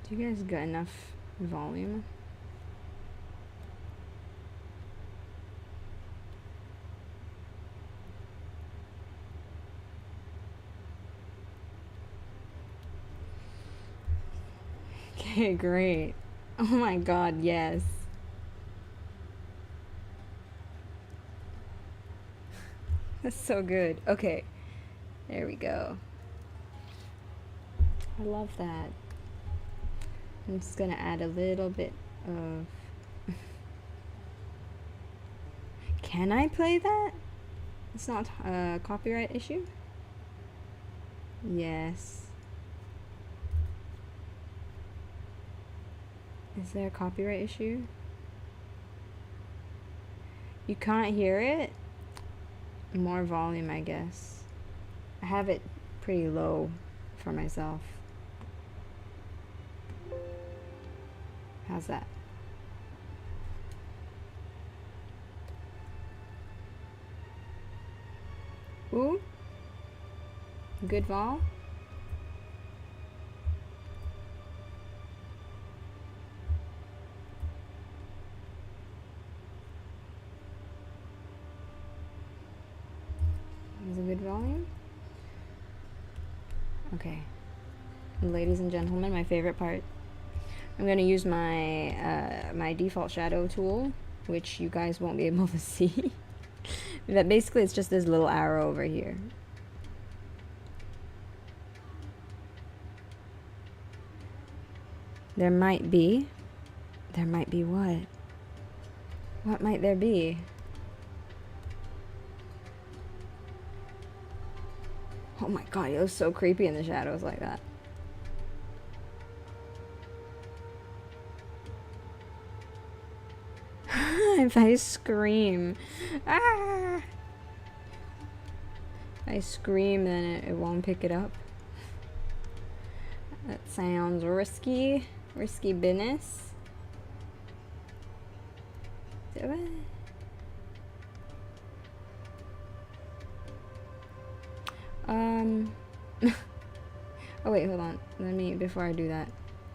Do you guys got enough volume? Okay, great. Oh my god, yes. That's so good. Okay, there we go. I love that. I'm just gonna add a little bit of... Can I play that? It's not a copyright issue? Yes. Is there a copyright issue? You can't hear it? More volume, I guess. I have it pretty low for myself. How's that? Ooh. Good vol. Is a good volume? Okay. Ladies and gentlemen, my favorite part. I'm gonna use my my default shadow tool, which you guys won't be able to see. But basically it's just this little arrow over here. There might be what? What might there be? Oh my god, it was so creepy in the shadows like that. If I scream, ah! If I scream, then it won't pick it up. That sounds risky. Risky business. Do it. Oh wait, hold on. Let me, before I do that,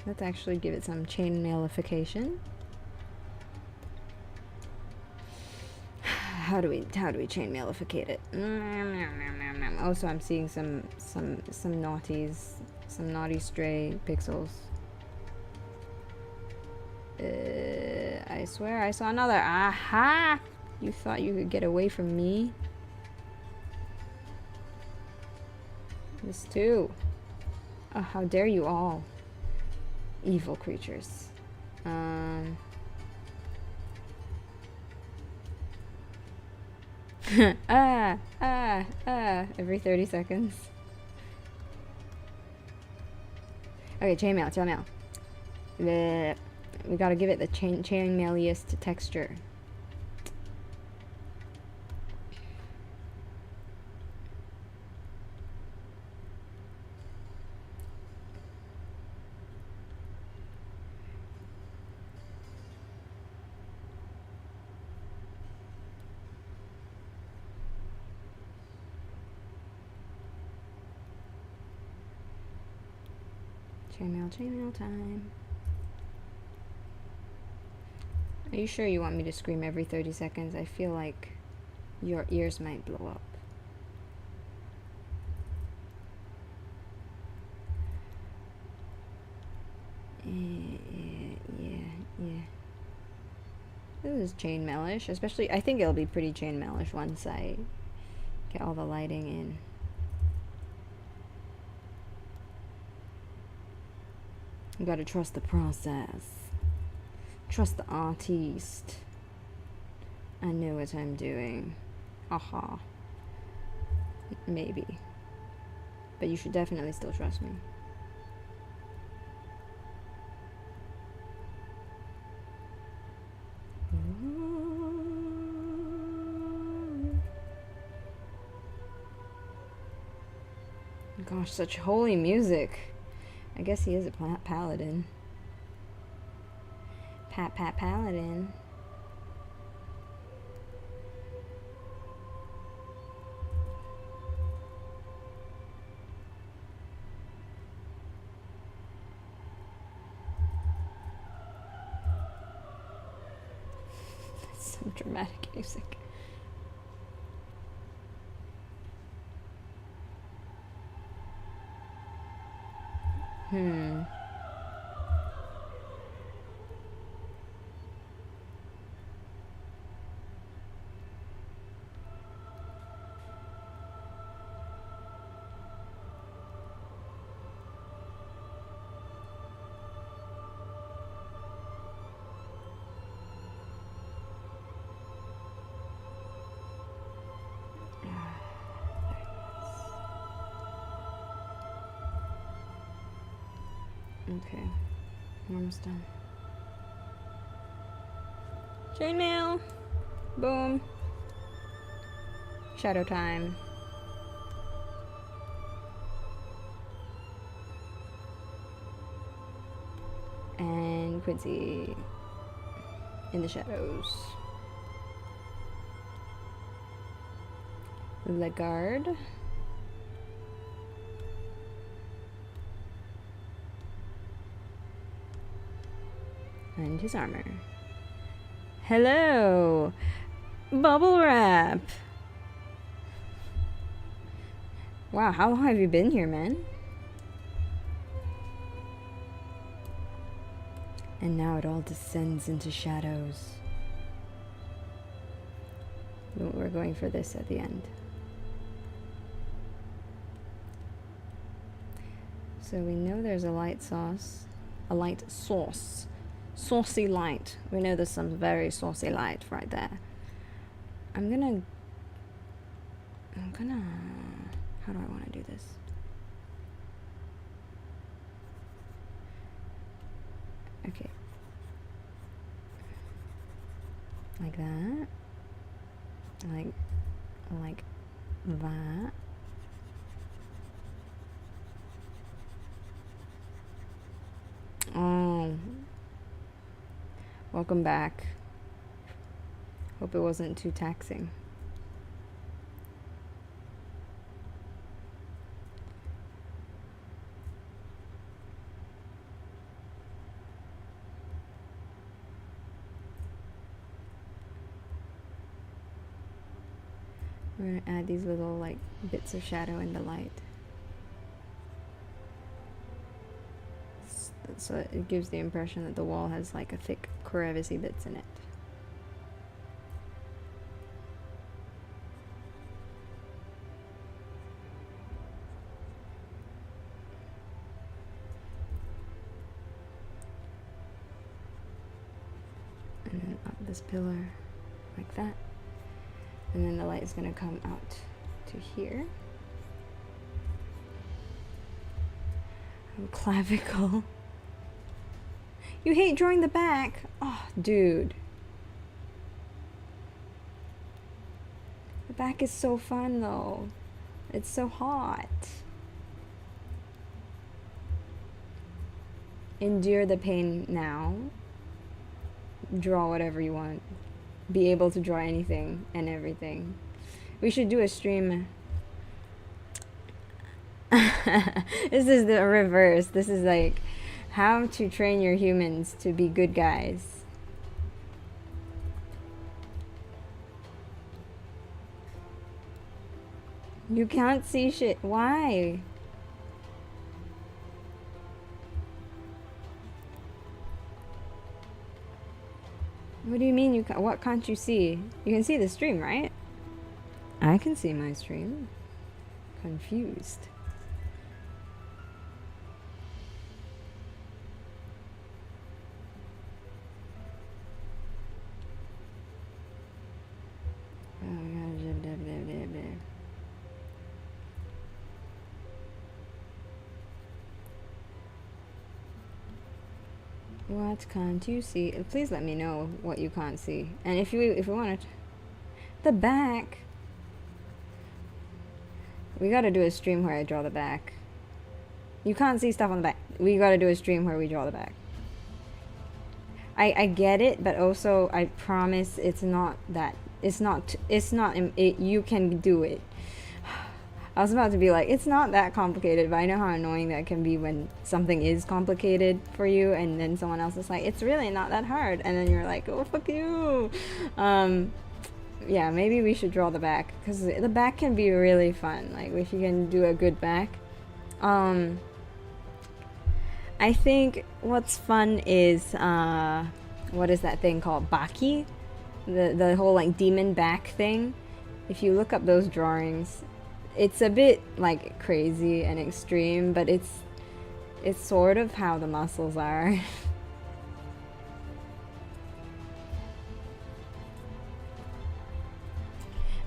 let's actually give it some chainmailification. How do we chainmailificate it? Also, I'm seeing some naughties, some naughty stray pixels. I swear I saw another. Aha! You thought you could get away from me? This too. Oh, how dare you all. Evil creatures. Every 30 seconds. Okay, chainmail. We gotta give it the chainmailiest texture. Chainmail time. Are you sure you want me to scream every 30 seconds? I feel like your ears might blow up. Yeah. This is chainmailish, especially, I think it'll be pretty chainmailish once I get all the lighting in. You gotta trust the process. Trust the artiste. I know what I'm doing. Haha. Maybe. But you should definitely still trust me. Gosh, such holy music. I guess he is a paladin. Paladin. Some dramatic music. Okay, we're almost done. Chainmail! Boom! Shadow time. And Quincy in the shadows. Legard. And his armor. Hello! Bubble wrap! Wow, how long have you been here, man? And now it all descends into shadows. We're going for this at the end. So we know there's a light sauce. A light sauce. Saucy light. We know there's some very saucy light right there. I'm gonna... How do I want to do this? Okay. Like that. Like that. Oh. Welcome back. Hope it wasn't too taxing. We're gonna add these little like bits of shadow in the light. So it gives the impression that the wall has like a thick crevicey bits in it. And then up this pillar like that. And then the light is going to come out to here. Oh, clavicle. You hate drawing the back. Oh, dude. The back is so fun though. It's so hot. Endure the pain now. Draw whatever you want. Be able to draw anything and everything. We should do a stream. This is the reverse. This is like how to train your humans to be good guys. You can't see shit. Why? What do you mean you what can't you see? You can see the stream, right? I can see my stream. Confused. Oh my god. What can't you see? Please let me know what you can't see. And if you want it, the back. We gotta do a stream where I draw the back. You can't see stuff on the back. We gotta do a stream where we draw the back. I get it, but also I promise it's not that. You can do it. I was about to be like, it's not that complicated, but I know how annoying that can be when something is complicated for you and then someone else is like, it's really not that hard. And then you're like, oh, fuck you. Yeah, maybe we should draw the back because the back can be really fun. Like if you can do a good back. I think what's fun is, what is that thing called? Baki? The whole like demon back thing. If you look up those drawings, it's a bit like crazy and extreme, but it's sort of how the muscles are.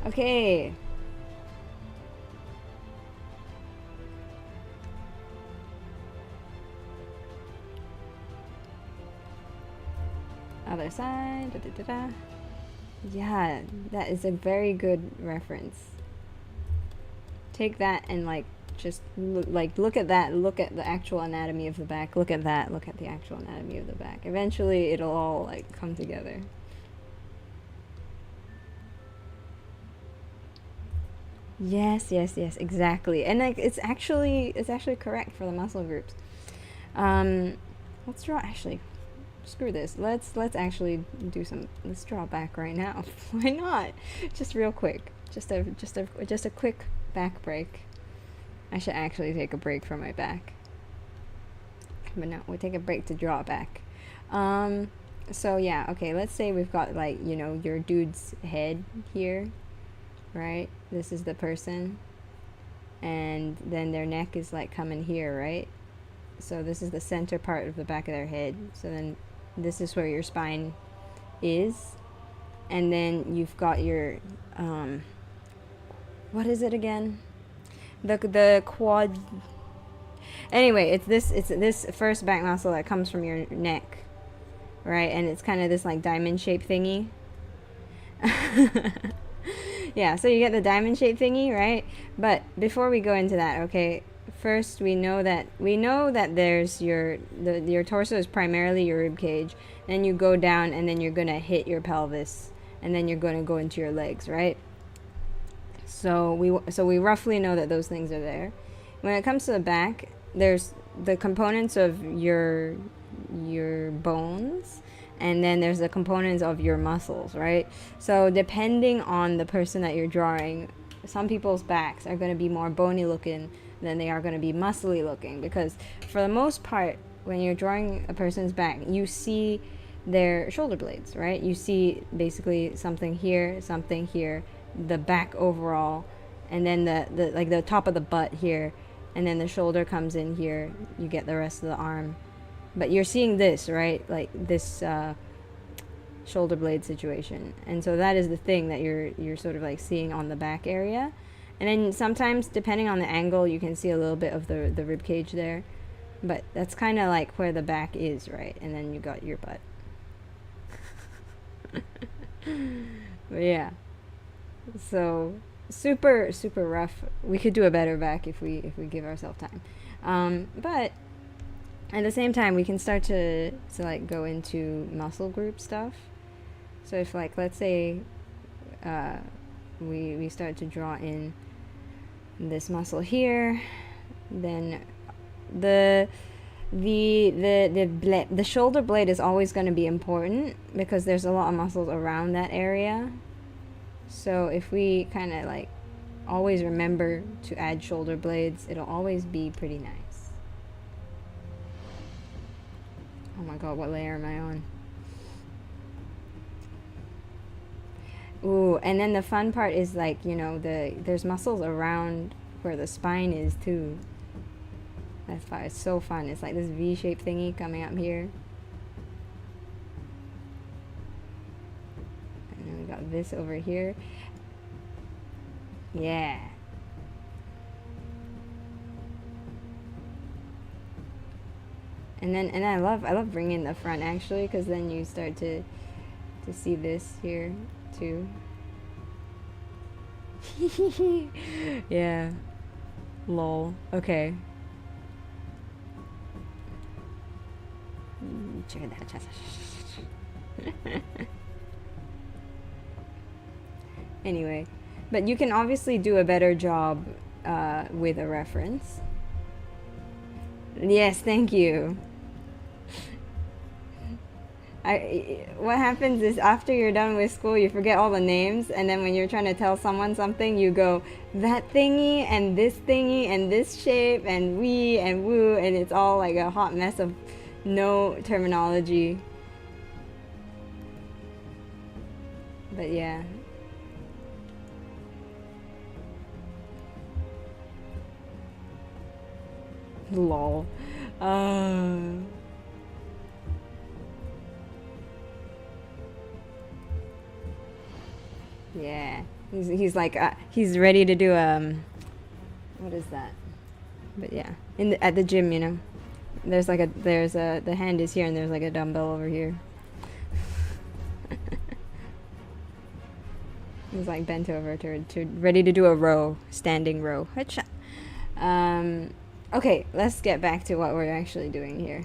Okay. Other side. Da, da, da, da. Yeah, that is a very good reference. Take that and like just look at that, look at the actual anatomy of the back, look at that, look at the actual anatomy of the back. Eventually it'll all like come together. Yes, yes, yes, exactly. And like it's actually correct for the muscle groups. Let's draw actually screw this. Let's actually do some. Let's draw back right now. Why not? Just real quick. Just a quick back break. I should actually take a break from my back. But no, we'll take a break to draw back. So yeah, okay, let's say we've got like, you know, your dude's head here, right? This is the person. And then their neck is like coming here, right? So this is the center part of the back of their head. So then this is where your spine is. And then you've got your, what is it again? The quad. Anyway, it's this first back muscle that comes from your neck, right? And it's kind of this like diamond shaped thingy. Yeah, so you get the diamond shaped thingy, right? But before we go into that, okay, first we know that there's your torso is primarily your rib cage. Then you go down and then you're gonna hit your pelvis, and then you're gonna go into your legs, right? So we roughly know that those things are there. When it comes to the back, there's the components of your bones, and then there's the components of your muscles, right? So depending on the person that you're drawing, some people's backs are going to be more bony looking than they are going to be muscly looking, because for the most part, when you're drawing a person's back, you see their shoulder blades, right? You see basically something here, the back overall, and then the like the top of the butt here, and then the shoulder comes in here. You get the rest of the arm. But you're seeing this, right? Like this shoulder blade situation. And so that is the thing that you're sort of like seeing on the back area. And then sometimes, depending on the angle, you can see a little bit of the rib cage there. But that's kind of like where the back is, right? And then you got your butt. But yeah. So super rough. We could do a better back if we give ourselves time. But at the same time, we can start to like go into muscle group stuff. So if like, let's say we start to draw in this muscle here, then the shoulder blade is always going to be important because there's a lot of muscles around that area. So if we kind of like always remember to add shoulder blades, it'll always be pretty nice. Oh my god, what layer am I on? Ooh, and then the fun part is like, you know, there's muscles around where the spine is too. That's fun. It's so fun. It's like this V-shaped thingy coming up here. And then we got this over here. Yeah. And I love bringing the front actually, because then you start to see this here too. Yeah. Lol. Okay. Check it out. Anyway, but you can obviously do a better job with a reference. Yes, thank you. What happens is after you're done with school, you forget all the names, and then when you're trying to tell someone something, you go, that thingy, and this shape, and we, and woo, and it's all like a hot mess of no terminology. But yeah. Lol. Yeah, he's like he's ready to do what is that? But yeah, at the gym, you know, there's the hand is here and there's like a dumbbell over here. He's like bent over to ready to do a row, standing row. Okay, let's get back to what we're actually doing here.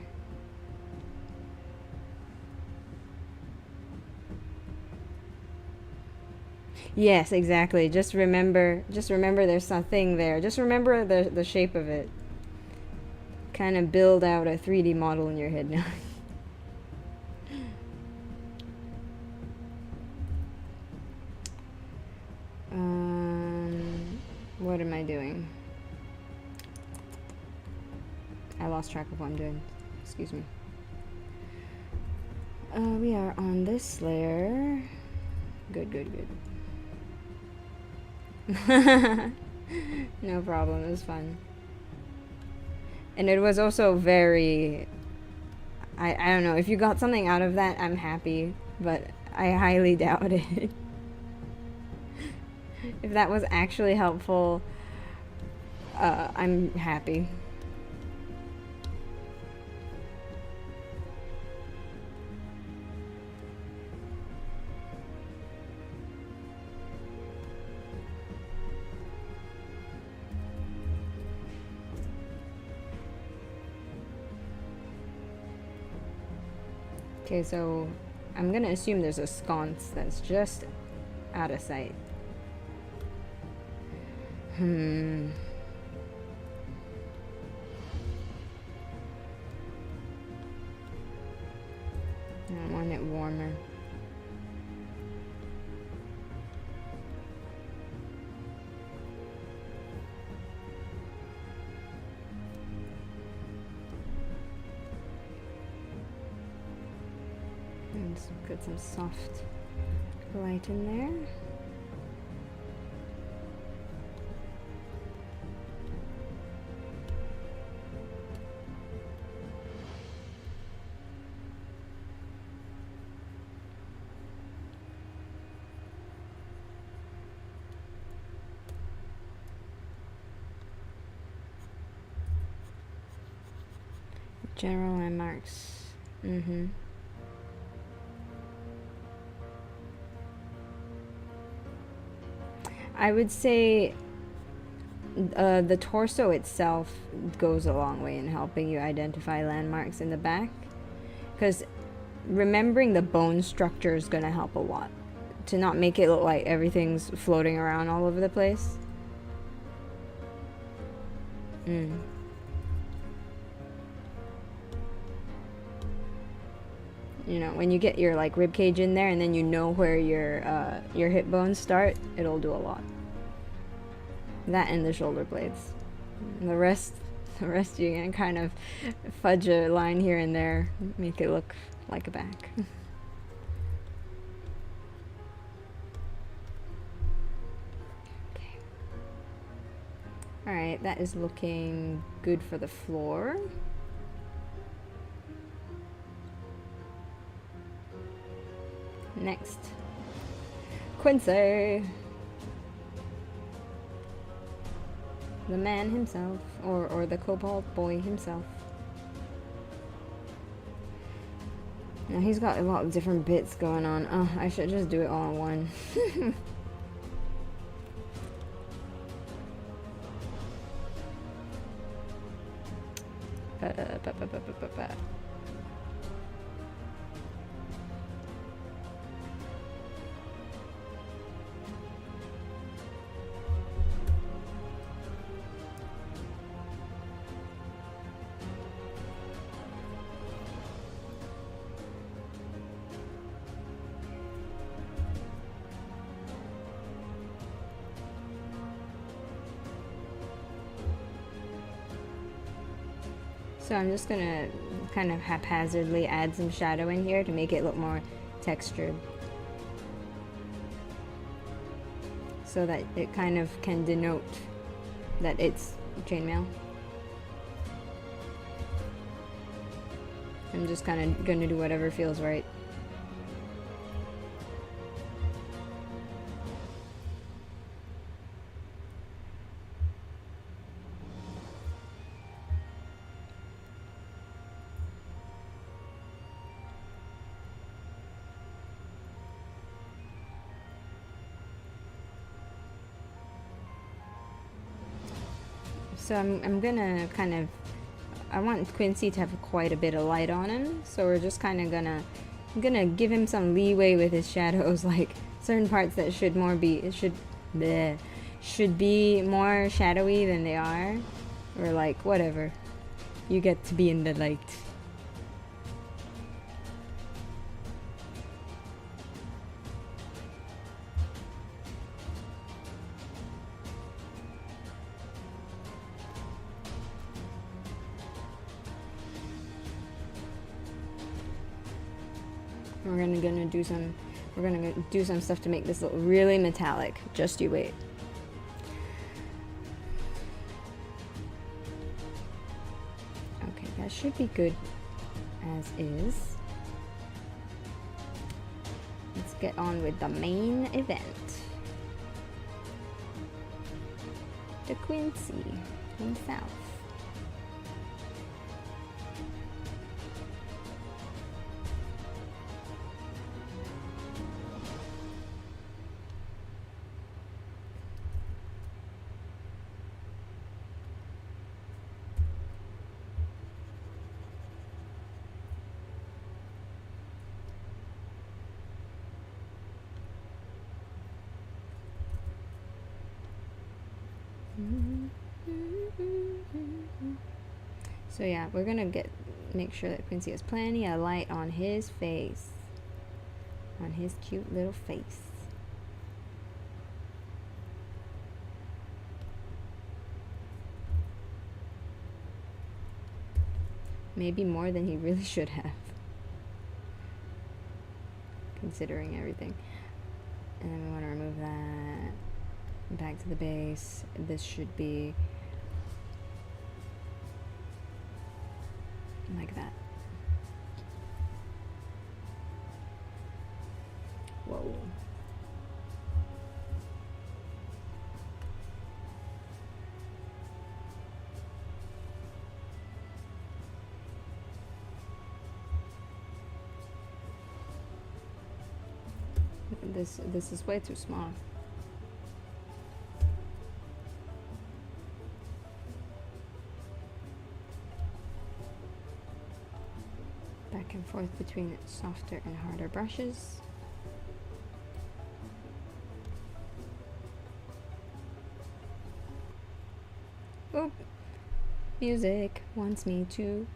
Yes, exactly. Just remember there's something there. Just remember the shape of it. Kind of build out a 3D model in your head now. What am I doing? I lost track of what I'm doing. Excuse me. We are on this layer. Good. No problem, it was fun. And it was also very... I don't know, if you got something out of that, I'm happy. But I highly doubt it. If that was actually helpful, I'm happy. Okay, so I'm gonna assume there's a sconce that's just out of sight. I want it warmer. Let's put some soft light in there. General landmarks. I would say the torso itself goes a long way in helping you identify landmarks in the back, because remembering the bone structure is going to help a lot to not make it look like everything's floating around all over the place. You know, when you get your like rib cage in there and then you know where your hip bones start, it'll do a lot. That and the shoulder blades. And the rest you can kind of fudge a line here and there, make it look like a back. Okay. All right, that is looking good for the floor. Next, Quincy, the man himself, or the kobold boy himself. Now he's got a lot of different bits going on. Oh, I should just do it all in one. So I'm just gonna kind of haphazardly add some shadow in here to make it look more textured, so that it kind of can denote that it's chainmail. I'm just kind of gonna do whatever feels right. So I'm gonna kind of, I want Quincy to have quite a bit of light on him, so we're just kind of I'm gonna give him some leeway with his shadows, like certain parts that should be more shadowy than they are, or like whatever. You get to be in the light. We're gonna do some stuff to make this look really metallic. Just you wait. Okay, that should be good as is. Let's get on with the main event. The Quincy himself. So yeah, we're gonna make sure that Quincy has plenty of light on his face, on his cute little face. Maybe more than he really should have, considering everything. And then we want to remove that. Back to the base. This should be like that. Whoa. This is way too small. Back and forth between softer and harder brushes. Oop. Music wants me to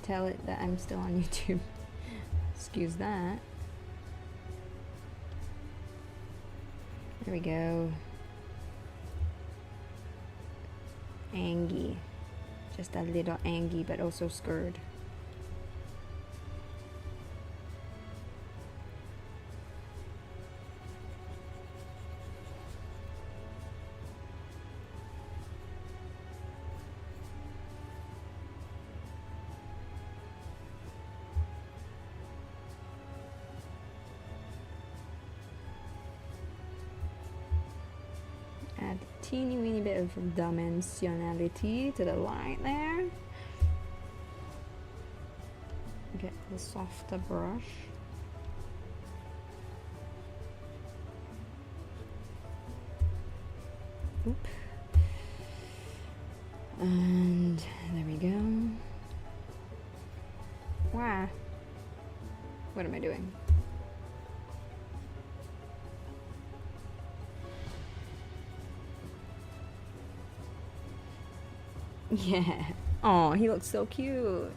tell it that I'm still on YouTube. Excuse that. There we go. Angie. Just a little Angie, but also scared. Add a teeny weeny bit of dimensionality to the light there. Get the softer brush. Oop. And there we go. Wow. What am I doing? Yeah. Oh, he looks so cute.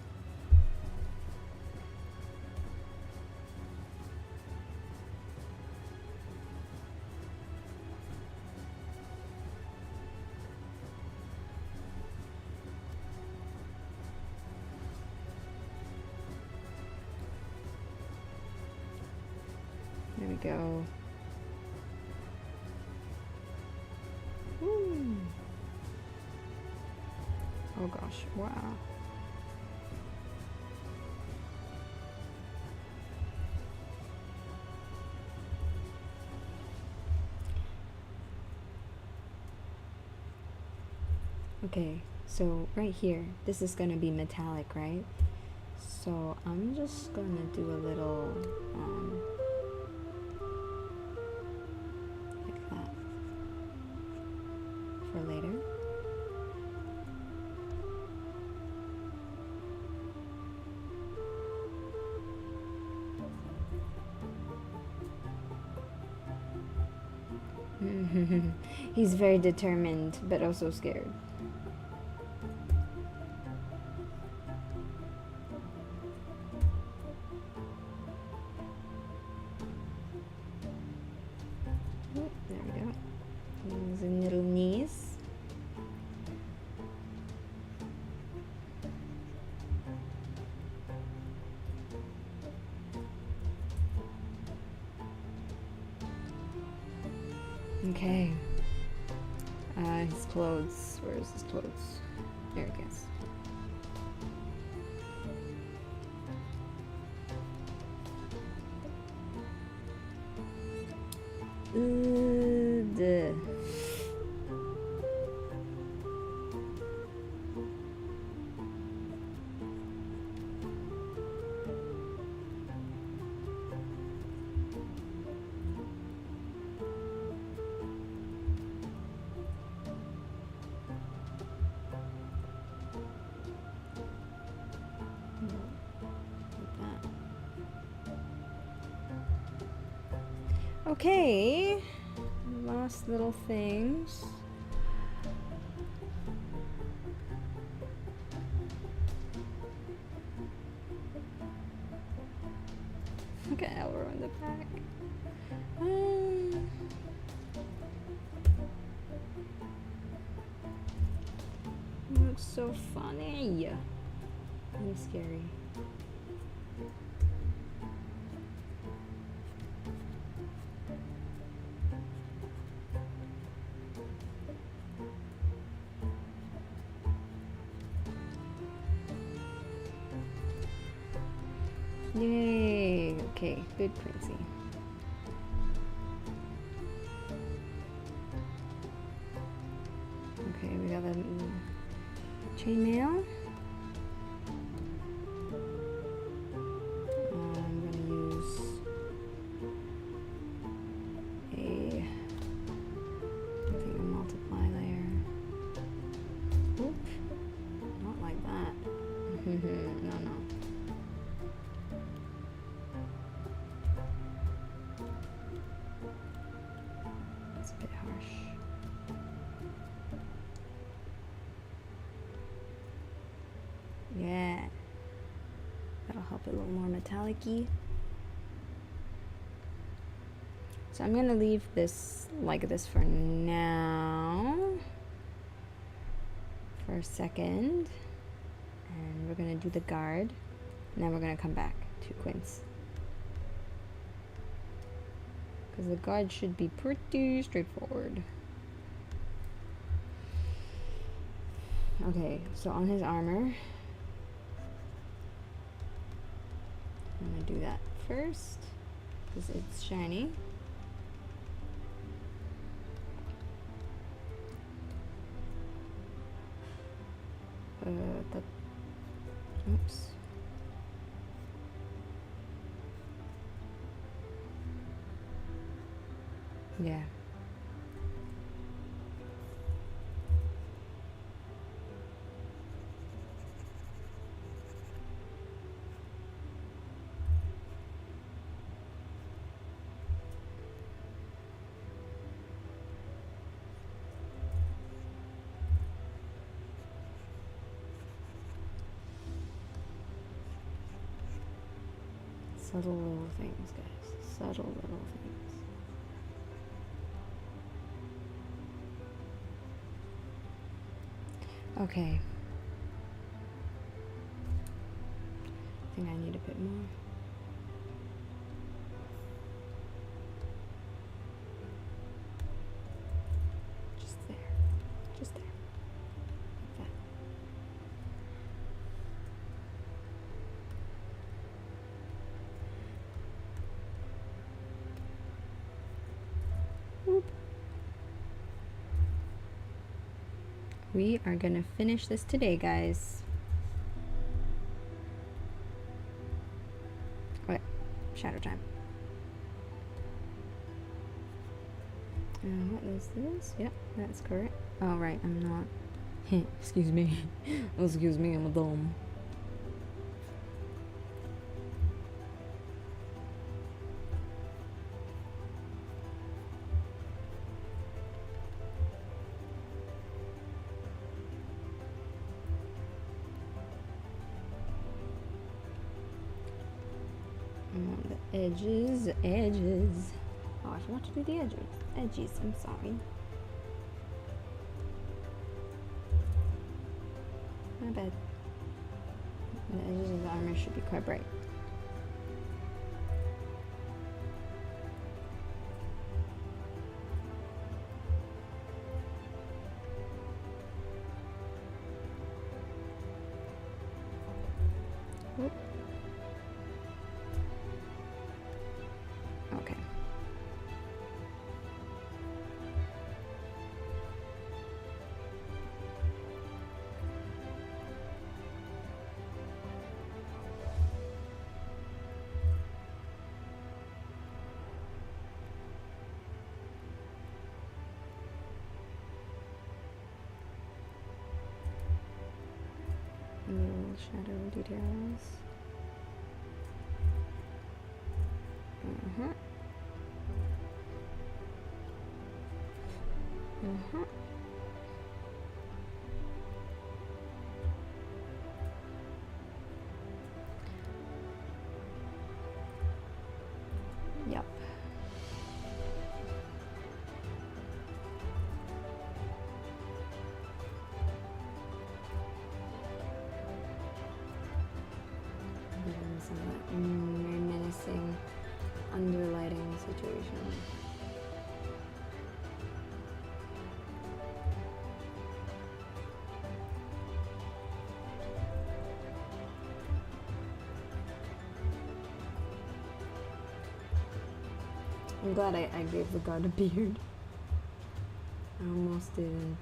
we go. Woo. Oh gosh, wow. Okay, so right here, this is gonna be metallic, right? So I'm just gonna do a little, like that, for later. He's very determined, but also scared. Oop, there we go. His little knees. Okay. His clothes. Where's his clothes? There it goes. Duh. Okay, last little things. Look at Elro in the back. Looks so funny and scary. Yay! Okay, good Quincy. Okay, we got a chainmail. I'm gonna use a multiply layer. Oop, not like that. No. It's a bit harsh. Yeah, that'll help it a little more metallic-y. So I'm gonna leave this like this for now, for a second, and we're gonna do the guard, and then we're gonna come back to Quince, because the guard should be pretty straightforward. Okay, so on his armor, I'm gonna do that first because it's shiny. Oops. Yeah. Subtle little things, guys. Subtle little things. Okay. I think I need a bit more. We are gonna finish this today, guys. What? Shadow time. What is this? Yep, that's correct. Oh, right, I'm not. Excuse me. Excuse me, I'm a dumb. The edges. Oh, I forgot to do the edges. I'm sorry. My bad. The edges of the armor should be quite bright. Oop. Okay. Little shadow details. Yep. Some very menacing underlighting situation. I'm glad I gave the guard a beard. I almost didn't.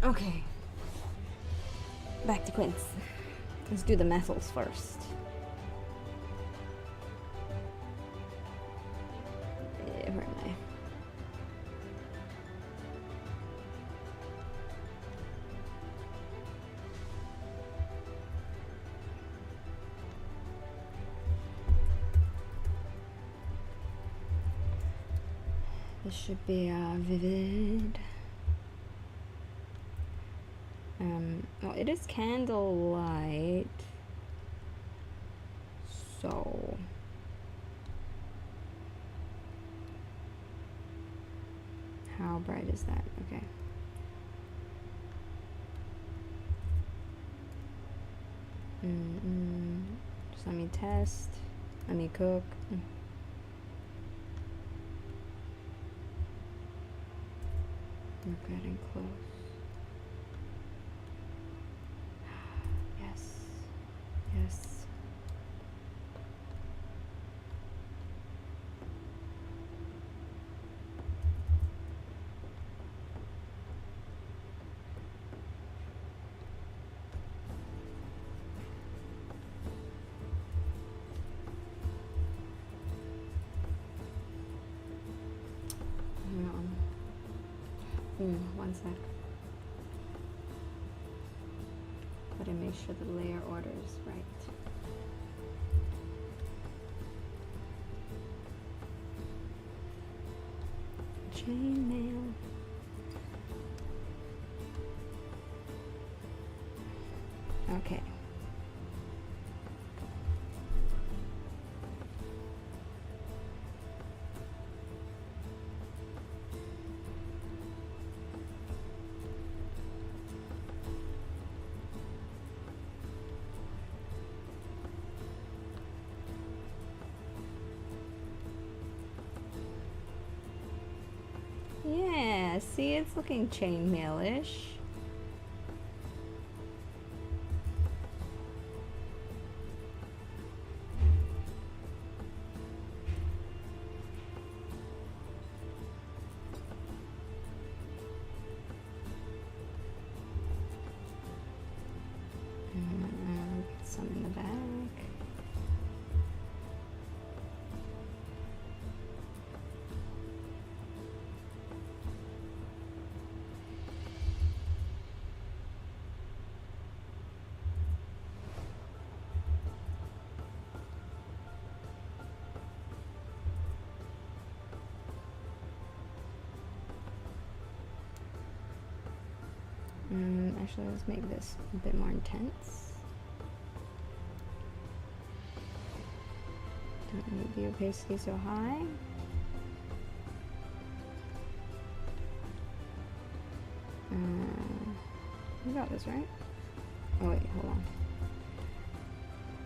Okay. Back to Quince. Let's do the metals first. Where am I? This should be vivid. Well, it is candlelight, so how bright is that? Okay. Just let me test. Let me cook. We're getting close. Yes. One sec. Gotta make sure the layer order is right. Chainmail. Okay. Yeah, see, it's looking chainmail-ish. Actually, let's make this a bit more intense. Don't need the opacity so high. You got this, right? Oh wait, hold on.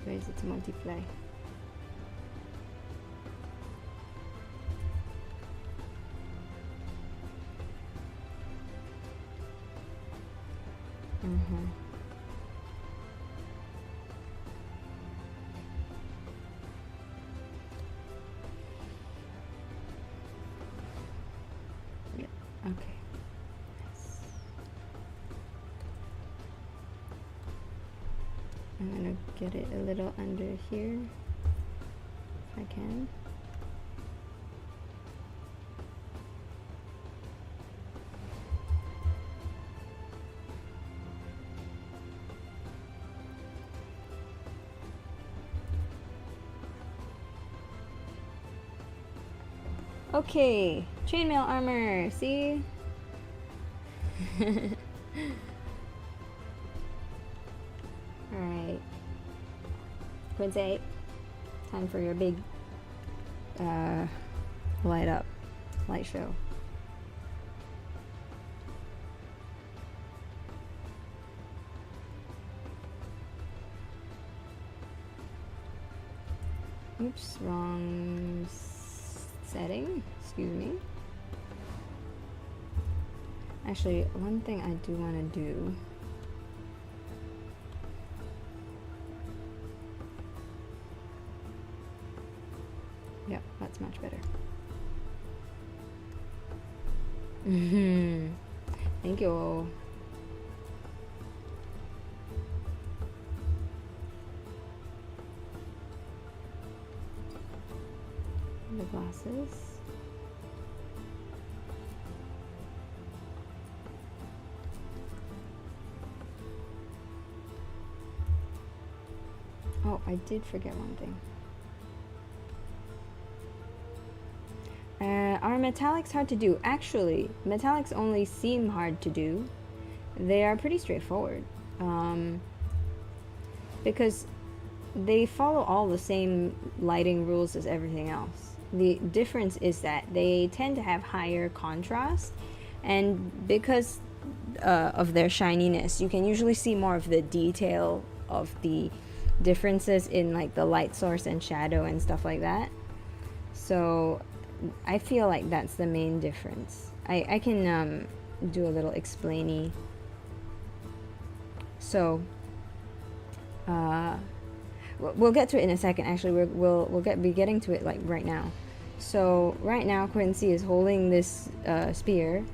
Raise it to multiply. Yeah, okay. Nice. I'm gonna get it a little under here if I can. Okay, chainmail armor, see? Alright. Quincy, time for your big light show. Oops, wrong setting, excuse me. Actually, one thing I do want to do. Yep, that's much better. Thank you. The glasses. Oh, I did forget one thing. Are metallics hard to do? Actually, metallics only seem hard to do. They are pretty straightforward. Because they follow all the same lighting rules as everything else. The difference is that they tend to have higher contrast, and because of their shininess, you can usually see more of the detail of the differences in like the light source and shadow and stuff like that. So I feel like that's the main difference. I can do a little explainy. So we'll get to it in a second. Actually, we'll be getting to it like right now. So right now Quincy is holding this spear,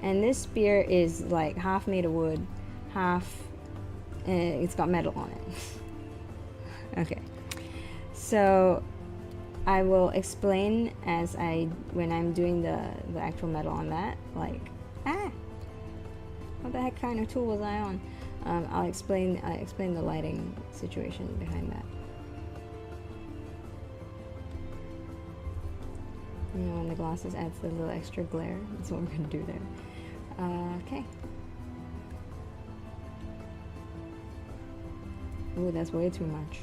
and this spear is like half made of wood, half it's got metal on it. Okay, so I will explain when I'm doing the actual metal on that. Like, what the heck kind of tool was I on? I'll explain the lighting situation behind that. You know, when the glasses adds the little extra glare, that's what we're gonna do there. Okay. Ooh, that's way too much.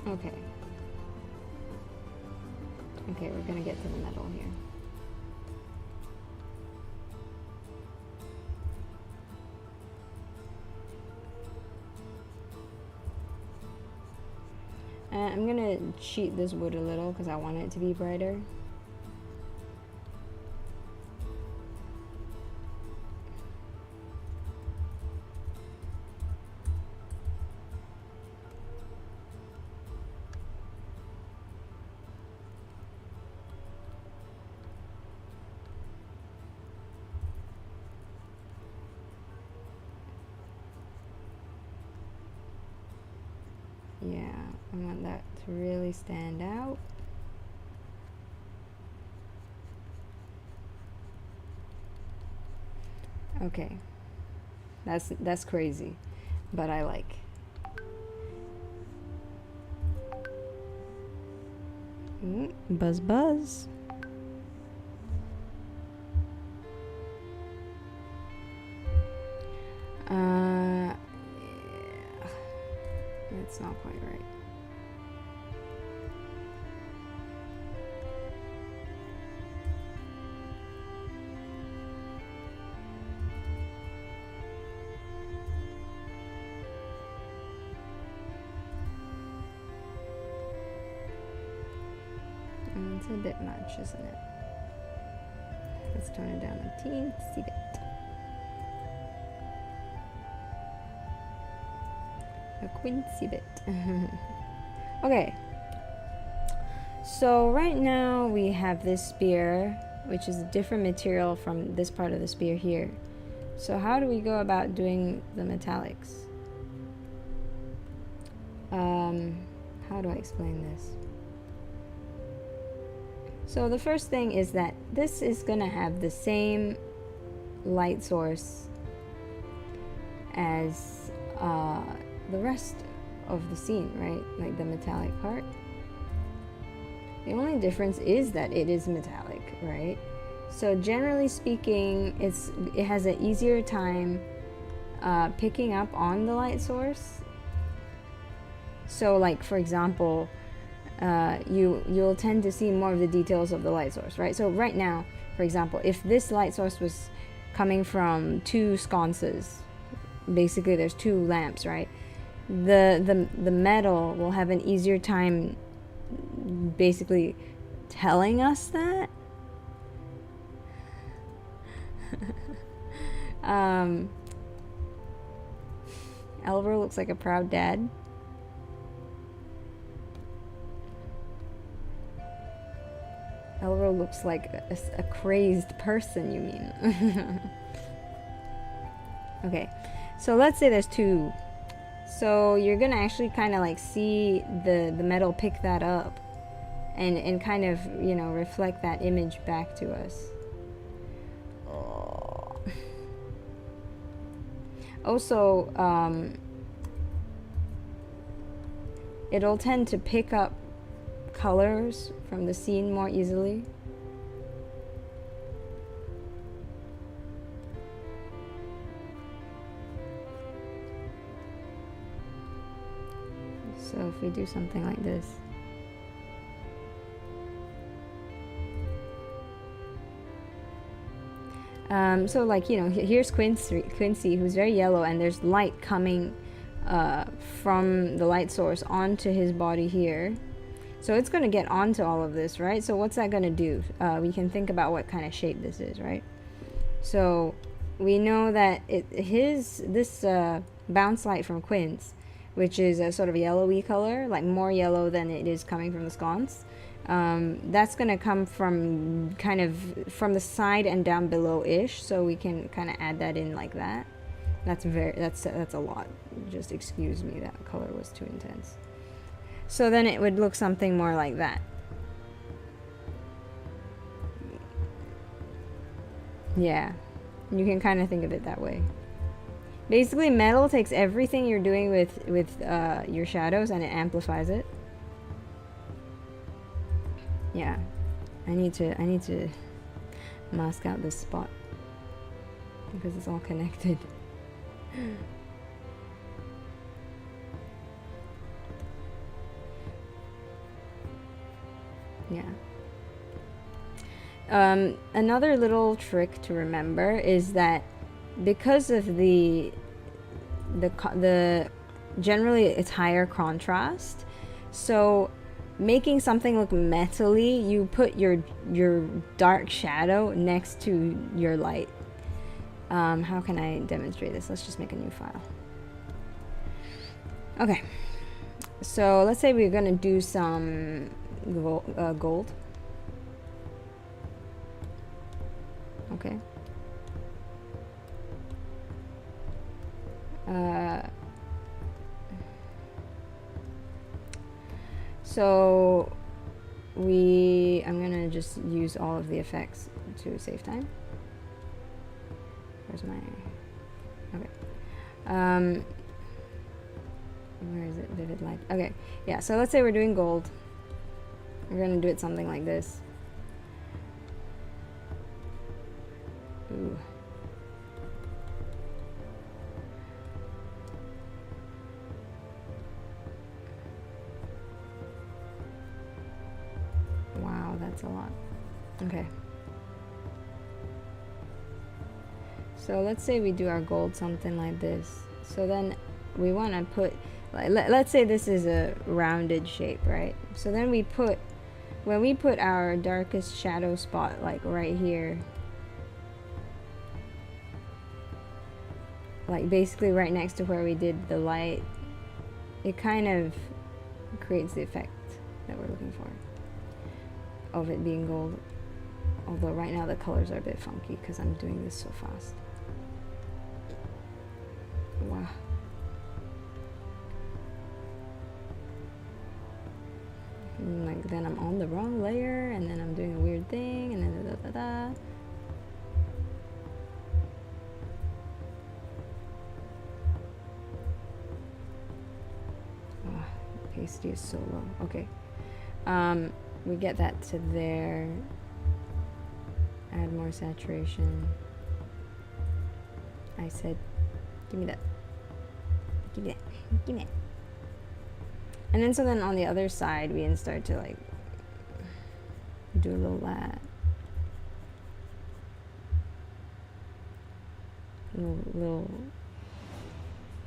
Okay. Okay, we're gonna get to the metal here. I'm gonna cheat this wood a little because I want it to be brighter. Yeah, I want that to really stand out. Okay, that's crazy, but I like. Buzz buzz. It's not quite right. It's a bit much, isn't it? Let's tone it down a teensy bit. A Quincy bit. Okay. So right now we have this spear, which is a different material from this part of the spear here. So how do we go about doing the metallics? How do I explain this? So the first thing is that this is gonna have the same light source as the rest of the scene, right? Like the metallic part. The only difference is that it is metallic, right? So generally speaking, it has an easier time picking up on the light source. So like, for example, you'll tend to see more of the details of the light source, right? So right now, for example, if this light source was coming from two sconces, basically there's two lamps, right? The metal will have an easier time basically telling us that. Elver looks like a proud dad. Elro looks like a crazed person, you mean? Okay, so let's say there's two. So you're gonna actually kind of like see the metal pick that up and kind of, you know, reflect that image back to us. Oh. Also, it'll tend to pick up colors from the scene more easily. So if we do something like this. So like, you know, here's Quincy, who's very yellow, and there's light coming from the light source onto his body here. So it's going to get onto all of this, right? So what's that going to do? We can think about what kind of shape this is, right? So we know that this bounce light from Quince, which is a sort of yellowy color, like more yellow than it is coming from the sconce. That's going to come from kind of from the side and down below-ish, so we can kind of add that in like that. That's a lot. Just excuse me, that color was too intense. So then it would look something more like that. Yeah, you can kind of think of it that way. Basically, metal takes everything you're doing with your shadows and it amplifies it. Yeah, I need to mask out this spot because it's all connected. Yeah. Another little trick to remember is that because of the generally it's higher contrast, so making something look metally, you put your dark shadow next to your light. How can I demonstrate this? Let's just make a new file. Okay, so let's say we're gonna do some gold. Okay. So I'm gonna just use all of the effects to save time. Where's my, okay. Where is it? Vivid light. Okay, yeah, so let's say we're doing gold. We're gonna do it something like this. Ooh. Wow, that's a lot. Okay. So let's say we do our gold something like this. So then we want to put, like, let's say this is a rounded shape, right? So then when we put our darkest shadow spot, like right here, like basically right next to where we did the light, it kind of creates the effect that we're looking for of it being gold. Although right now the colors are a bit funky because I'm doing this so fast. Wow. And like then I'm on the wrong layer, and then I'm doing a weird thing, and then da da da da. Oh, opacity is so low. Okay. We get that to there. Add more saturation. I said, give me that. Give me that. Give me that. And then so then on the other side, we can start to like do a little that. Little.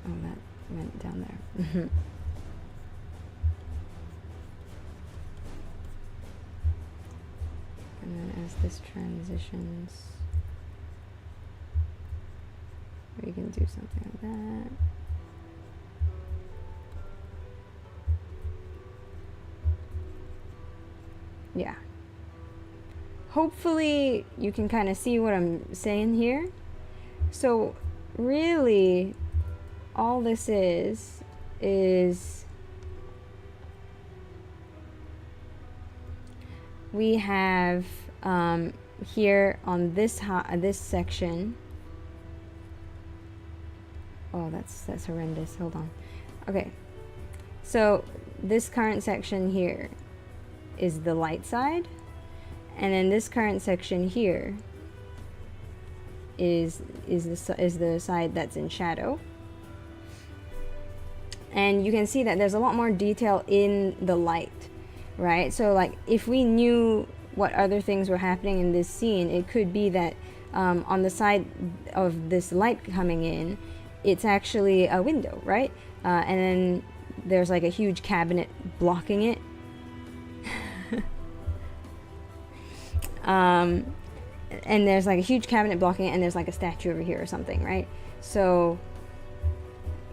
Oh, that went down there. And then as this transitions, we can do something like that. Yeah. Hopefully you can kind of see what I'm saying here. So really all this is we have here on this section. Oh, that's horrendous. Hold on. Okay. So this current section here is the light side, and then this current section here is the side that's in shadow. And you can see that there's a lot more detail in the light, right? So like if we knew what other things were happening in this scene, it could be that on the side of this light coming in, it's actually a window, right? And then there's like a huge cabinet blocking it. And there's like a huge cabinet blocking it, and there's like a statue over here or something, right? So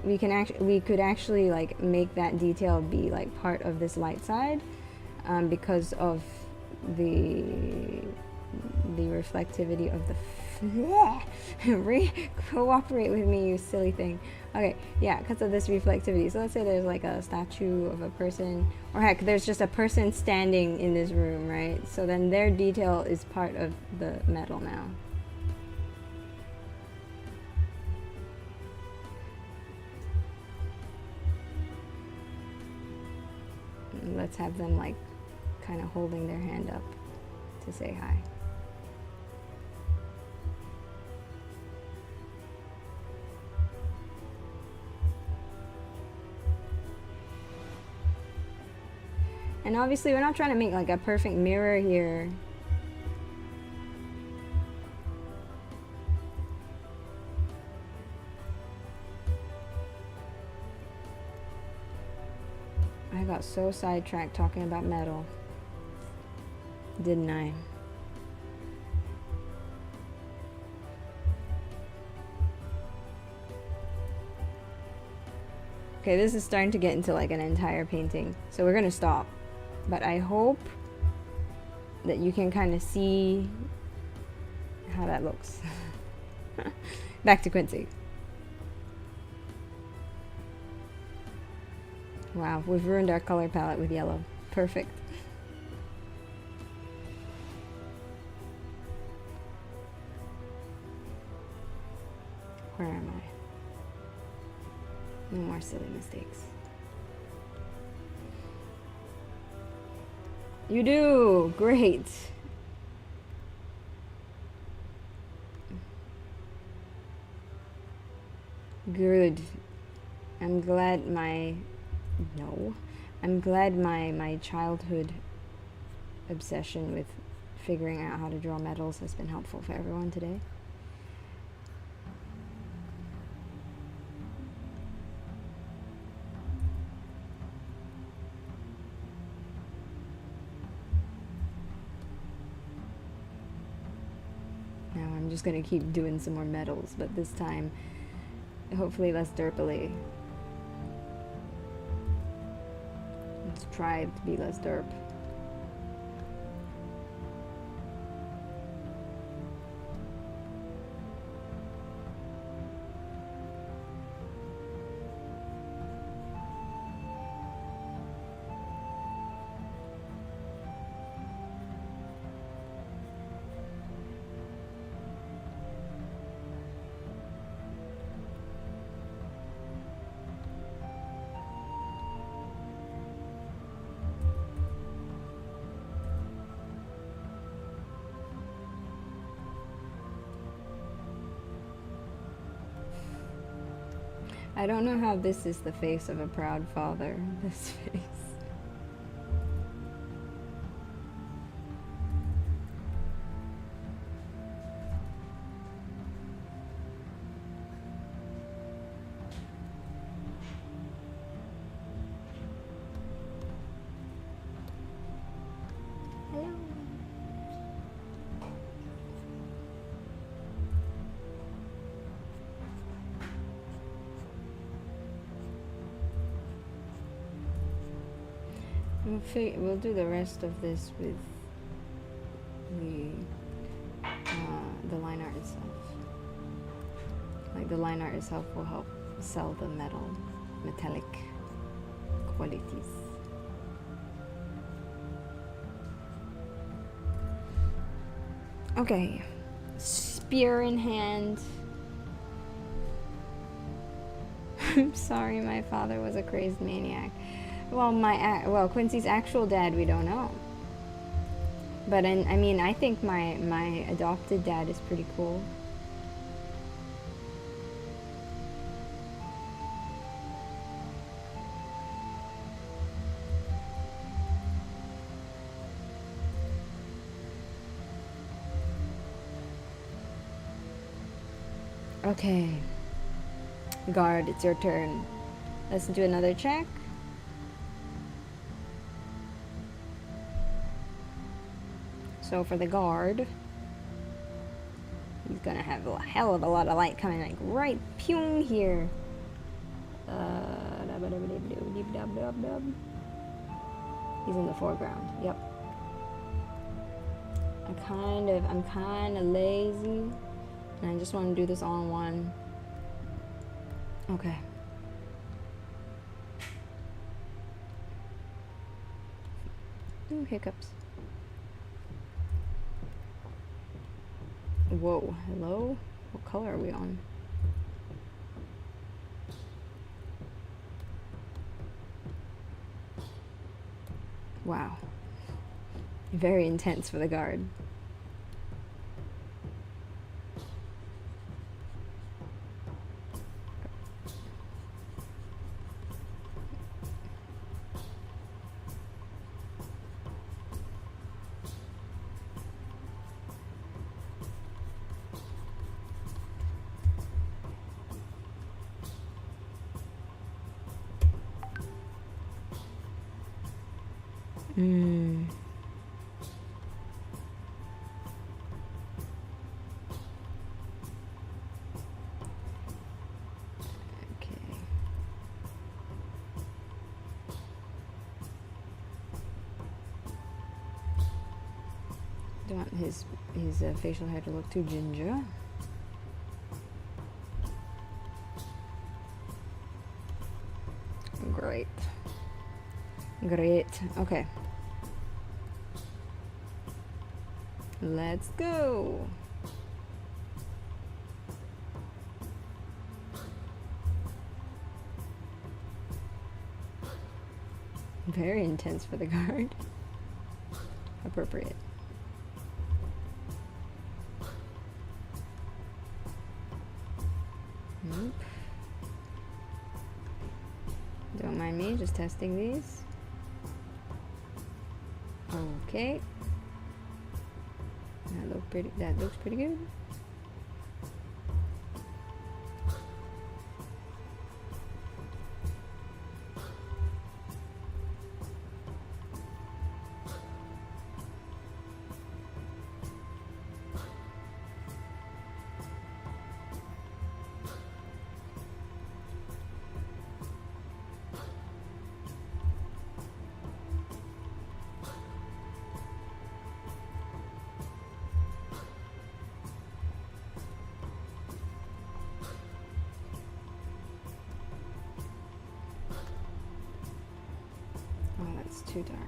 we could actually like make that detail be like part of this light side, because of the reflectivity of the cooperate with me, you silly thing. Okay, yeah, because of this reflectivity. So let's say there's like a statue of a person, or heck, there's just a person standing in this room, right? So then their detail is part of the metal now. And let's have them like kind of holding their hand up to say hi. And obviously we're not trying to make like a perfect mirror here. I got so sidetracked talking about metal, didn't I? Okay, this is starting to get into like an entire painting, so we're gonna stop. But I hope that you can kind of see how that looks. Back to Quincy. Wow, we've ruined our color palette with yellow. Perfect. Where am I? No more silly mistakes. You do! Great! Good. I'm glad my childhood obsession with figuring out how to draw metals has been helpful for everyone today. Now I'm just gonna keep doing some more metals, but this time hopefully less derpily. Let's try to be less derp. I don't know how this is the face of a proud father, this face. Hello. We'll do the rest of this with the line art itself. Like the line art itself will help sell the metallic qualities. Okay, spear in hand. I'm sorry, my father was a crazed maniac. Well, Quincy's actual dad, we don't know. But I mean, I think my adopted dad is pretty cool. Okay. Guard, it's your turn. Let's do another check. So for the guard, he's gonna have a hell of a lot of light coming like right pew here. He's in the foreground. Yep. I'm kind of lazy, and I just want to do this all in one. Okay. Ooh, hiccups. Whoa, hello? What color are we on? Wow. Very intense for the guard. Don't want his facial hair to look too ginger. Great. Okay. Let's go. Very intense for the guard. Appropriate. Nope. Don't mind me, just testing these. Okay. That looks pretty good. Too dark.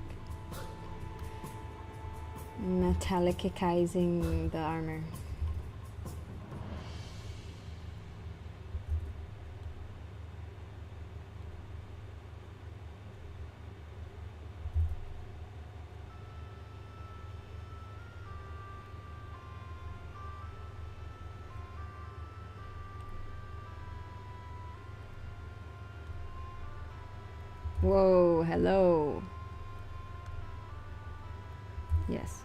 Metallicizing the armor. Whoa, hello. Yes.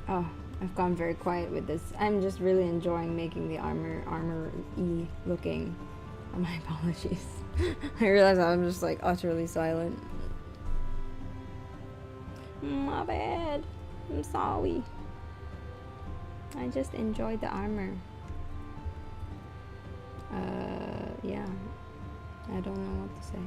Oh, I've gone very quiet with this. I'm just really enjoying making the armor-y looking. Oh, my apologies. I realize I'm just like utterly silent. My bad. I'm sorry. I just enjoyed the armor. Yeah. I don't know what to say.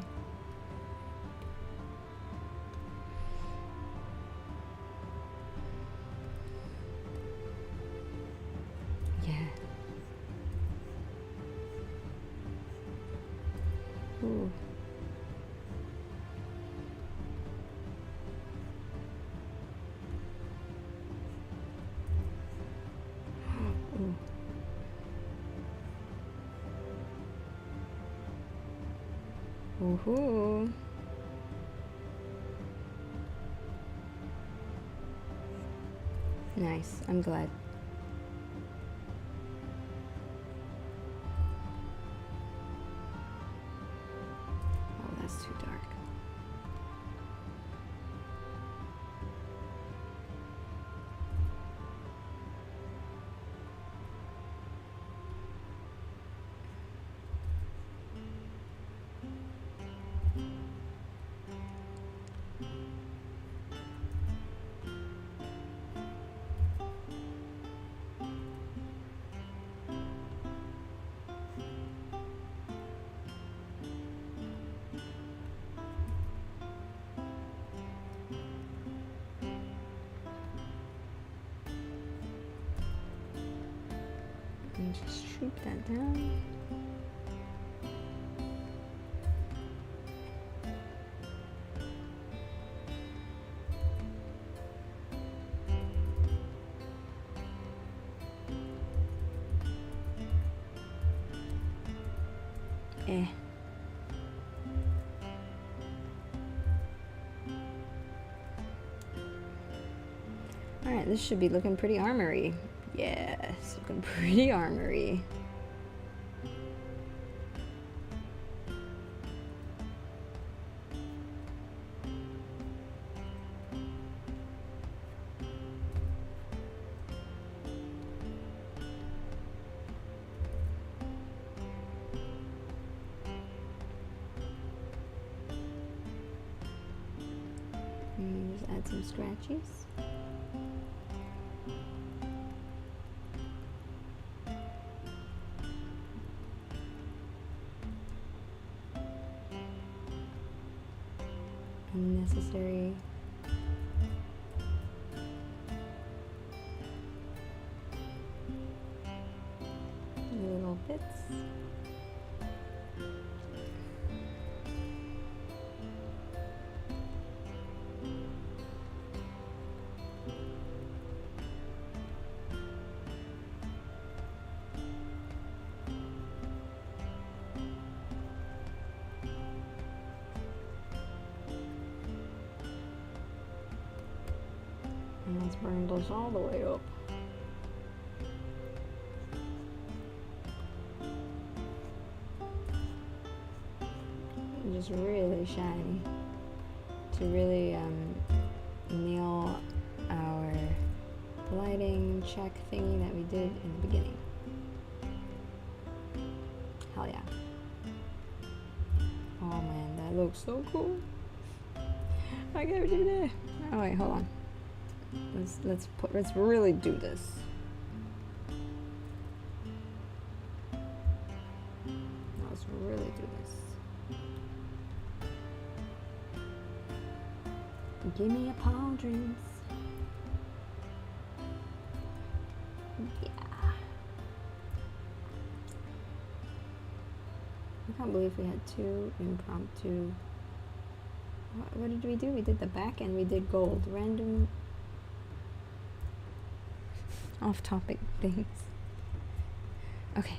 Yeah. Ooh. Ooh. Woohoo. Nice. I'm glad. Oh, that's too dark. Just shoot that down. Alright, this should be looking pretty armory. Yes, looking pretty armory. Just add some scratchies. Unnecessary little bits. And let's burn those all the way up. Just really shiny to really nail our lighting check thingy that we did in the beginning. Hell yeah. Oh man, that looks so cool. I gotta do that. Oh wait, hold on. Let's really do this. Let's really do this. Give me a palm dreams. Yeah. I can't believe we had two impromptu. What did we do? We did the back and we did gold. Random off-topic things. Okay.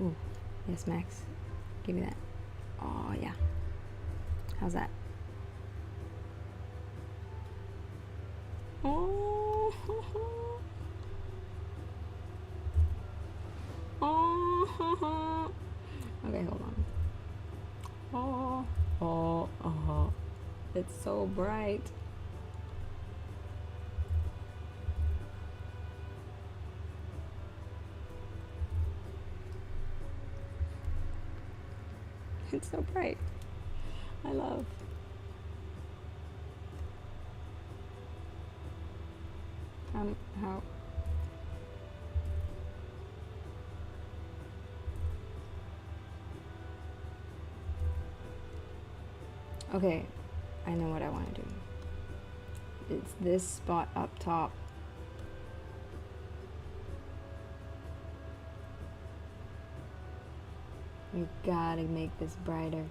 Ooh, yes, Max. Give me that. Oh yeah. How's that? Oh. Oh. Okay, hold on. Oh. It's so bright. It's so bright. I love. How? Okay, I know what I want to do. It's this spot up top. We gotta make this brighter.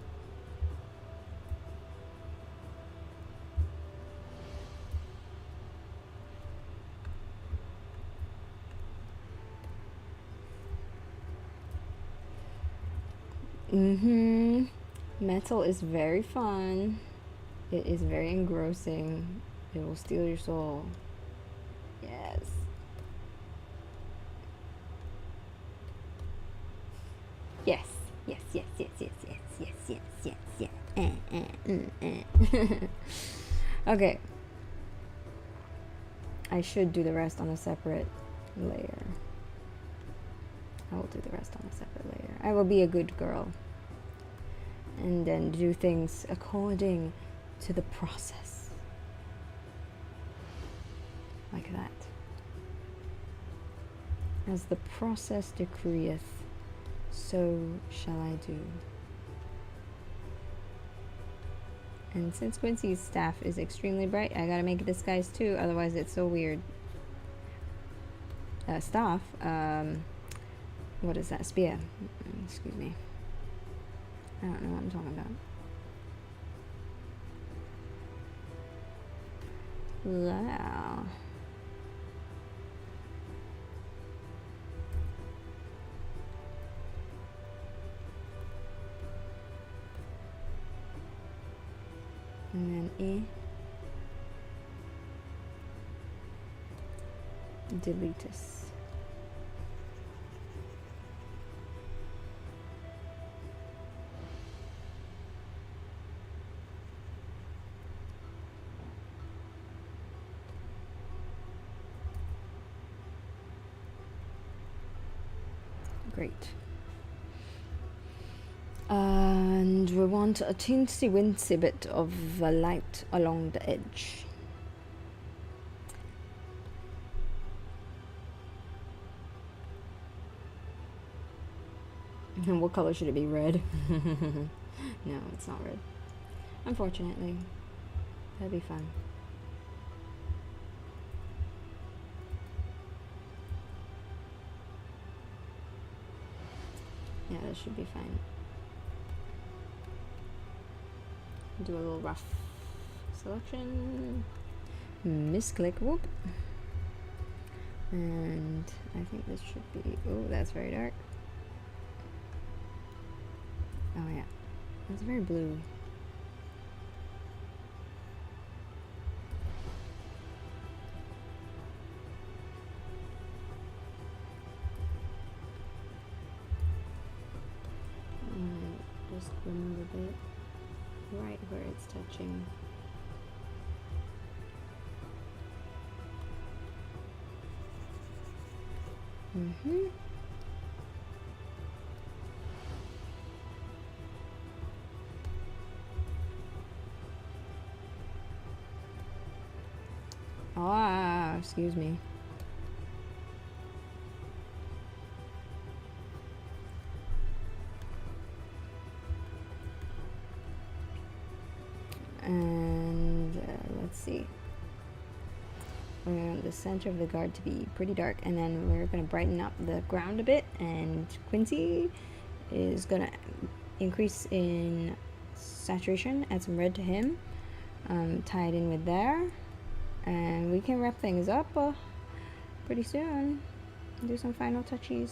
Metal is very fun. It is very engrossing. It will steal your soul. Yes. Yes. Okay. I should do the rest on a separate layer. I will do the rest on a separate layer. I will be a good girl. And then do things according to the process. Like that. As the process decreeth, so shall I do. And since Quincy's staff is extremely bright, I gotta make it disguise too, otherwise it's so weird. staff. What is that? Spear. Excuse me. I don't know what I'm talking about. Wow. And then E. Deletus. Great. And we want a teensy wincy bit of light along the edge. And what color should it be? Red? No, it's not red. Unfortunately. That'd be fun. Yeah, that should be fine. Do a little rough selection. Misclick, whoop. And I think this should be, oh, that's very dark. Oh yeah, that's very blue. Just remove a bit right where it's touching. Ah, excuse me. And let's see. We want the center of the guard to be pretty dark, and then we're going to brighten up the ground a bit, and Quincy is going to increase in saturation, add some red to him, tie it in with there, and we can wrap things up pretty soon. Do some final touchies.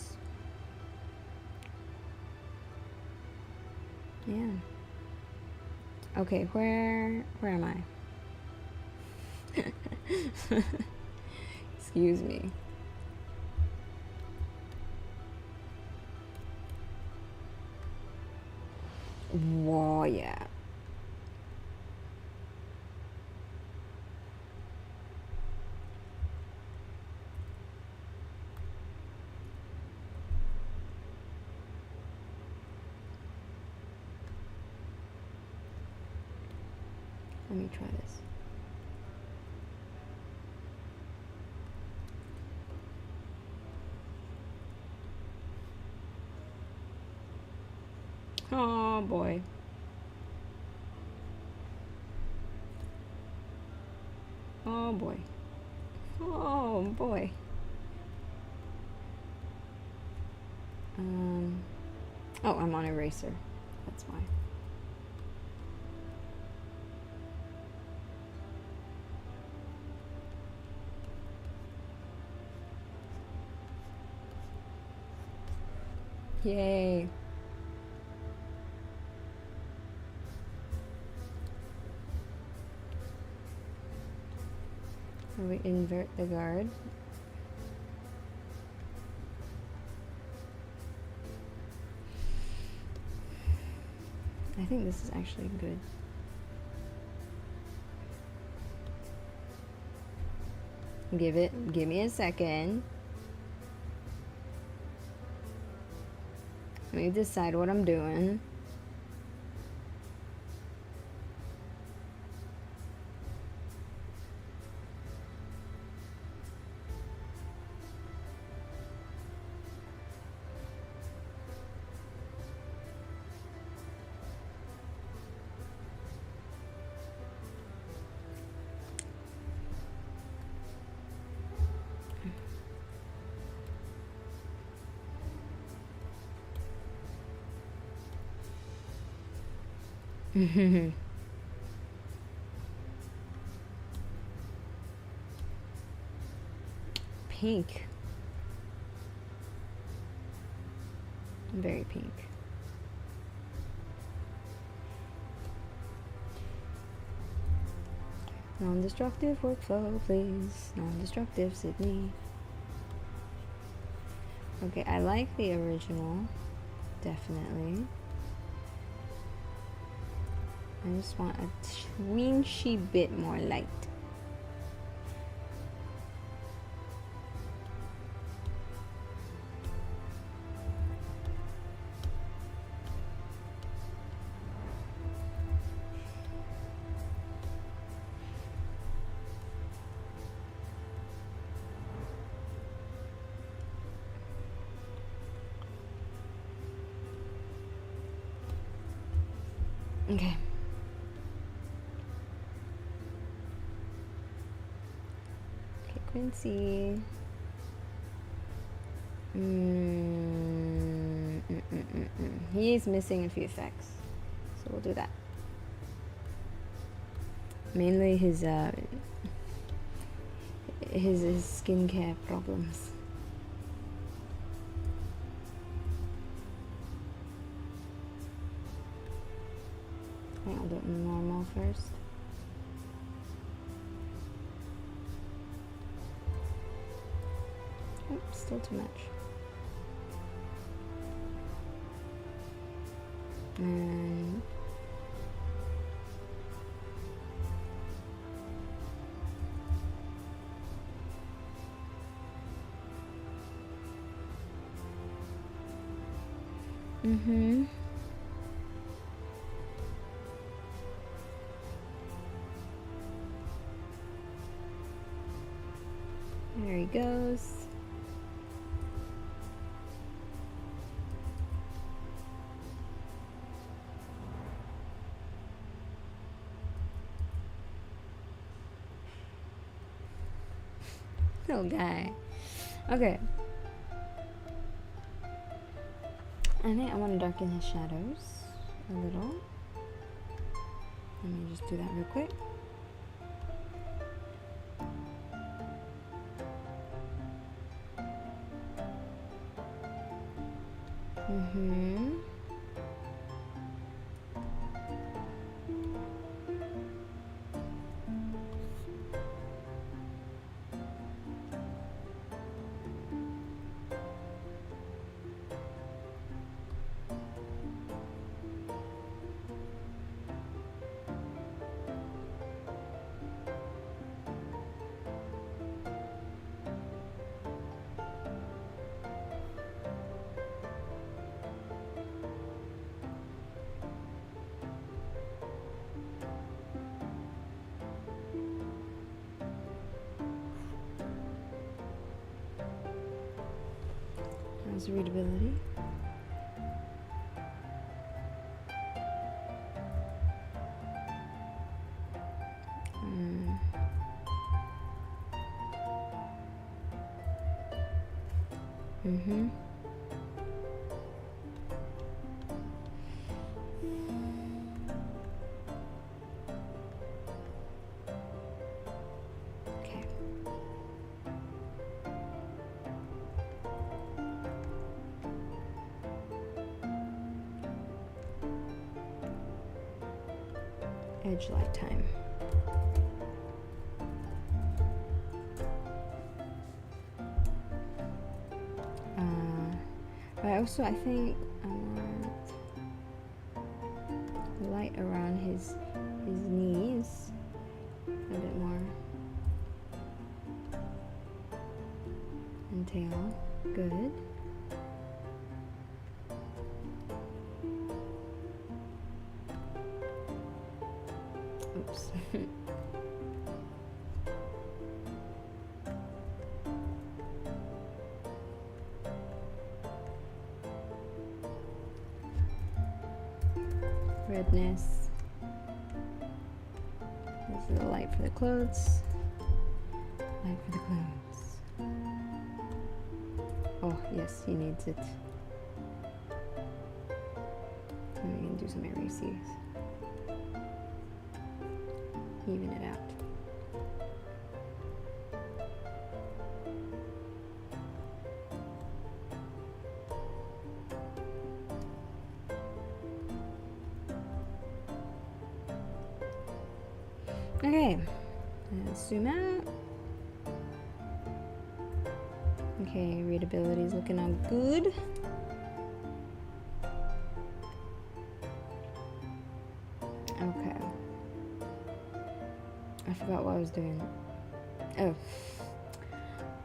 Yeah. Okay, where am I? Excuse me. Whoa, yeah. Let me try this. Oh boy. Oh boy. Oh boy. Oh, I'm on eraser. That's why. Yay. And we invert the guard. I think this is actually good. Give me a second. Let me decide what I'm doing. Pink. Very pink. Non-destructive workflow, please. Non-destructive, Sydney. Okay, I like the original. Definitely. I just want a teensy bit more light. Okay. Okay, Quincy. He is missing a few effects, so we'll do that. Mainly his skincare problems. I'll do it normal first. Oh, still too much. And there he goes. Little guy. Okay. I think I want to darken his shadows a little. Let me just do that real quick. How's readability? Okay. Edge lifetime. I think I want light around his knees a bit more. And tail. Good. Oops. Redness. This is the light for the clothes. Light for the clothes. Oh, yes, he needs it. And we can do some erases. even it out. Okay, let's zoom out. Okay, readability is looking all good. Okay. I forgot what I was doing. Oh.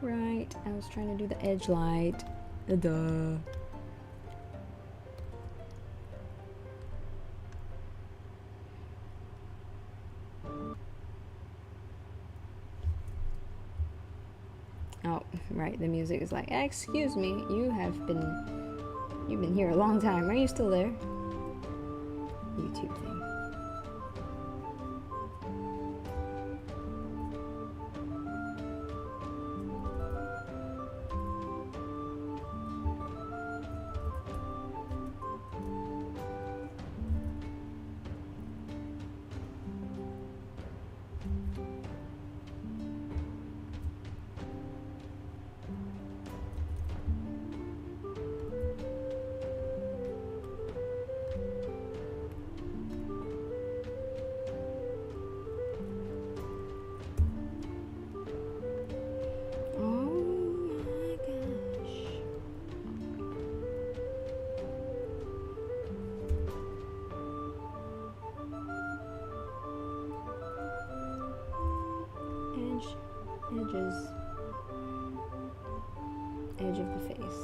Right, I was trying to do the edge light. Duh. Oh, right, the music is like, excuse me, you've been here a long time. Are you still there? YouTube thing. Edges, edge of the face,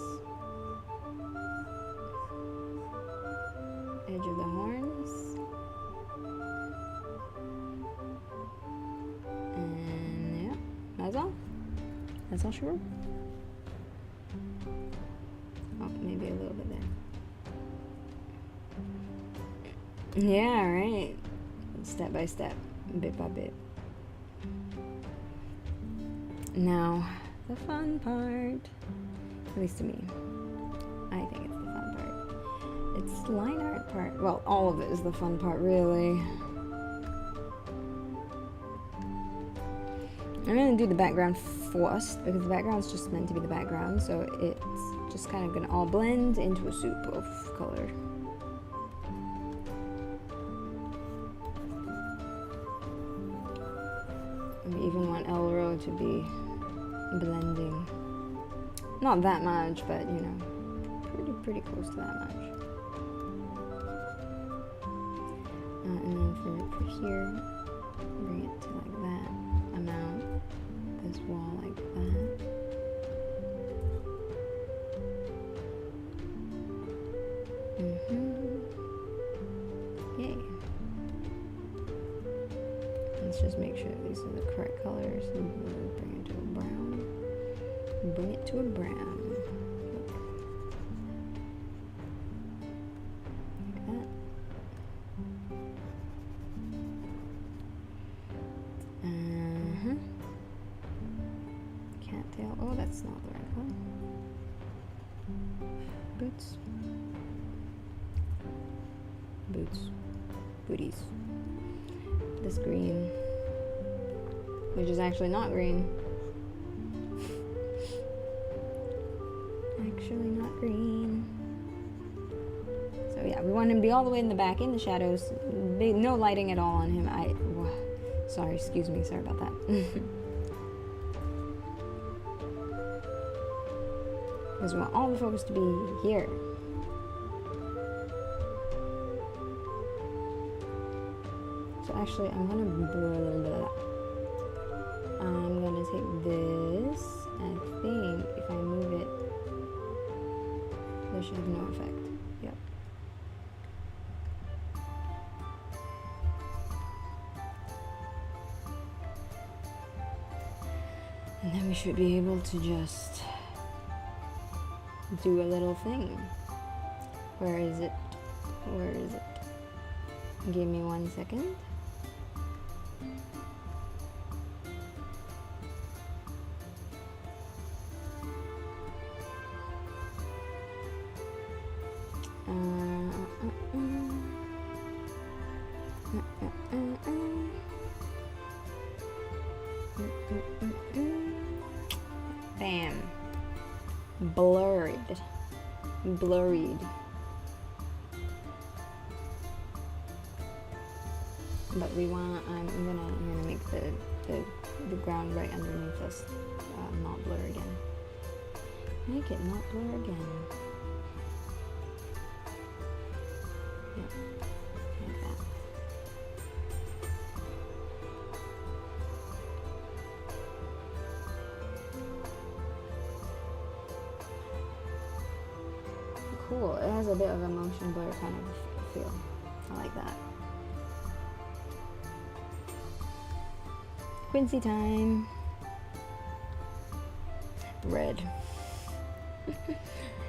edge of the horns, and yeah, that's all. That's all she wrote. Oh, maybe a little bit there. Yeah, right. Step by step, bit by bit. Now, the fun part, at least to me, I think it's the fun part. It's the line art part. Well, all of it is the fun part, really. I'm gonna do the background first, because the background's just meant to be the background, so it's just kind of gonna all blend into a soup of color. We even want Elro to be blending. Not that much, but you know, pretty close to that much. And then for here, bring it to like that amount. This wall like that. Yay. Let's just make sure that these are the correct colors and bring it to a brown. Bring it to a brown. Like that. Cattail. Oh, that's not the right color. Boots. Boots. Booties. This green, which is actually not green. Actually not green. So yeah, we want him to be all the way in the back, in the shadows. No lighting at all on him. Sorry, excuse me, sorry about that. Because we want all the focus to be here. So actually, I'm gonna take this, and I think if I move it, there should have no effect. Yep. And then we should be able to just do a little thing. Where is it? Where is it? Give me 1 second. blurred. But we want, I'm gonna make the ground right underneath us not blur again. Make it not blur again. Yep, like that. Cool, it has a bit of a motion blur kind of feel. I like that. Quincy time. Red.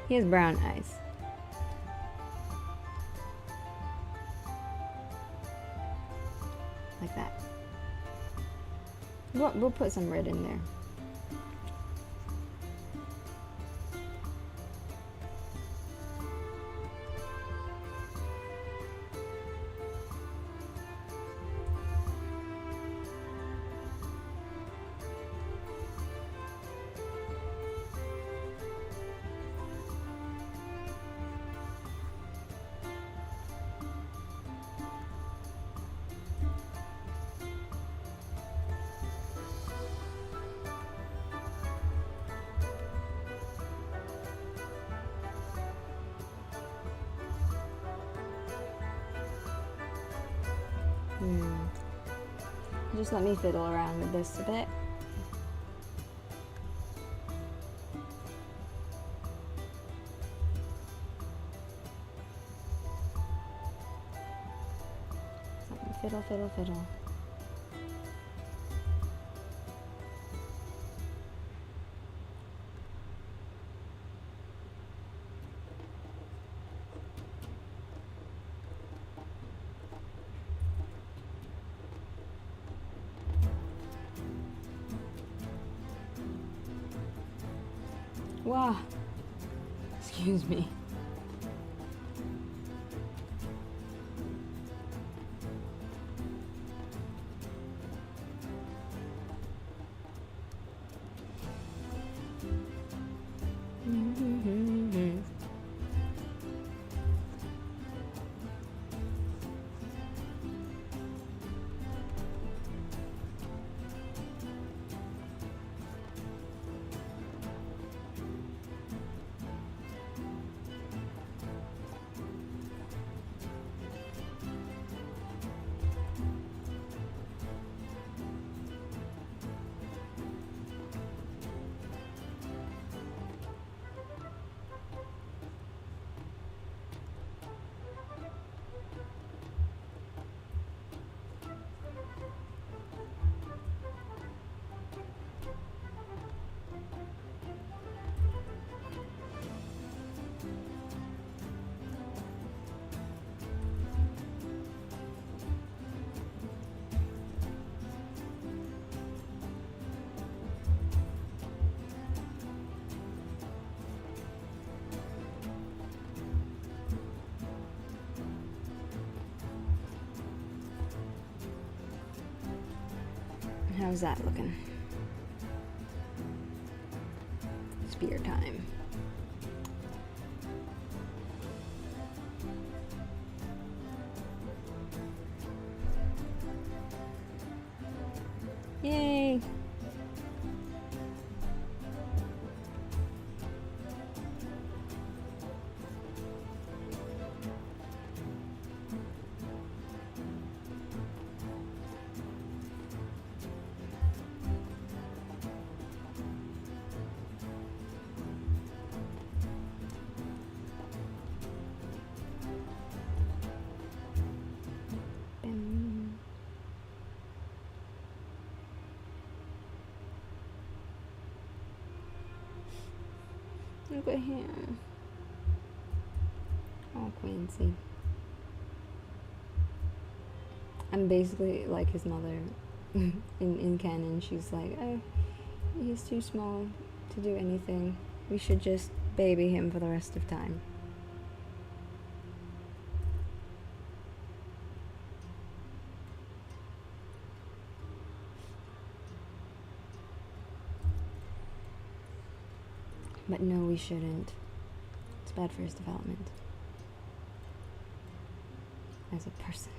He has brown eyes. Like that. We'll put some red in there. Just let me fiddle around with this a bit. Fiddle, fiddle, fiddle. Wow. Excuse me. How's that looking? Spear time. Yay! Look at him. Oh, Quincy. I'm basically like his mother in canon. She's like, oh, he's too small to do anything. We should just baby him for the rest of time. But no, we shouldn't. It's It's bad for his development as a person.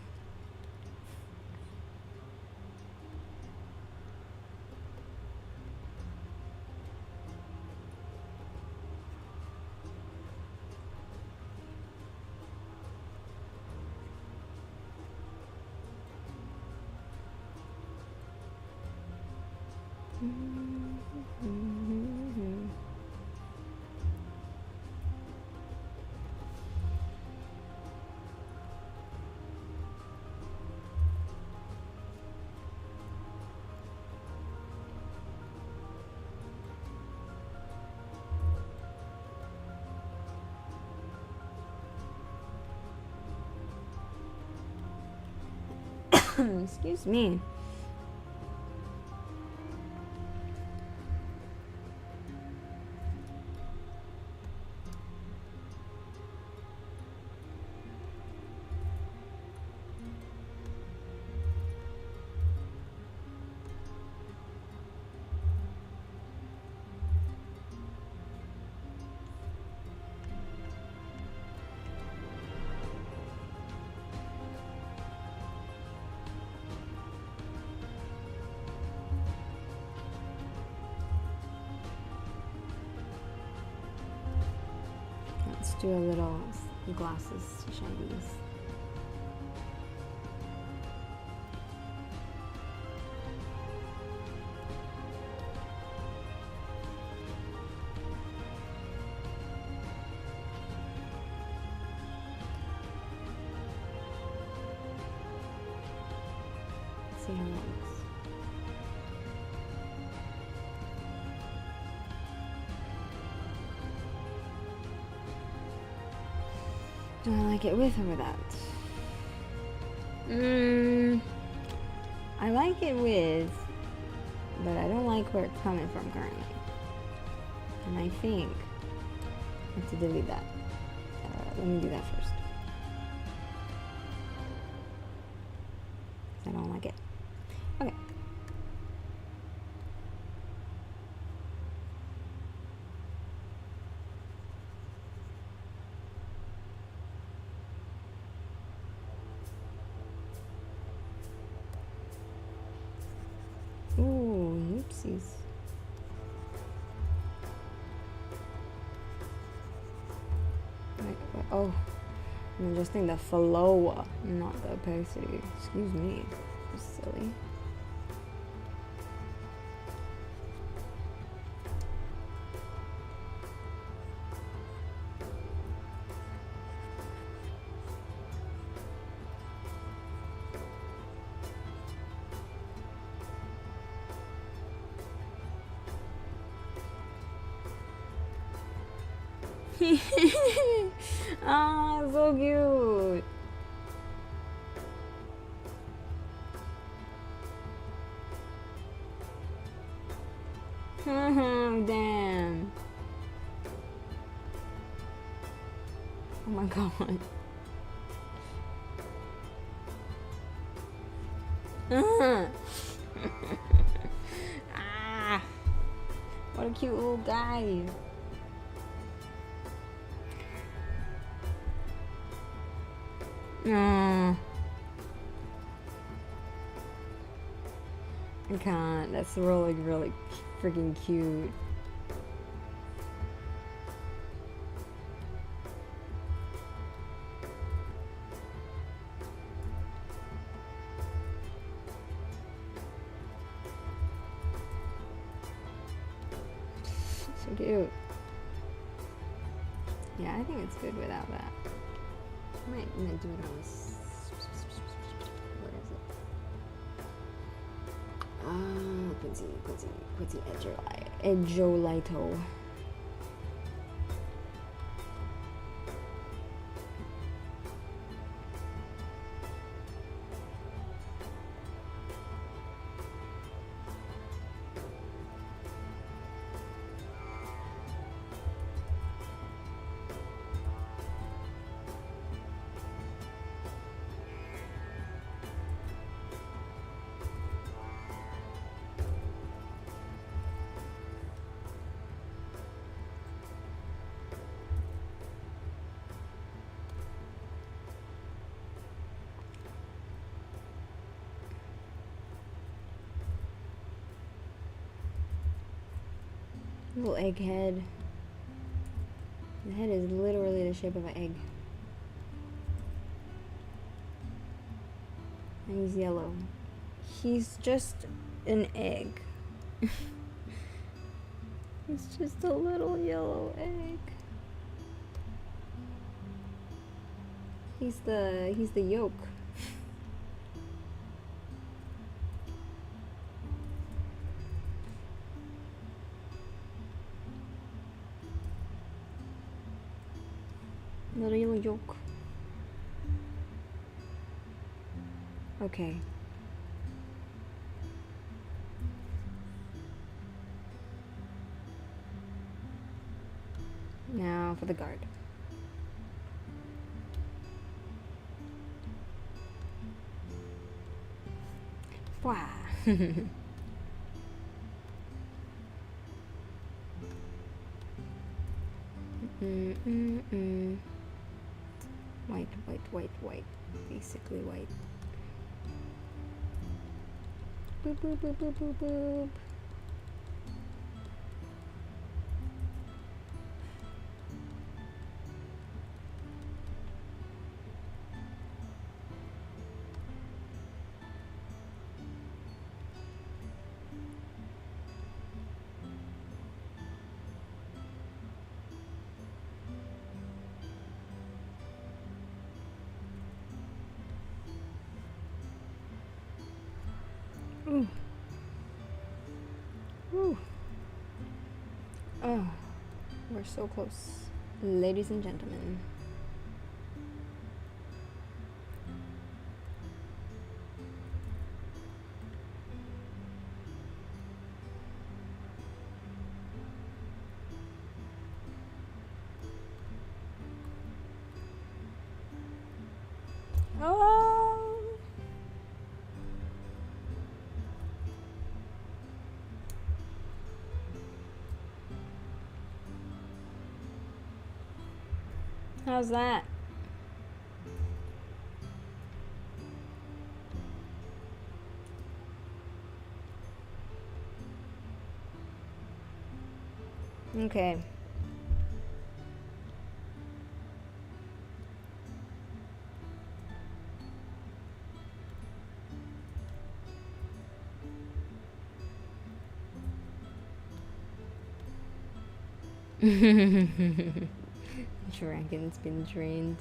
Excuse me. Let's do a little glasses shinies. Let's see how that looks. Do I like it with or without? I like it with, but I don't like where it's coming from currently. And I think I have to delete that. Let me do that first. I don't like it. Okay. Ooh, oopsies. Oh, I'm adjusting the flow, not the opacity. Excuse me. That's silly. Ah, so cute. Damn. Oh my god. Ah, what a cute little guy. I can't. That's really, really freaking cute. So cute. Yeah, I think it's good without that. I might do it on this. Where is it? Quincy Edgeolito. Little egg head. The head is literally the shape of an egg. And he's yellow. He's just an egg. He's just a little yellow egg. He's the yolk. Little yellow yolk. Okay. Now for the guard. Wow. White, white, white, white. Basically white. Boop, boop, boop, boop, boop, boop. Ooh. Ooh. Oh, we're so close, ladies and gentlemen. Oh. How's that? Okay. Dragon's been trained.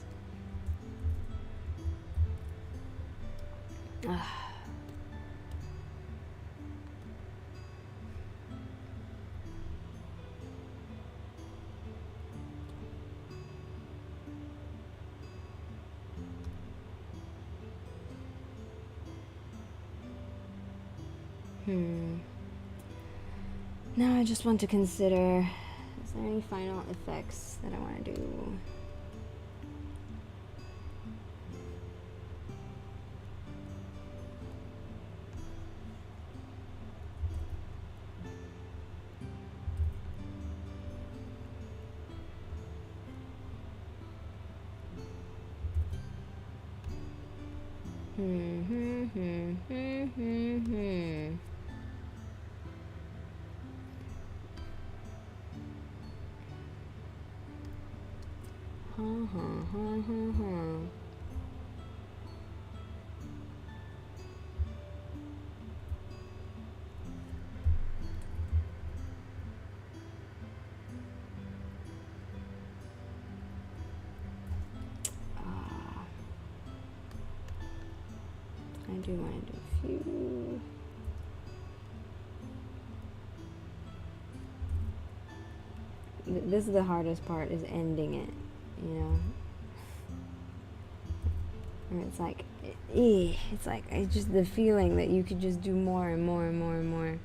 Now I just want to consider, is there any final effects that I want to do? I do want to do a few. This is the hardest part, is ending it, you know? Or it's like, it's like, it's just the feeling that you could just do more and more and more and more.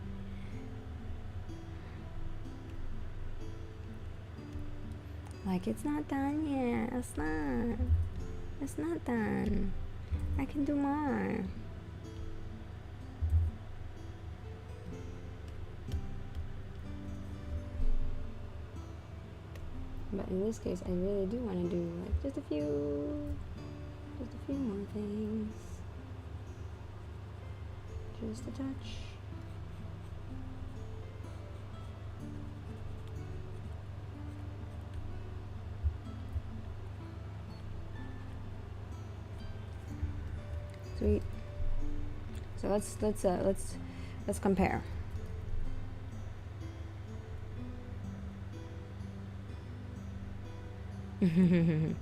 Like, it's not done yet, it's not done. I can do more. But in this case, I really do want to do like just a few more things. Just a touch. Sweet. So let's compare. I'm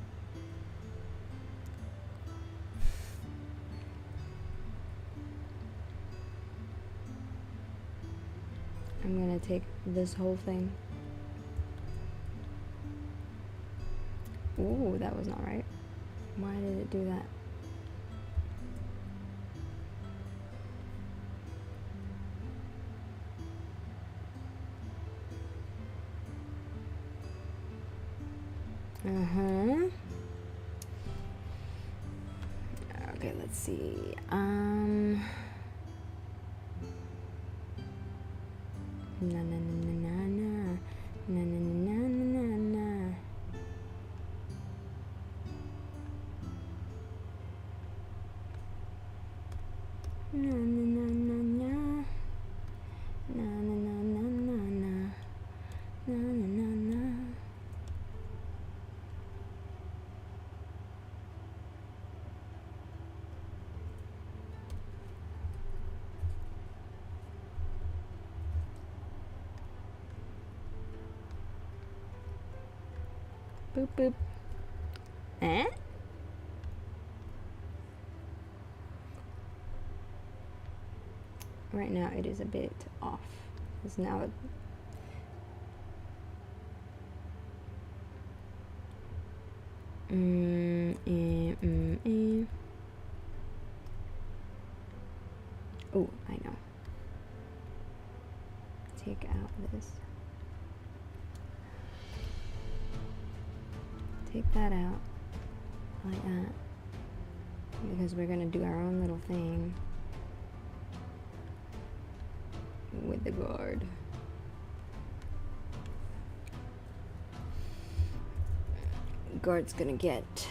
gonna take this whole thing. Ooh, that was not right. Why did it do that? Okay, let's see. Na na na na na na na na na na na. Na na na na na. Na na na na na na. Na na na na. Boop boop. Eh? Right now it is a bit off. It's now Oh, I know. Take out this. Take that out like that, because we're gonna do our own little thing with the guard. Guard's gonna get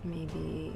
maybe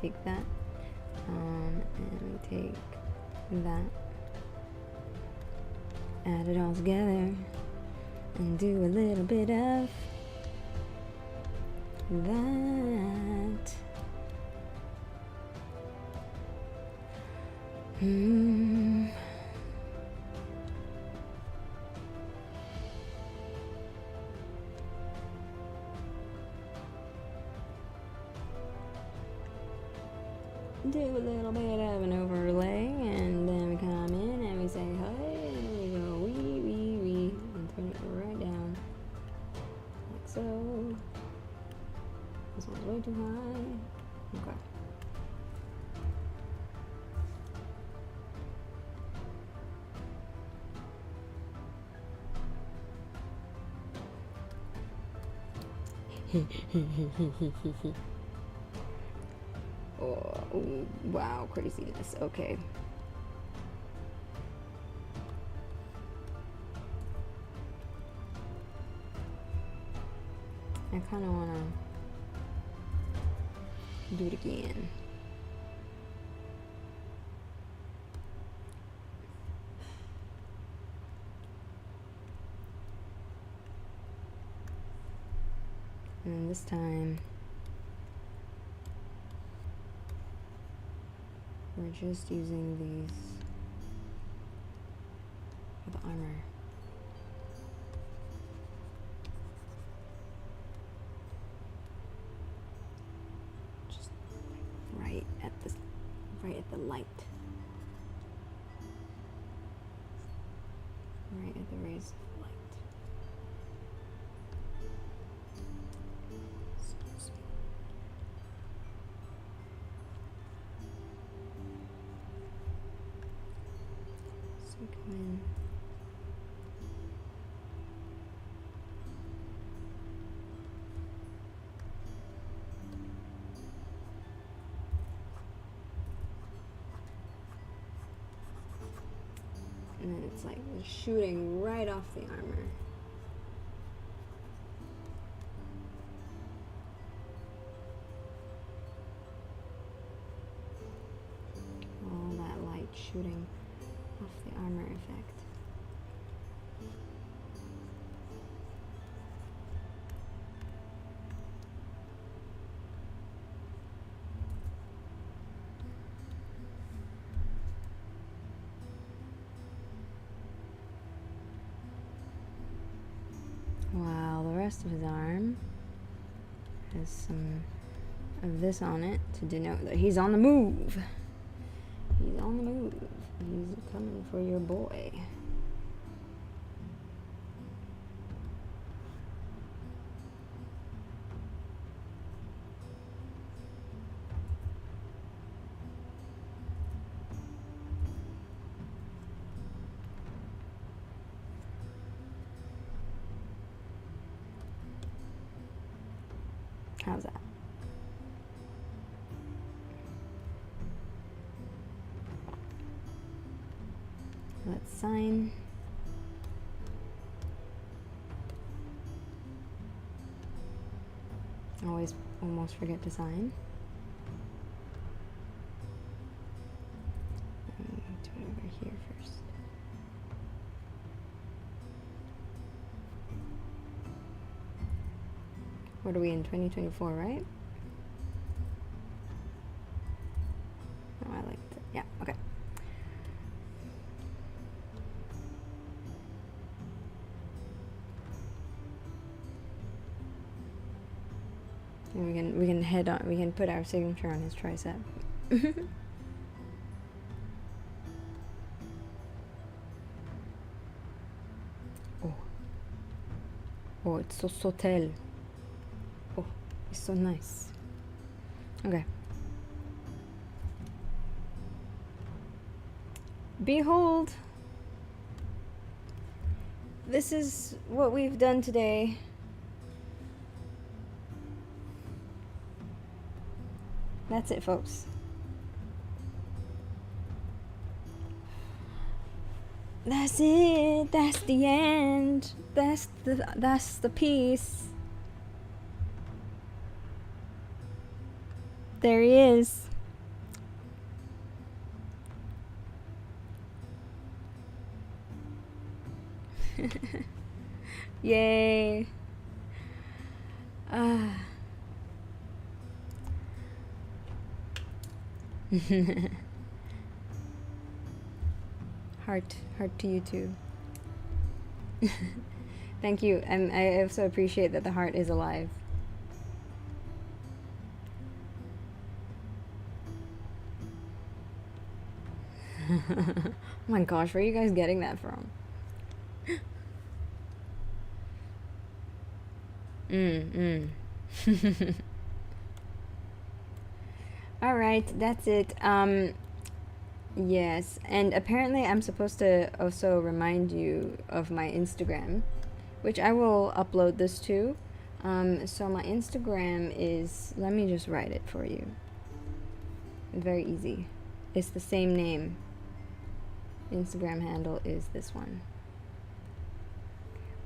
take that, and we take that, add it all together, and do a little bit of that. Do a little bit of an overlay, and then we come in and we say hi, and we go wee, and turn it right down, like so. This one's way too high. Okay. Oh, wow, craziness. Okay. I kind of want to do it again. And this time, we're just using these for the armor. at the right at the light. Right at the rays of light. So come in. And then it's like shooting right off the armor. All that light shooting off the armor effect. While the rest of his arm has some of this on it to denote that he's on the move. He's on the move. He's coming for your boy. How's that? Let's sign. Always almost forget to sign. Do it over here first. What are we in 2024, right? Oh, I like that. Yeah, okay. And we can head on. We can put our signature on his tricep. Oh, oh, it's so subtle. Oh, it's so nice. Okay. Behold, this is what we've done today. That's it, folks. That's it. That's the end. That's the piece. There he is. Yay. Heart to you too. Thank you. I also appreciate that the heart is alive. Oh my gosh, where are you guys getting that from? All right, that's it. Yes, and apparently I'm supposed to also remind you of my Instagram, which I will upload this to. So my Instagram is, let me just write it for you. Very easy. It's the same name. Instagram handle is this one.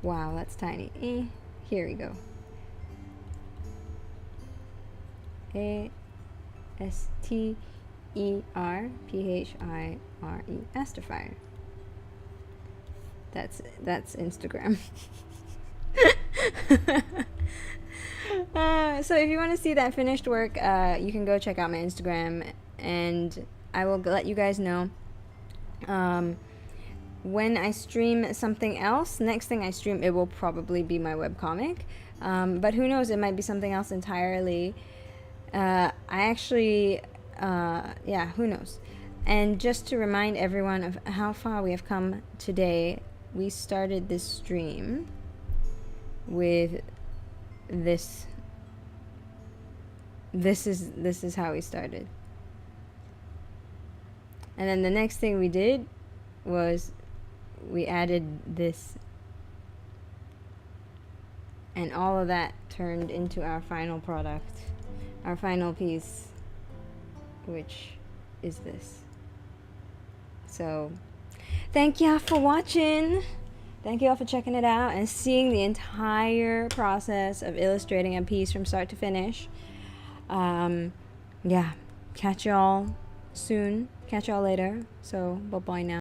Wow, that's tiny. Here we go. ASTERPHIRE. Astifier. That's Instagram. So if you want to see that finished work, you can go check out my Instagram, and I will let you guys know when I stream something else. Next thing I stream, it will probably be my webcomic, but who knows, it might be something else entirely. I actually yeah, who knows. And just to remind everyone of how far we have come today, we started this stream with this. This is how we started. And then the next thing we did was we added this, and all of that turned into our final product, our final piece, which is this. So thank y'all for watching. Thank y'all for checking it out and seeing the entire process of illustrating a piece from start to finish. Yeah, catch y'all soon. Catch y'all later. So bye bye now.